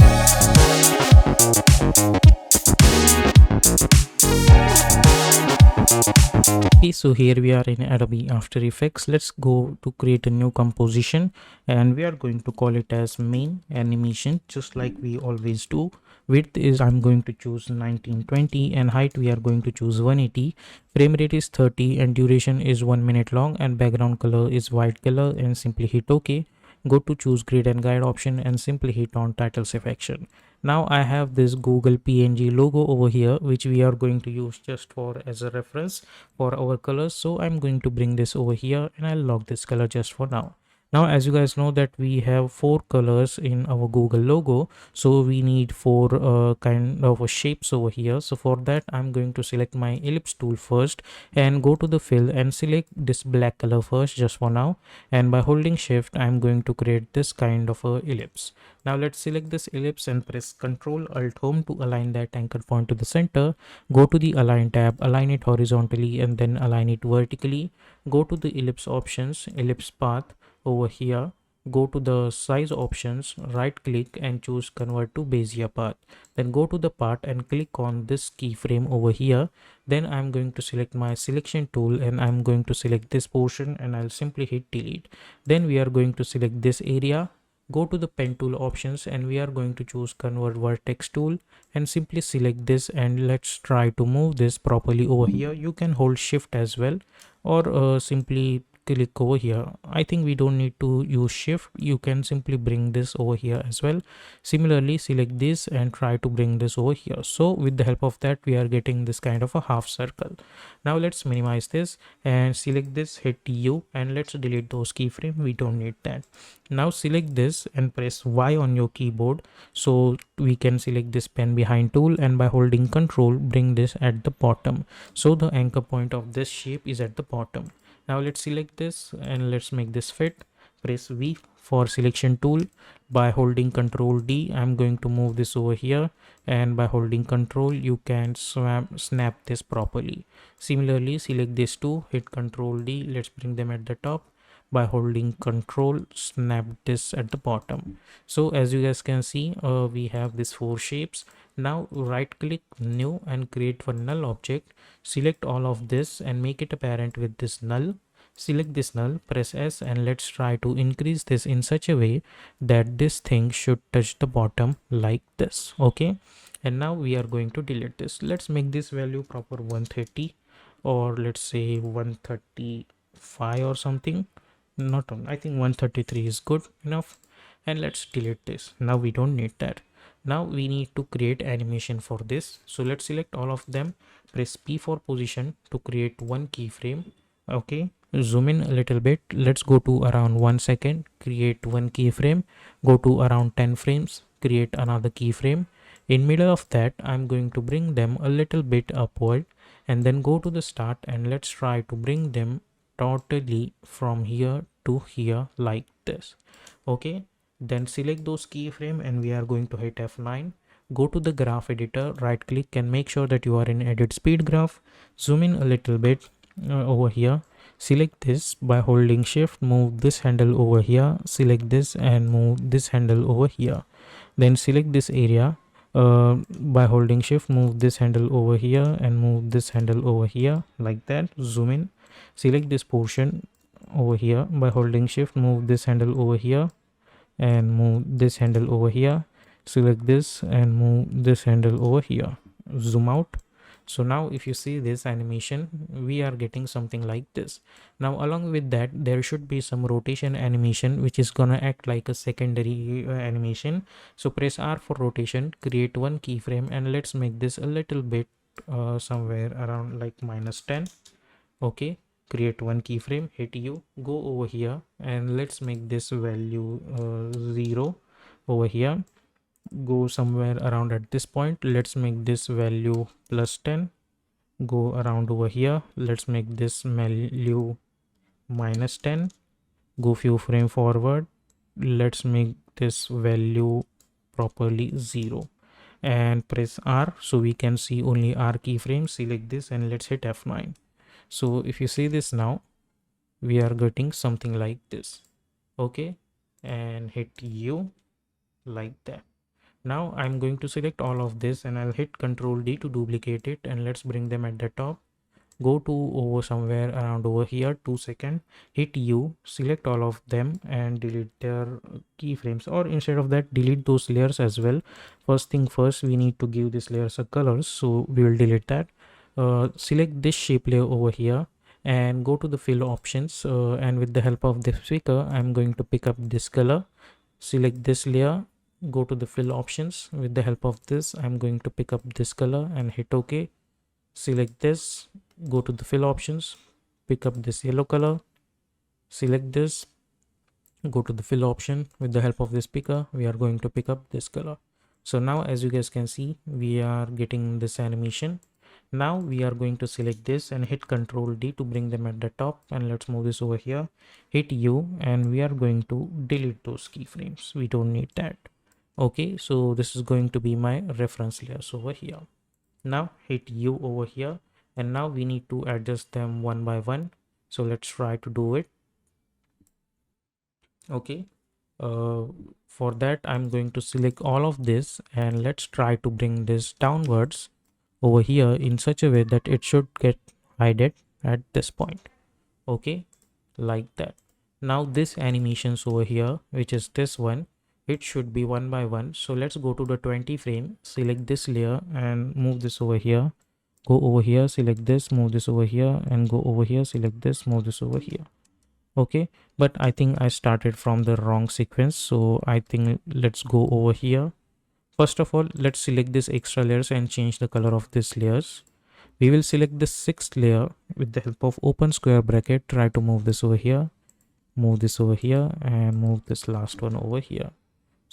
Okay, so here we are in Adobe After Effects. Let's go to create a new composition, and we are going to call it as main animation, just like we always do. Width is I'm going to choose 1920, and height we are going to choose 180. Frame rate is 30, and duration is 1 minute long, and background color is white color, and simply hit OK. Go to choose grid and guide option and simply hit on title selection. Now I have this Google PNG logo over here, which we are going to use just for as a reference for our colors. So I'm going to bring this over here, and I'll lock this color just for now. Now, as you guys know that we have 4 colors in our Google logo, so we need 4 kind of shapes over here. So for that, I'm going to select my ellipse tool first and go to the fill and select this black color first just for now. And by holding shift, I'm going to create this kind of a ellipse. Now let's select this ellipse and press Ctrl Alt Home to align that anchor point to the center. Go to the Align tab, align it horizontally and then align it vertically. Go to the ellipse options, ellipse path over here. Go to the size options, right click and choose convert to Bezier path. Then go to the part and click on this keyframe over here. Then I'm going to select my selection tool and I'm going to select this portion and I'll simply hit delete. Then we are going to select this area. Go to the pen tool options and we are going to choose convert vertex tool and simply select this, and let's try to move this properly over here. You can hold shift as well, or simply click over here. I think we don't need to use shift. You can simply bring this over here as well. Similarly, select this and try to bring this over here. So with the help of that, we are getting this kind of a half circle. Now let's minimize this and select this, hit U, and let's delete those keyframe. We don't need that. Now select this and press Y on your keyboard, so we can select this pen behind tool, and by holding Control bring this at the bottom, so the anchor point of this shape is at the bottom. Now let's select this and let's make this fit. Press V for selection tool. By holding Ctrl D, I'm going to move this over here, and by holding Ctrl you can snap this properly. Similarly, select these two, hit Ctrl D, let's bring them at the top. By holding Ctrl, snap this at the bottom. So as you guys can see, we have these 4 shapes. Now right click new and create one null object. Select all of this and make it apparent with this null. Select this null, press S, and let's try to increase this in such a way that this thing should touch the bottom like this. Okay, and now we are going to delete this. Let's make this value proper 130, or let's say 135 or something. Not on, I think 133 is good enough, and let's delete this. Now we don't need that. Now we need to create animation for this, so let's select all of them, press P for position to create one keyframe. Okay, zoom in a little bit, let's go to around 1 second, create one keyframe. Go to around 10 frames, create another keyframe. In middle of that, I'm going to bring them a little bit upward, and then go to the start and let's try to bring them totally from here to here like this. Okay, then select those keyframe and we are going to hit F9. Go to the graph editor, right click and make sure that you are in edit speed graph. Zoom in a little bit over here. Select this. By holding shift, move this handle over here. Select this and move this handle over here. Then select this area. By holding shift, move this handle over here and move this handle over here like that. Zoom in. Select this portion over here. By holding shift, move this handle over here and move this handle over here. Select this and move this handle over here. Zoom out. So now if you see this animation, we are getting something like this. Now along with that, there should be some rotation animation which is gonna act like a secondary animation. So press R for rotation, create one keyframe, and let's make this a little bit somewhere around like -10. Okay, create one keyframe, hit U, go over here, and let's make this value 0 over here. Go somewhere around at this point, let's make this value +10. Go around over here, let's make this value -10. Go few frame forward, let's make this value properly 0, and press R so we can see only R keyframe. Select this and let's hit F9. So if you see this now, we are getting something like this. Okay, and hit U like that. Now I'm going to select all of this and I'll hit Ctrl D to duplicate it, and let's bring them at the top. Go to over somewhere around over here, 2 seconds, hit U, select all of them and delete their keyframes, or instead of that, delete those layers as well. First thing first, we need to give this layers a color, so we will delete that. Select this shape layer over here and go to the fill options, and with the help of this picker, I'm going to pick up this color. Select this layer, go to the fill options. With the help of this, I'm going to pick up this color and hit OK. Select this, go to the fill options, pick up this yellow color, select this, go to the fill option. With the help of this picker, we are going to pick up this color. So now as you guys can see, we are getting this animation. Now we are going to select this and hit Ctrl D to bring them at the top, and let's move this over here, hit U, and we are going to delete those keyframes. We don't need that. Okay, so this is going to be my reference layers over here. Now hit U over here, and now we need to adjust them one by one. So let's try to do it. Okay, for that I'm going to select all of this, and let's try to bring this downwards over here in such a way that it should get hidden at this point. Okay, like that. Now this animations over here, which is this one, it should be one by one. So let's go to the 20 frame, select this layer and move this over here. Go over here, select this, move this over here, and go over here, select this, move this over here. Okay, but I think I started from the wrong sequence, so I think let's go over here. First of all, let's select this extra layers and change the color of these layers. We will select the 6th layer with the help of open square bracket. Try to move this over here, move this over here, and move this last one over here.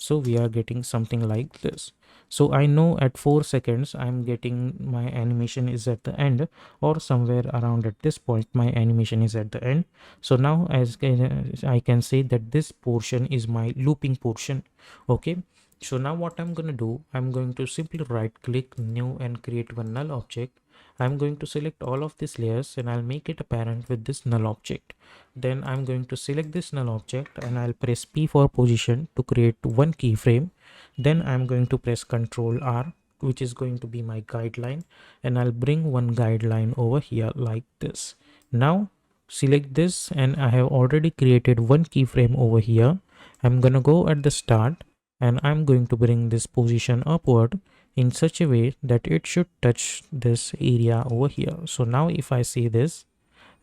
So we are getting something like this. So I know at 4 seconds I'm getting my animation is at the end, or somewhere around at this point my animation is at the end. So now as I can say that this portion is my looping portion. Okay, so now what I'm going to do, I'm going to simply right click new and create one null object. I'm going to select all of these layers and I'll make it apparent with this null object. Then I'm going to select this null object and I'll press P for position to create one keyframe. Then I'm going to press Ctrl R, which is going to be my guideline, and I'll bring one guideline over here like this. Now select this, and I have already created one keyframe over here. I'm gonna go at the start and I'm going to bring this position upward in such a way that it should touch this area over here. So now if I see this,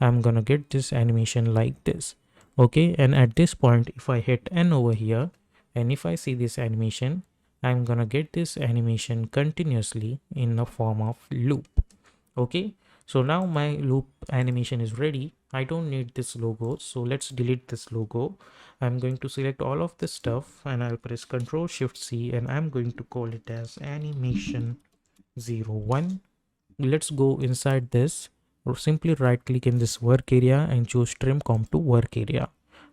I'm gonna get this animation like this. Okay, and at this point if I hit N over here and if I see this animation, I'm gonna get this animation continuously in the form of loop. Okay, so now my loop animation is ready. I don't need this logo, so let's delete this logo. I'm going to select all of this stuff and I'll press Ctrl Shift C and I'm going to call it as animation 01. Let's go inside this, or simply right click in this work area and choose trim comp to work area.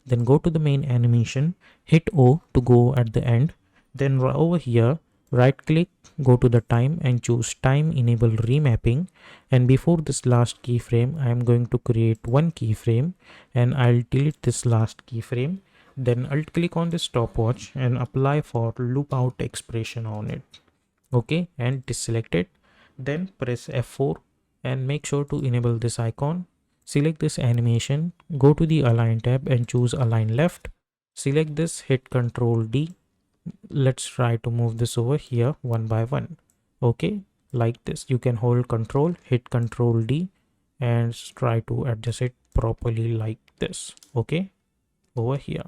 Then go to the main animation, hit O to go at the end. Then over here, right click, go to the time and choose time enable remapping. And before this last keyframe, I am going to create one keyframe and I'll delete this last keyframe. Then alt click on this stopwatch and apply for loop out expression on it. Okay, and deselect it. Then press F4 and make sure to enable this icon. Select this animation, go to the align tab and choose align left. Select this, hit Ctrl D. Let's try to move this over here one by one. Okay, like this. You can hold control, hit control D, and try to adjust it properly like this. Okay, over here.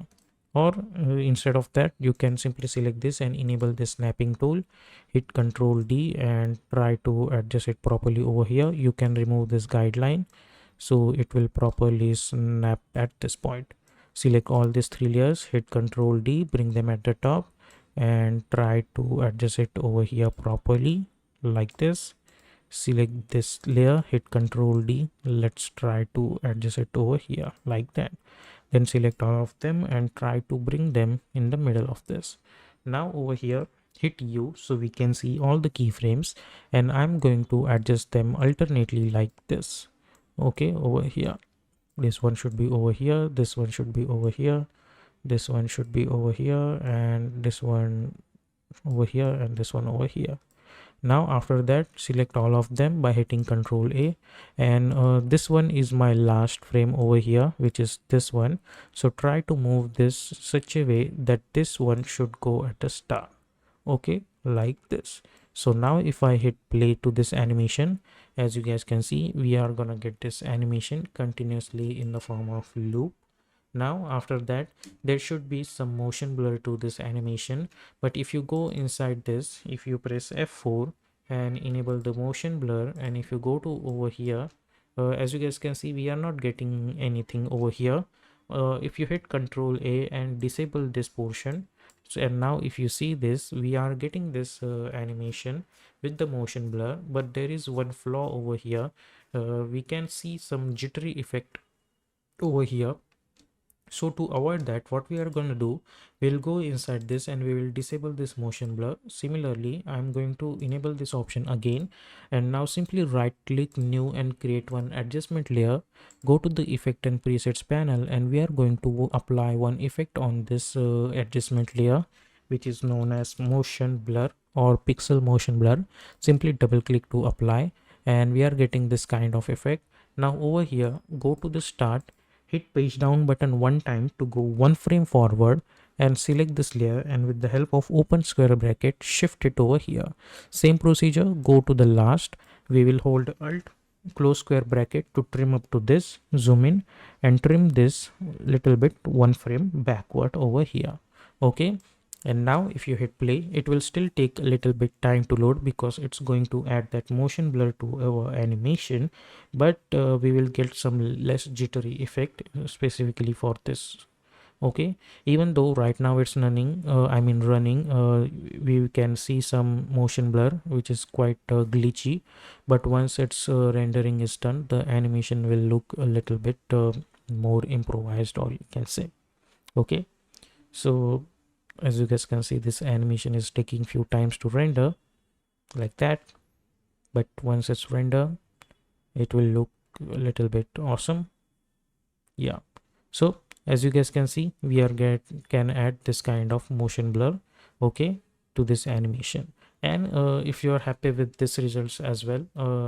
Or instead of that, you can simply select this and enable the snapping tool, hit control D and try to adjust it properly over here. You can remove this guideline so it will properly snap at this point. Select all these three layers, hit control D, bring them at the top and try to adjust it over here properly like this. Select this layer, hit control D. Let's try to adjust it over here like that. Then select all of them and try to bring them in the middle of this. Now over here, hit U so we can see all the keyframes, and I'm going to adjust them alternately like this. Okay, over here. This one should be over here, this one should be over here, this one should be over here, and this one over here, and this one over here. Now after that, select all of them by hitting Ctrl A, and this one is my last frame over here, which is this one. So try to move this such a way that this one should go at the start. Okay, like this. So now if I hit play to this animation, as you guys can see, we are gonna get this animation continuously in the form of loop. Now after that, there should be some motion blur to this animation, but if you go inside this, if you press F4 and enable the motion blur, and if you go to over here, as you guys can see, we are not getting anything over here. If you hit Ctrl A and disable this portion, so, and now if you see this, we are getting this animation with the motion blur, but there is one flaw over here. We can see some jittery effect over here. So to avoid that, what we are going to do, we'll go inside this and we will disable this motion blur. Similarly, I'm going to enable this option again, and now simply right click new and create one adjustment layer. Go to the effect and presets panel, and we are going to apply one effect on this adjustment layer, which is known as motion blur or pixel motion blur. Simply double click to apply, and we are getting this kind of effect. Now over here, go to the start, hit page down button one time to go one frame forward, and select this layer, and with the help of open square bracket, shift it over here. Same procedure, go to the last. We will hold Alt, close square bracket to trim up to this, zoom in and trim this little bit one frame backward over here. Okay, and now if you hit play, it will still take a little bit time to load because it's going to add that motion blur to our animation, but we will get some less jittery effect specifically for this. Okay, even though right now it's running, we can see some motion blur which is quite glitchy, but once its rendering is done, the animation will look a little bit more improvised, or you can say. Okay, so as you guys can see, this animation is taking few times to render like that, but once it's render, it will look a little bit awesome. Yeah, so as you guys can see, we are can add this kind of motion blur, okay, to this animation. And if you are happy with this results as well,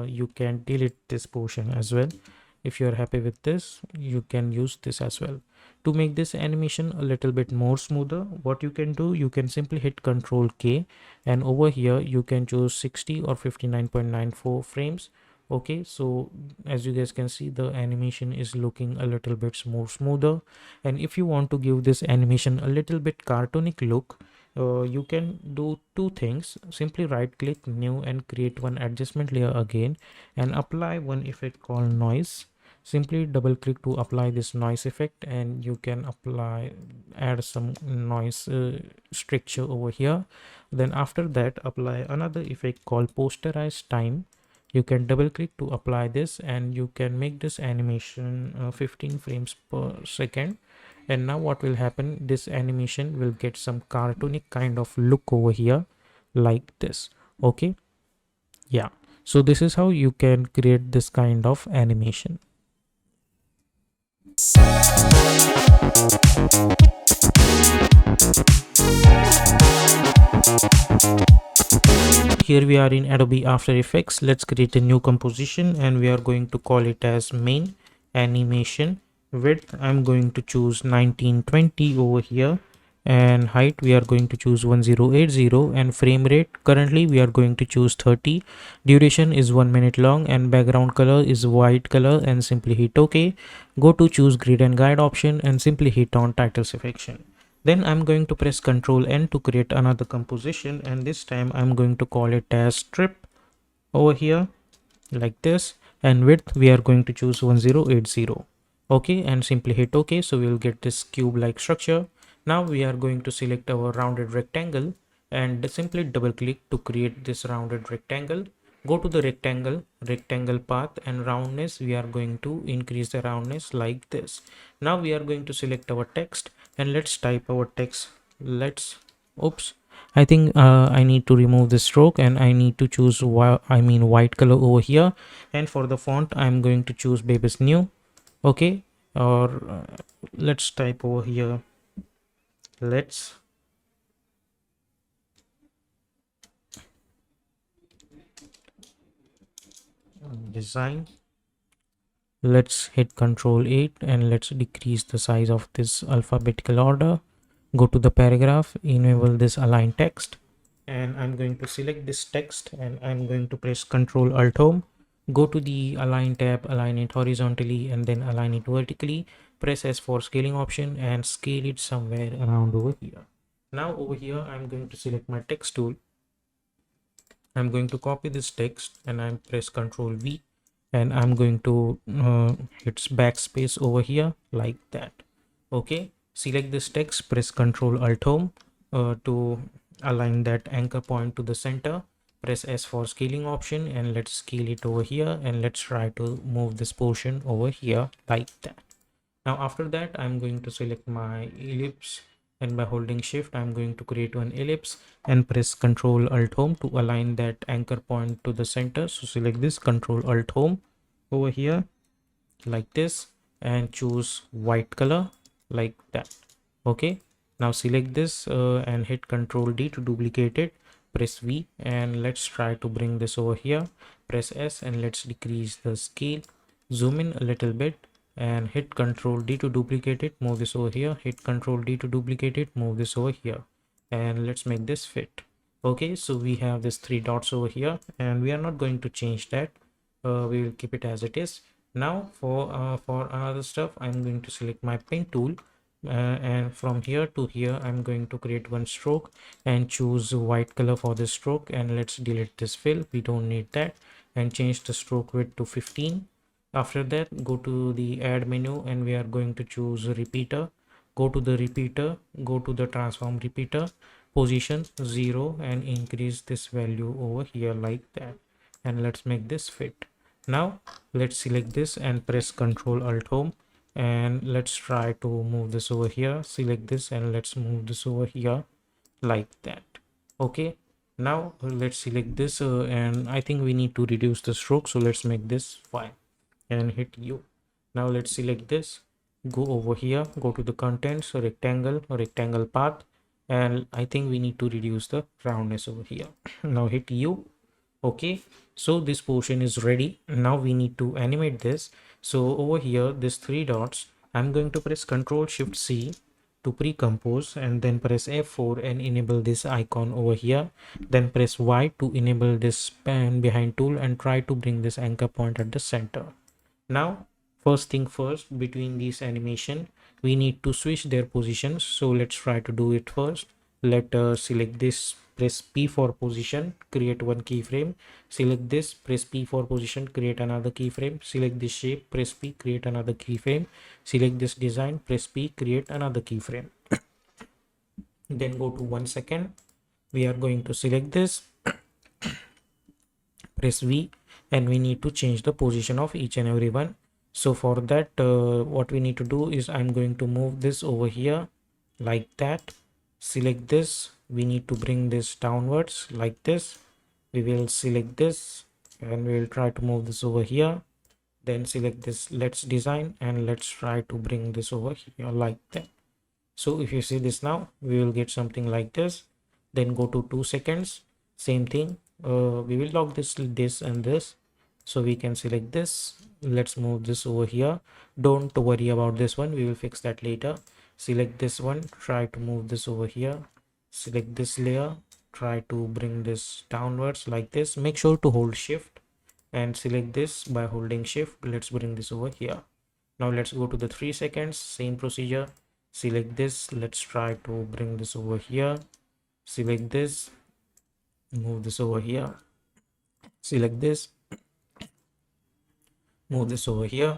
you can delete this portion as well. If you are happy with this, you can use this as well. To make this animation a little bit more smoother, what you can do, you can simply hit Ctrl K, and over here you can choose 60 or 59.94 frames. Okay, so as you guys can see, the animation is looking a little bit more smoother. And if you want to give this animation a little bit cartoonic look, you can do two things. Simply right click new and create one adjustment layer again, and apply one effect called noise. Simply double click to apply this noise effect, and you can add some noise structure over here. Then after that, apply another effect called posterize time. You can double click to apply this, and you can make this animation 15 frames per second. And now what will happen, this animation will get some cartoonic kind of look over here like this. Okay, yeah, so this is how you can create this kind of animation. Here we are in Adobe After Effects. Let's create a new composition, and we are going to call it as main animation. Width, I'm going to choose 1920 over here, and height we are going to choose 1080, and frame rate currently we are going to choose 30. Duration is 1 minute long, and background color is white color, and simply hit OK. Go to choose grid and guide option and simply hit on title selection. Then I'm going to press Ctrl N to create another composition, and this time I'm going to call it as strip over here like this, and width we are going to choose 1080. Okay, and simply hit OK. So we'll get this cube like structure. Now we are going to select our rounded rectangle and simply double click to create this rounded rectangle. Go to the rectangle path, and roundness we are going to increase the roundness like this. Now we are going to select our text, and let's type our text. Let's oops, I think I need to remove the stroke, and I need to choose white color over here. And for the font I'm going to choose Baby's New. Okay, or let's type over here, let's design. Let's hit Control 8 and let's decrease the size of this alphabetical order. Go to the paragraph, enable this align text, and I'm going to select this text, and I'm going to press Control Alt Home. Go to the align tab, align it horizontally and then align it vertically. Press S for scaling option and scale it somewhere around over here. Now over here I'm going to select my text tool. I'm going to copy this text, and I'm press Control V, and I'm going to hit backspace over here like that. Okay, select this text, press Control Alt Home to align that anchor point to the center. Press S for scaling option, and let's scale it over here, and let's try to move this portion over here like that. Now after that I'm going to select my ellipse, and by holding shift I'm going to create one ellipse and press Ctrl Alt Home to align that anchor point to the center. So select this, Ctrl Alt Home over here like this, and choose white color like that. Okay, now select this and hit Ctrl D to duplicate it. Press V, and let's try to bring this over here. Press S, and let's decrease the scale, zoom in a little bit, and hit Ctrl D to duplicate it, move this over here. Hit Ctrl D to duplicate it, move this over here, and let's make this fit. Okay, so we have this three dots over here, and we are not going to change that. We will keep it as it is. Now for another stuff I'm going to select my pen tool, and from here to here I'm going to create one stroke and choose white color for this stroke, and let's delete this fill, we don't need that, and change the stroke width to 15. After that go to the add menu, and we are going to choose repeater. Go to the repeater, go to the transform repeater, position 0, and increase this value over here like that, and let's make this fit. Now let's select this and press Ctrl Alt Home, and let's try to move this over here. Select this and let's move this over here like that. Okay, now let's select this and I think we need to reduce the stroke, so let's make this 5 and hit U. Now let's select this, go over here, go to the contents, rectangle path, and I think we need to reduce the roundness over here. Now hit U. Okay, so this portion is ready. Now we need to animate this. So over here, this three dots, I'm going to press Ctrl Shift C to pre-compose, and then press F4 and enable this icon over here. Then press Y to enable this pan behind tool and try to bring this anchor point at the center. Now first thing first, between these animation we need to switch their positions, so let's try to do it first. Let select this, press P for position, create one keyframe. Select this, press P for position, create another keyframe. Select this shape, press P, create another keyframe. Select this design, press P, create another keyframe. Then go to 1 second, we are going to select this, press V, and we need to change the position of each and every one. So for that what we need to do is I'm going to move this over here like that. Select this, we need to bring this downwards like this. We will select this and we will try to move this over here. Then select this, let's design, and let's try to bring this over here like that. So if you see this, now we will get something like this. Then go to 2 seconds, same thing. We will lock this and this, so we can select this. Let's move this over here. Don't worry about this one, we will fix that later. select this one, try to move this over here, select this layer, try to bring this downwards like this. Make sure to hold shift and select this by holding shift. Let's bring this over here. Now let's go to the 3 seconds, same procedure. Select this, let's try to bring this over here, select this, move this over here, select this, move this over here,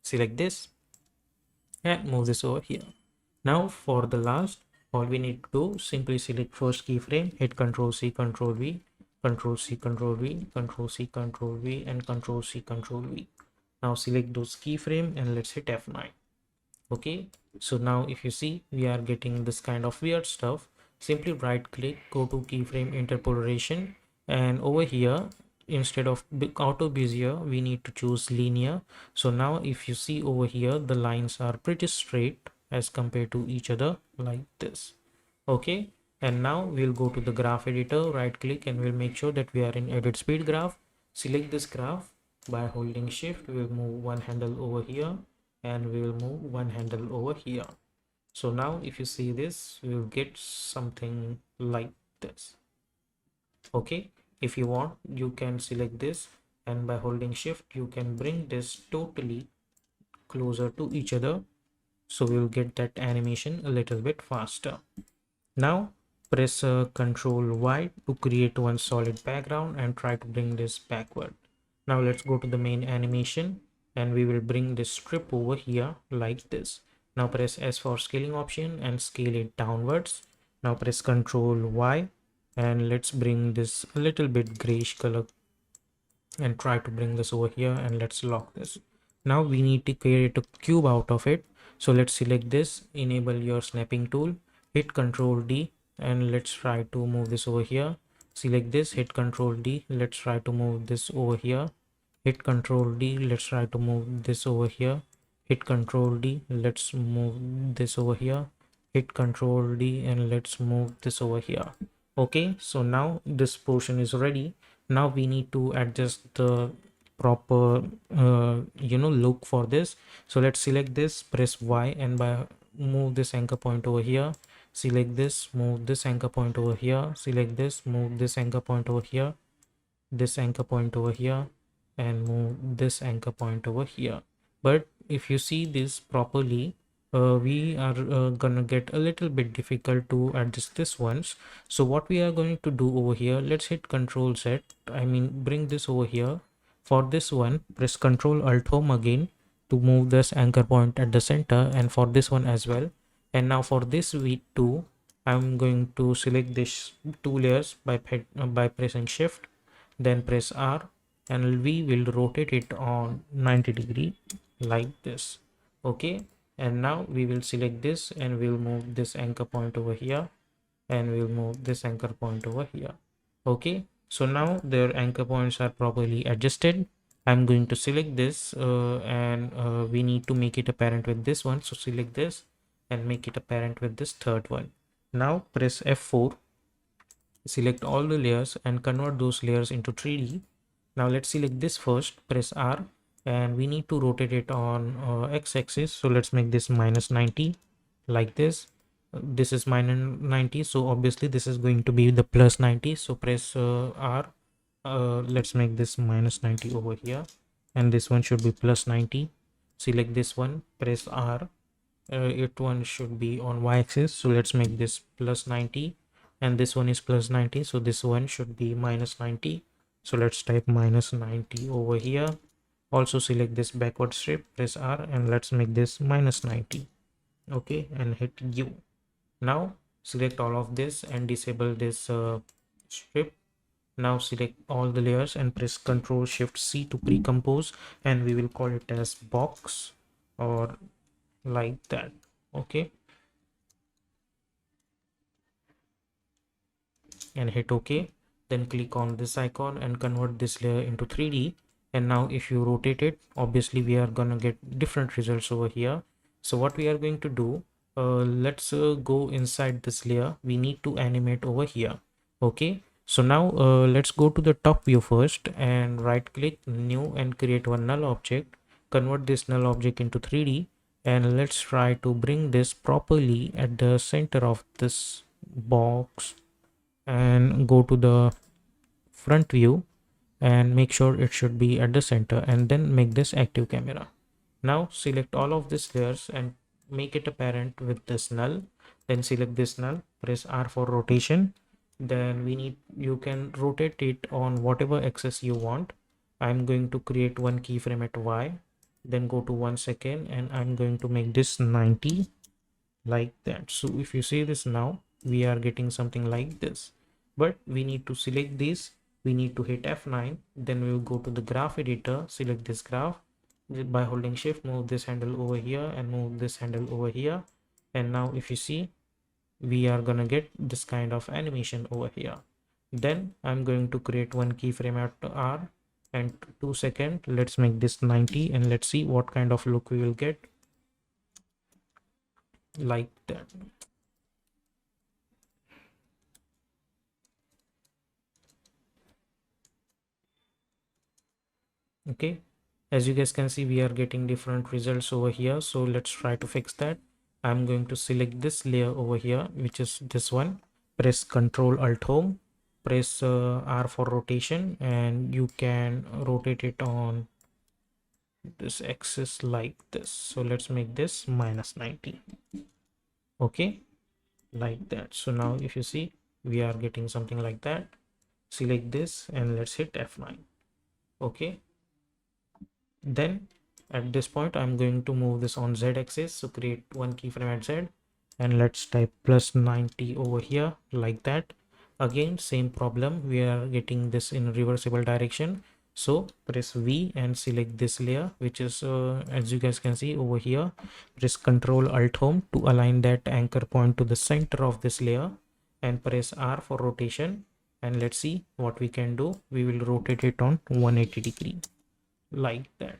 select this, and move this over here. Now for the last, all we need to do, simply select first keyframe, hit Ctrl C, Ctrl V, Ctrl C, Ctrl V, Ctrl C, Ctrl V, and Ctrl C, Ctrl V. Now select those keyframe and let's hit F9. Okay, so now if you see, we are getting this kind of weird stuff. Simply right click, go to keyframe interpolation, and over here, instead of auto bezier, we need to choose linear. So now if you see over here, the lines are pretty straight as compared to each other like this. Okay, and now we'll go to the graph editor, right click, and we'll make sure that we are in edit speed graph. Select this graph by holding shift. We'll move one handle over here and we will move one handle over here. So now if you see this, we will get something like this. Okay, if you want, you can select this, and by holding shift you can bring this totally closer to each other, so we will get that animation a little bit faster. Now press Ctrl Y to create one solid background and try to bring this backward. Now let's go to the main animation and we will bring this strip over here like this. Now press S for scaling option and scale it downwards. Now press Ctrl Y and let's bring this a little bit grayish color and try to bring this over here, and let's lock this. Now we need to create a cube out of it. So let's select this, enable your snapping tool, hit Ctrl D, and let's try to move this over here. Select this, hit Ctrl D, let's try to move this over here. Hit Ctrl D, let's try to move this over here. Hit Ctrl D, let's move this over here. Hit Ctrl D and let's move this over here. Okay, so now this portion is ready. Now we need to adjust the proper look for this. So let's select this, press Y, and by move this anchor point over here, select this, move this anchor point over here, select this, move this anchor point over here, this anchor point over here, and move this anchor point over here. But if you see this properly, we are gonna get a little bit difficult to adjust this ones. So what we are going to do over here, let's hit Control Z, bring this over here. For this one, press Control Alt Home again to move this anchor point at the center, and for this one as well. And now for this V2, I'm going to select this two layers by pressing Shift, then press R, and we will rotate it on 90° like this. Okay, and now we will select this and we'll move this anchor point over here, and we'll move this anchor point over here. Okay, so now their anchor points are properly adjusted. I'm going to select this and we need to make it apparent with this one, so select this and make it apparent with this third one. Now press F4, select all the layers and convert those layers into 3D. Now let's select this first, press R, and we need to rotate it on x-axis. So let's make this -90 like this. This is -90, so obviously this is going to be the +90. So press R. Let's make this -90 over here, and this one should be +90. Select this one, press R. It one should be on y-axis, so let's make this +90, and this one is +90, so this one should be -90. So let's type -90 over here. Also select this backward strip, press R, and let's make this -90. Okay, and hit U. Now select all of this and disable this strip. Now select all the layers and press Ctrl Shift C to pre-compose, and we will call it as box or like that. Okay, and hit OK. Then click on this icon and convert this layer into 3D. And now if you rotate it, obviously we are gonna get different results over here. So what we are going to do, let's go inside this layer. We need to animate over here. Okay, so now let's go to the top view first and right click, new, and create one null object. Convert this null object into 3D, and let's try to bring this properly at the center of this box, and go to the front view and make sure it should be at the center, and then make this active camera. Now select all of these layers and make it apparent with this null. Then select this null, press R for rotation. Then you can rotate it on whatever axis you want. I'm going to create one keyframe at Y, then go to 1 second, and I'm going to make this 90, like that. So if you see this, now we are getting something like this, but we need to select this. We need to hit F9, then we will go to the graph editor, select this graph. By holding shift, move this handle over here and move this handle over here, and now if you see, we are gonna get this kind of animation over here. Then I'm going to create one keyframe at R and 2 second. Let's make this 90, and let's see what kind of look we will get, like that. Okay, as you guys can see, we are getting different results over here. So let's try to fix that. I'm going to select this layer over here, which is this one. Press Ctrl Alt Home, press R for rotation, and you can rotate it on this axis like this. So let's make this -90. Okay, like that. So now if you see, we are getting something like that. Select this and let's hit F9. Okay, then at this point I'm going to move this on Z axis. So create one keyframe at Z, and let's type +90 over here, like that. Again, same problem, we are getting this in reversible direction. So press V and select this layer, which is as you guys can see over here. Press Ctrl Alt Home to align that anchor point to the center of this layer, and press R for rotation, and let's see what we can do. We will rotate it on 180 degree, like that.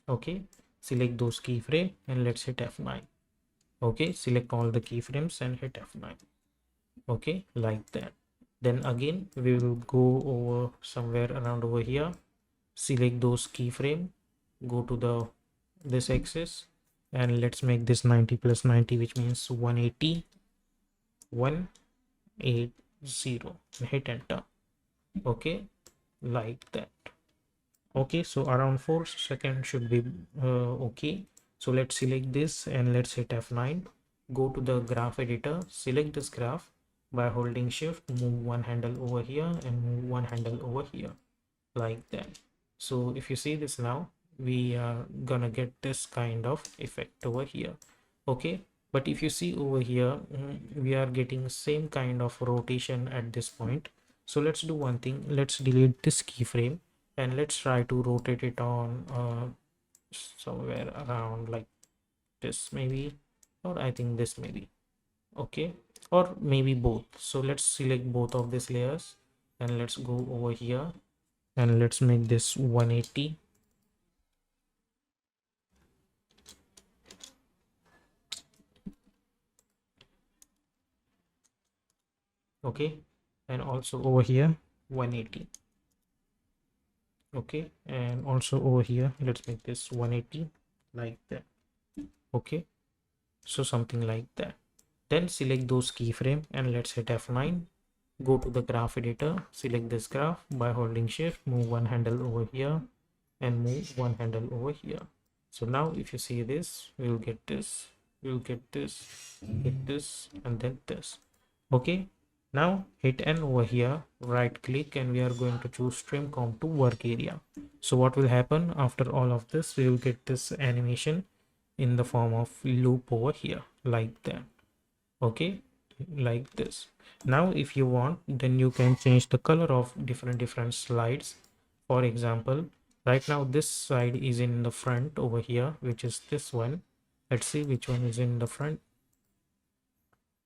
Okay, select those keyframe and let's hit F9. Okay, select all the keyframes and hit F9. Okay, like that. Then again we will go over somewhere around over here, select those keyframe, go to the this axis, and let's make this 90 plus 90, which means 180, 180, hit enter. Okay, like that. Okay, so around 4 seconds should be okay. So let's select this and let's hit F9. Go to the graph editor, select this graph. By holding shift, move one handle over here and move one handle over here, like that. So if you see this now, we are gonna get this kind of effect over here. Okay, but if you see over here, we are getting same kind of rotation at this point. So let's do one thing, let's delete this keyframe and let's try to rotate it on somewhere around like this maybe, or I think this maybe. Okay, or maybe both. So let's select both of these layers and let's go over here and let's make this 180. Okay, and also over here 180. Okay, and also over here let's make this 180, like that. Okay, so something like that. Then select those keyframe and let's hit F9. Go to the graph editor, select this graph. By holding shift, move one handle over here and move one handle over here. So now if you see this, we'll get this, we'll get this, hit this, and then this. Okay, now hit N over here, right click, and we are going to choose trim comp to work area. So what will happen after all of this, we will get this animation in the form of loop over here, like that. Okay, like this. Now if you want, then you can change the color of different slides. For example, right now this side is in the front over here, which is this one. Let's see which one is in the front.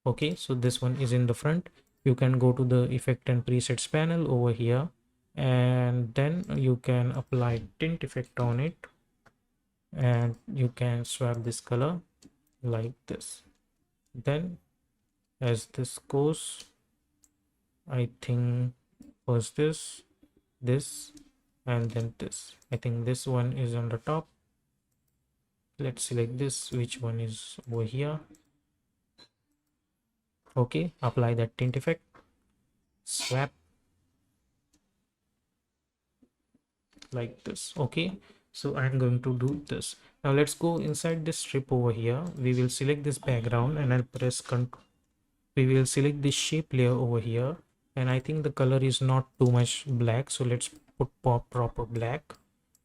Okay, so this one is in the front. You can go to the effect and presets panel over here, and then you can apply tint effect on it, and you can swap this color like this. Then as this goes, I think first this, and then this. I think this one is on the top. Let's select this, which one is over here. Okay, apply that tint effect, swap like this. Okay, so I'm going to do this. Now let's go inside this strip over here. We will select this background and I'll press Ctrl. We will select this shape layer over here, and I think the color is not too much black, so let's put proper black.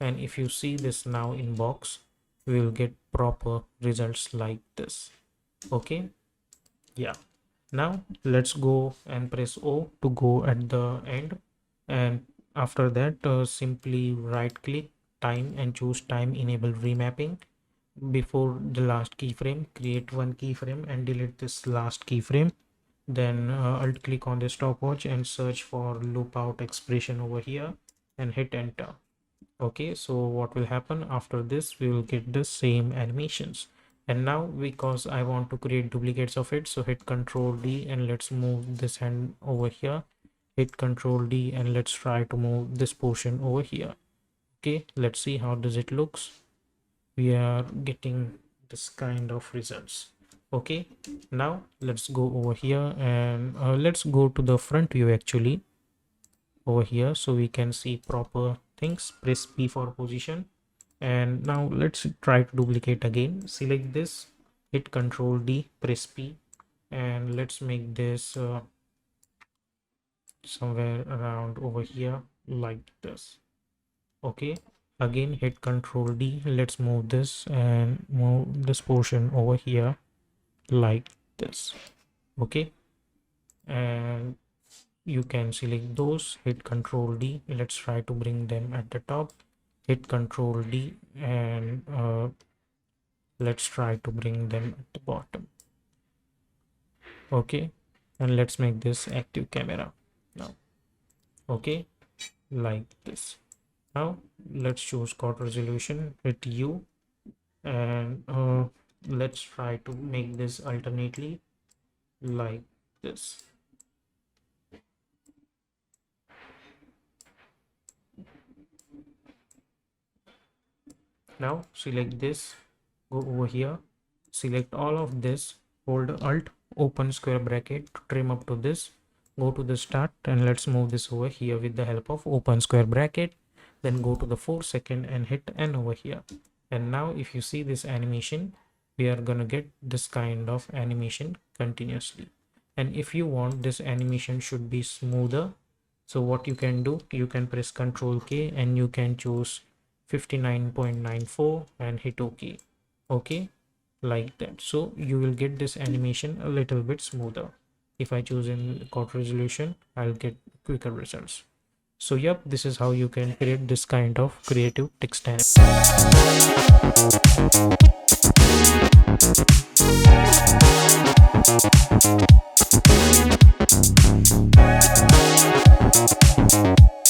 And if you see this now in box, we will get proper results like this. Okay, yeah. Now let's go and press O to go at the end, and after that simply right click time and choose time enable remapping. Before the last keyframe, create one keyframe and delete this last keyframe. Then alt click on the stopwatch and search for loop out expression over here and hit enter. Okay, so what will happen after this, we will get the same animations. And now because I want to create duplicates of it, so hit Ctrl D and let's move this hand over here. Hit Ctrl D and let's try to move this portion over here. Okay, let's see how does it looks. We are getting this kind of results. Okay, now let's go over here and let's go to the front view actually over here so we can see proper things. Press P for position, and now let's try to duplicate again. Select this, hit Ctrl D, press P, and let's make this somewhere around over here like this. Okay, again hit Ctrl D. Let's move this and move this portion over here like this. Okay, and you can select those, hit Ctrl D. Let's try to bring them at the top. Hit Ctrl D and let's try to bring them at the bottom. Okay, and let's make this active camera now. Okay, like this. Now let's choose quad resolution, hit U, and let's try to make this alternately like this. Now select this, go over here, select all of this, hold alt, open square bracket to trim up to this, go to the start and let's move this over here with the help of open square bracket. Then go to the 4 second and hit N over here. And now if you see this animation, we are gonna get this kind of animation continuously. And if you want this animation should be smoother, so what you can do, you can press Ctrl K and you can choose 59.94 and hit OK. Okay, like that. So you will get this animation a little bit smoother. If I choose in quad resolution, I'll get quicker results. So yep, this is how you can create this kind of creative text animation.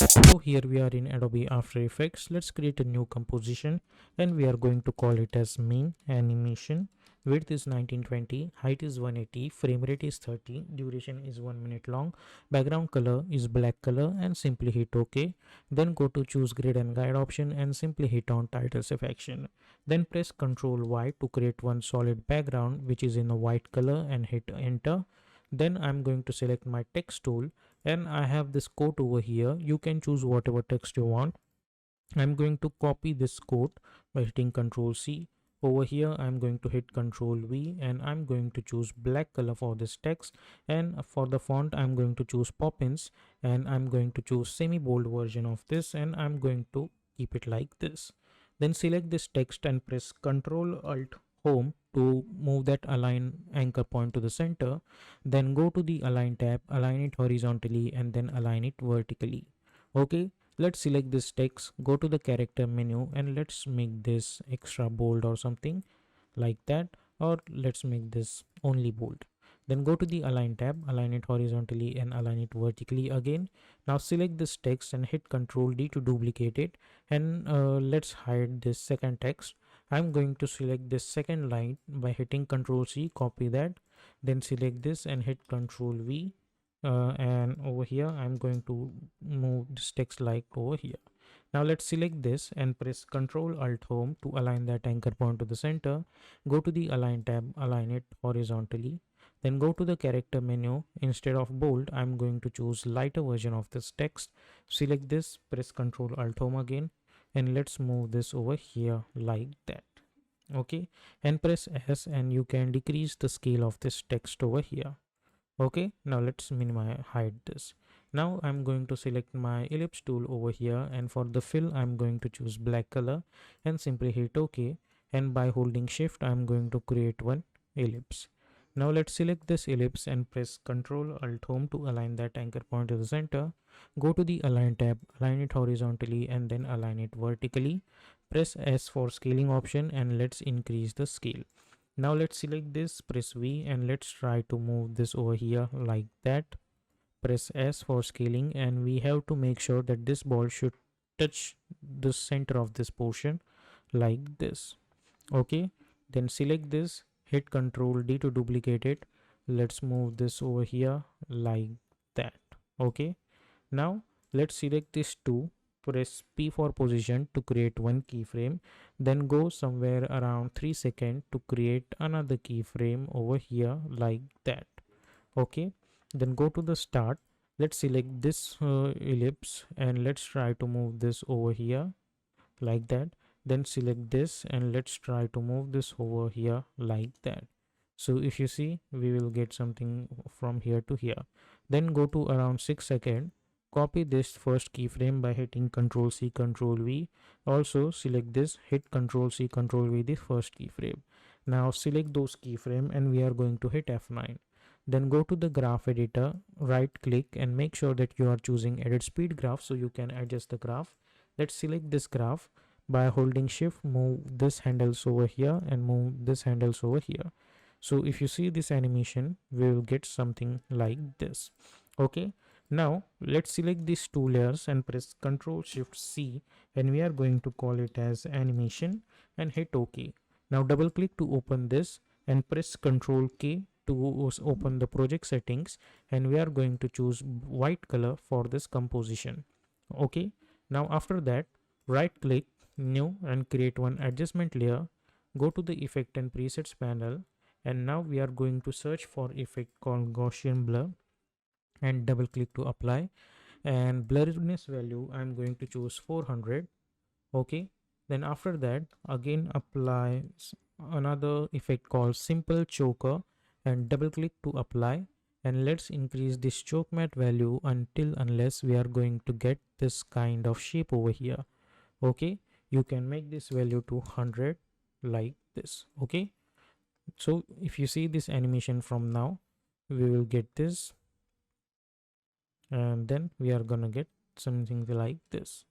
So here we are in Adobe After Effects. Let's create a new composition and we are going to call it as main animation. Width is 1920, height is 180, frame rate is 30, duration is 1 minute long, background color is black color, and simply hit OK. Then go to choose grid and guide option and simply hit on title selection. Then press Ctrl Y to create one solid background which is in a white color and hit enter. Then I'm going to select my text tool and I have this quote over here. You can choose whatever text you want. I'm going to copy this quote by hitting Ctrl C. Over here I'm going to hit Ctrl V and I'm going to choose black color for this text, and for the font I'm going to choose Poppins and I'm going to choose semi bold version of this and I'm going to keep it like this. Then select this text and press Ctrl Alt Home to move that align anchor point to the center. Then go to the align tab, align it horizontally and then align it vertically. Okay, let's select this text, go to the character menu and let's make this extra bold or something like that, or let's make this only bold. Then go to the align tab, align it horizontally and align it vertically again. Now select this text and hit Ctrl D to duplicate it, and let's hide this second text. I'm going to select this second line by hitting Ctrl C, copy that, then select this and hit Ctrl V, and over here I'm going to move this text like over here. Now let's select this and press Ctrl Alt Home to align that anchor point to the center. Go to the Align tab, align it horizontally. Then go to the character menu. Instead of bold, I'm going to choose lighter version of this text. Select this, press Ctrl Alt Home again, and let's move this over here like that. Okay, and press S and you can decrease the scale of this text over here. Okay, now let's minimize, hide this. Now I'm going to select my ellipse tool over here, and for the fill I'm going to choose black color and simply hit OK, and by holding shift I'm going to create one ellipse. Now let's select this ellipse and press Ctrl Alt Home to align that anchor point to the center. Go to the Align tab, align it horizontally and then align it vertically. Press S for scaling option and let's increase the scale. Now let's select this, press V, and let's try to move this over here like that. Press S for scaling, and we have to make sure that this ball should touch the center of this portion like this. Okay, then select this, hit Ctrl D to duplicate it. Let's move this over here like that. Okay, now let's select this two, press P for position to create one keyframe, then go somewhere around 3 seconds to create another keyframe over here like that. Okay, then go to the start. Let's select this ellipse and let's try to move this over here like that. Then select this and let's try to move this over here like that. So if you see, we will get something from here to here. Then go to around 6 seconds. Copy this first keyframe by hitting Ctrl C Ctrl V. Also select this, hit Ctrl C Ctrl V the first keyframe. Now select those keyframe and we are going to hit F9. Then go to the graph editor, right click and make sure that you are choosing edit speed graph so you can adjust the graph. Let's select this graph. By holding shift, move this handles over here and move this handles over here. So if you see this animation, we will get something like this. Okay, now let's select these two layers and press Ctrl Shift C, and we are going to call it as animation and hit OK. Now double click to open this and press Ctrl K to open the project settings, and we are going to choose white color for this composition. Okay, now after that, right click, new, and create one adjustment layer. Go to the effect and presets panel, and now we are going to search for effect called Gaussian blur and double click to apply, and blurriness value I'm going to choose 400. Okay, then after that again apply another effect called simple choker and double click to apply, and let's increase this choke matte value until unless we are going to get this kind of shape over here. Okay, you can make this value to 100 like this. Okay, so if you see this animation from now, we will get this, and then we are gonna get something like this.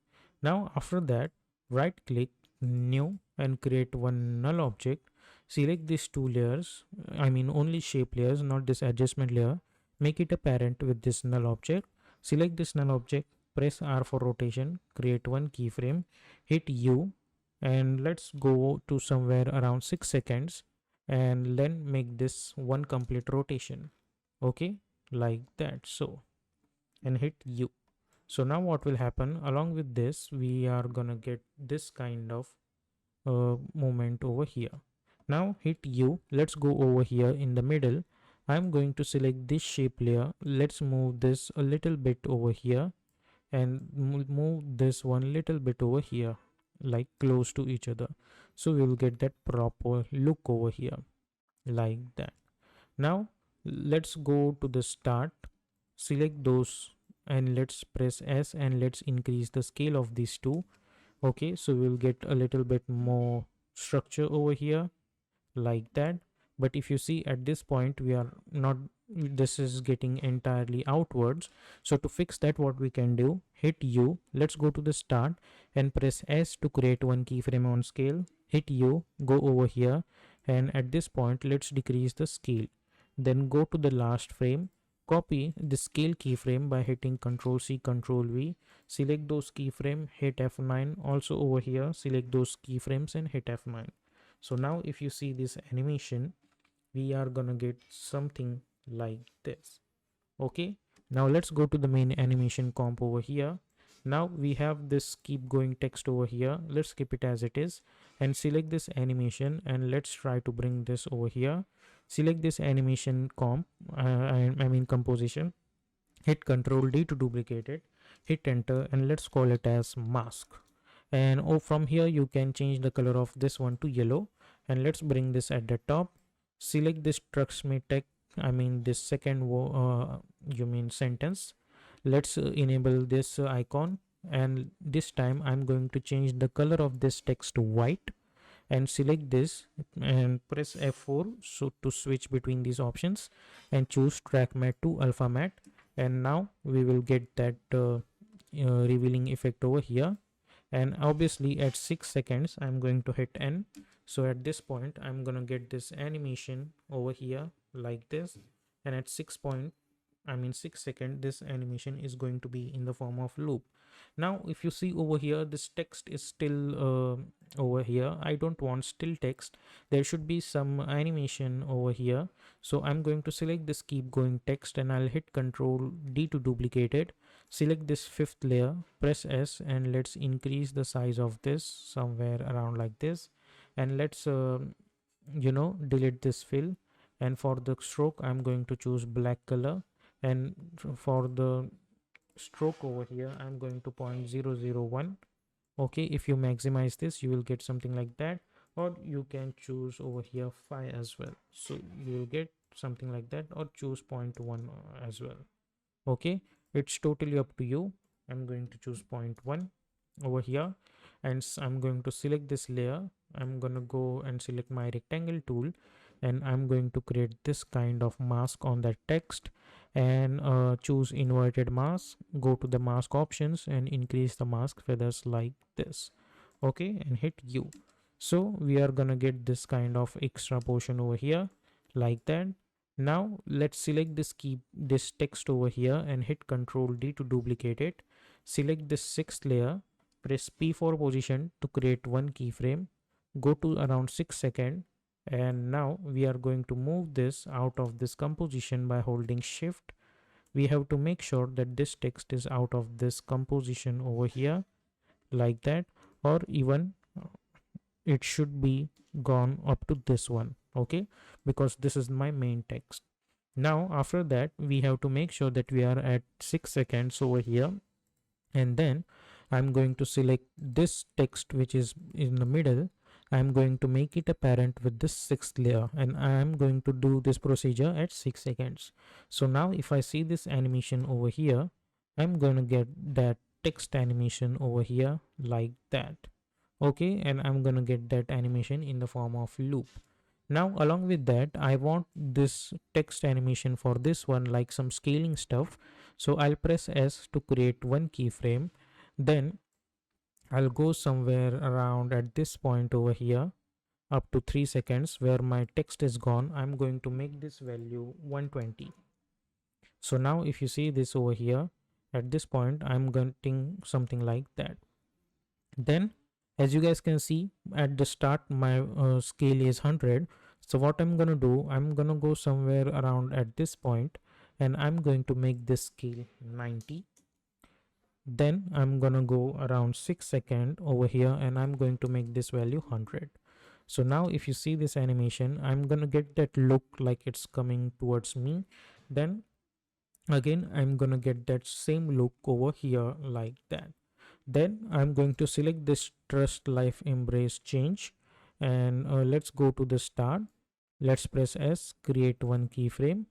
Now after that, right click, new, and create one null object. Select these two layers, I mean only shape layers, not this adjustment layer. Make it a parent with this null object. Select this null object, press R for rotation, create one keyframe, hit U, and let's go to somewhere around 6 seconds and then make this one complete rotation. Okay, like that. So, and hit U. So now what will happen, along with this we are gonna get this kind of movement over here. Now hit U. Let's go over here in the middle. I'm going to select this shape layer. Let's move this a little bit over here and move this one little bit over here, like close to each other, so we will get that proper look over here like that. Now let's go to the start, select those, and let's press S and let's increase the scale of these two. Okay, so we'll get a little bit more structure over here like that. But if you see at this point, we are not, this is getting entirely outwards. So to fix that, what we can do, hit U, let's go to the start and press S to create one keyframe on scale. Hit U, go over here, and at this point let's decrease the scale. Then go to the last frame, copy the scale keyframe by hitting Ctrl C Ctrl V, select those keyframe, hit F9. Also over here select those keyframes and hit F9. So now if you see this animation, we are gonna get something like this. Okay, now let's go to the main animation comp over here. Now we have this keep going text over here. Let's keep it as it is and select this animation, and let's try to bring this over here. Select this animation comp, I mean composition. Hit Ctrl D to duplicate it. Hit enter and let's call it as mask. And from here you can change the color of this one to yellow, and let's bring this at the top. Select this trust me text, I mean this second you mean sentence. Let's enable this icon, and this time I'm going to change the color of this text to white, and select this and press F4 so to switch between these options, and choose track matte to alpha matte. And now we will get that revealing effect over here. And obviously at 6 seconds I'm going to hit N. So at this point I'm gonna get this animation over here like this, and at 6 second this animation is going to be in the form of loop. Now if you see over here, this text is still over here. I don't want still text, there should be some animation over here. So I'm going to select this keep going text, and I'll hit Ctrl D to duplicate it. Select this fifth layer, press S, and let's increase the size of this somewhere around like this. And let's delete this fill. And for the stroke I'm going to choose black color, and for the stroke over here I'm going to 0.001. okay, if you maximize this you will get something like that, or you can choose over here 5 as well, so you will get something like that, or choose 0.1 as well. Okay, it's totally up to you. I'm going to choose 0.1 over here, and I'm going to select this layer. I'm gonna go and select my rectangle tool, and I'm going to create this kind of mask on that text, and choose inverted mask. Go to the mask options and increase the mask feathers like this. Okay, and hit U. So we are gonna get this kind of extra portion over here like that. Now let's select this text over here and hit Ctrl D to duplicate it. Select this sixth layer, press P4 position to create one keyframe, go to around 6 seconds, and now we are going to move this out of this composition by holding shift. We have to make sure that this text is out of this composition over here like that, or even it should be gone up to this one. Okay, because this is my main text. Now after that we have to make sure that we are at 6 seconds over here, and then I'm going to select this text which is in the middle. I'm going to make it apparent with this sixth layer, and I'm going to do this procedure at 6 seconds. So now if I see this animation over here, I'm going to get that text animation over here like that. Okay, and I'm gonna get that animation in the form of loop. Now along with that I want this text animation for this one, like some scaling stuff. So I'll press S to create one keyframe, then I'll go somewhere around at this point over here up to 3 seconds where my text is gone. I'm going to make this value 120. So now if you see this over here, at this point I'm getting something like that. Then as you guys can see at the start my scale is 100. So what I'm gonna do, I'm gonna go somewhere around at this point, and I'm going to make this scale 90. Then I'm gonna go around 6 seconds over here, and I'm going to make this value 100. So now if you see this animation, I'm gonna get that look like it's coming towards me. Then again I'm gonna get that same look over here like that. Then I'm going to select this trust life embrace change, and let's go to the start. Let's press S, create one keyframe,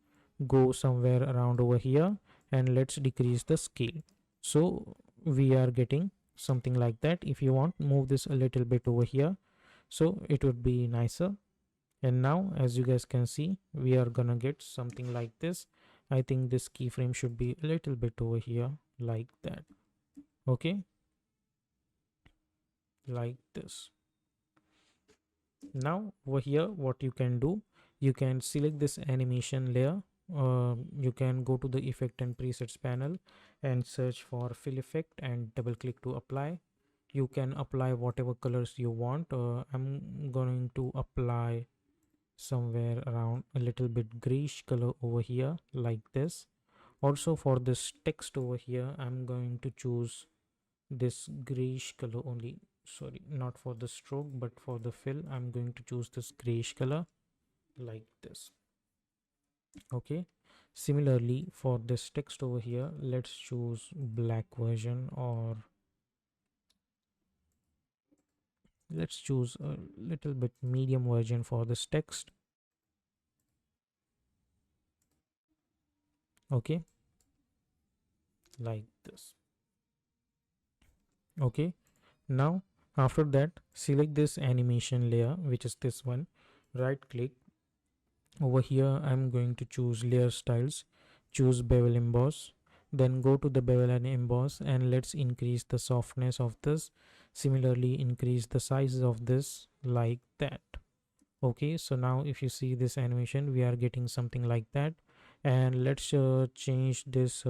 go somewhere around over here, and let's decrease the scale. So we are getting something like that. If you want, move this a little bit over here, so it would be nicer. And now as you guys can see, we are gonna get something like this. I think this keyframe should be a little bit over here like that. Okay, like this. Now over here what you can do, you can select this animation layer. You can go to the effect and presets panel and search for fill effect and double click to apply. You can apply whatever colors you want. I'm going to apply somewhere around a little bit grayish color over here like this. Also for this text over here I'm going to choose this grayish color only. Sorry, not for the stroke, but for the fill, I'm going to choose this grayish color like this. Okay. Similarly, for this text over here, let's choose black version, or let's choose a little bit medium version for this text. Okay, like this. Okay, now after that, select this animation layer, which is this one. Right click over here. I'm going to choose layer styles, choose bevel emboss, then go to the bevel and emboss, and let's increase the softness of this. Similarly, increase the size of this like that. Okay, so now if you see this animation, we are getting something like that. And let's change this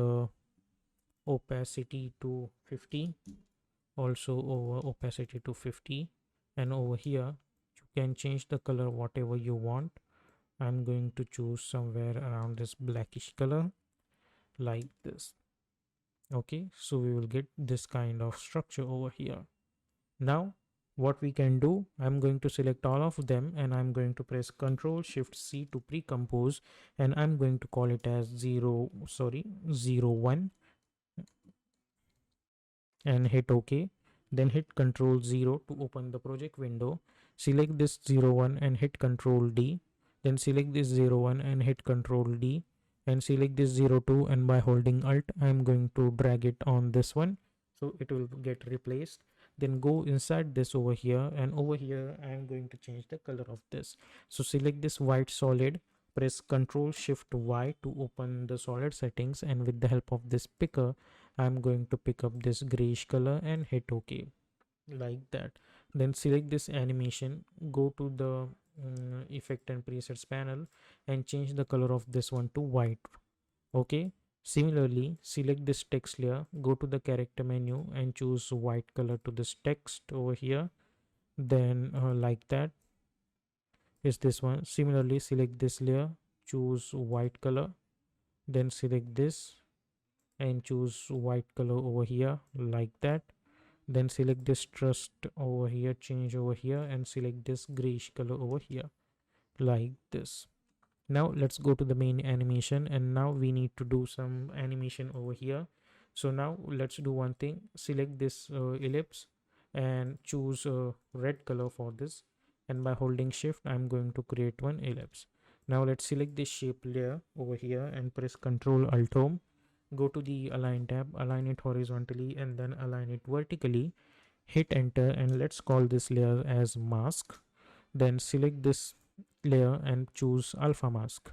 opacity to 50, also over opacity to 50. And over here you can change the color whatever you want. I'm going to choose somewhere around this blackish color like this. Okay, so we will get this kind of structure over here. Now what we can do, I'm going to select all of them and I'm going to press Ctrl Shift C to pre-compose, and I'm going to call it as 01 and hit OK. Then hit Ctrl 0 to open the project window. Select this 01 and hit Ctrl D. Then select this 01 and hit Ctrl D. And select this 02, and by holding Alt, I'm going to drag it on this one. So it will get replaced. Then go inside this over here, and over here I'm going to change the color of this. So select this white solid, press Ctrl Shift Y to open the solid settings, and with the help of this picker I'm going to pick up this grayish color and hit OK like that. Then select this animation, go to the effect and presets panel and change the color of this one to white. Okay, similarly select this text layer, go to the character menu and choose white color to this text over here. Then like that is this one. Similarly select this layer, choose white color, then select this and choose white color over here like that. Then select this trust over here, change over here, and select this grayish color over here like this. Now let's go to the main animation, and now we need to do some animation over here. So now let's do one thing. Select this ellipse and choose a red color for this, and by holding shift I'm going to create one ellipse. Now let's select this shape layer over here and press Ctrl Alt Home. Go to the align tab, align it horizontally and then align it vertically. Hit enter and let's call this layer as mask. Then select this layer and choose alpha mask.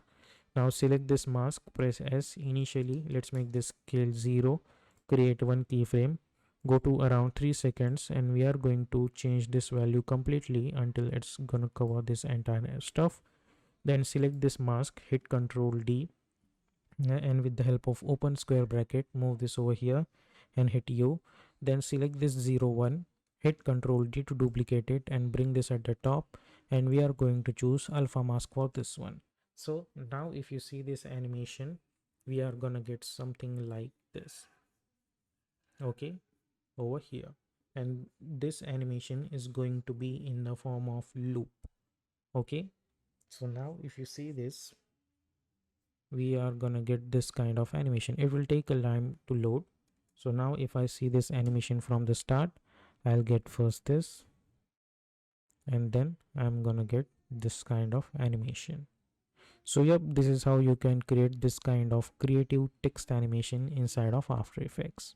Now select this mask, press S initially. Let's make this scale 0, create one keyframe, go to around 3 seconds, and we are going to change this value completely until it's gonna cover this entire stuff. Then select this mask, hit Ctrl D, and with the help of open square bracket move this over here and hit U. Then select this 01, hit Ctrl D to duplicate it and bring this at the top, and we are going to choose alpha mask for this one. So now if you see this animation, we are gonna get something like this. Okay, over here, and this animation is going to be in the form of loop. Okay, so now if you see this, we are gonna get this kind of animation. It will take a time to load. So now if I see this animation from the start, I'll get first this, and then I'm gonna get this kind of animation. So yep, this is how you can create this kind of creative text animation inside of After Effects.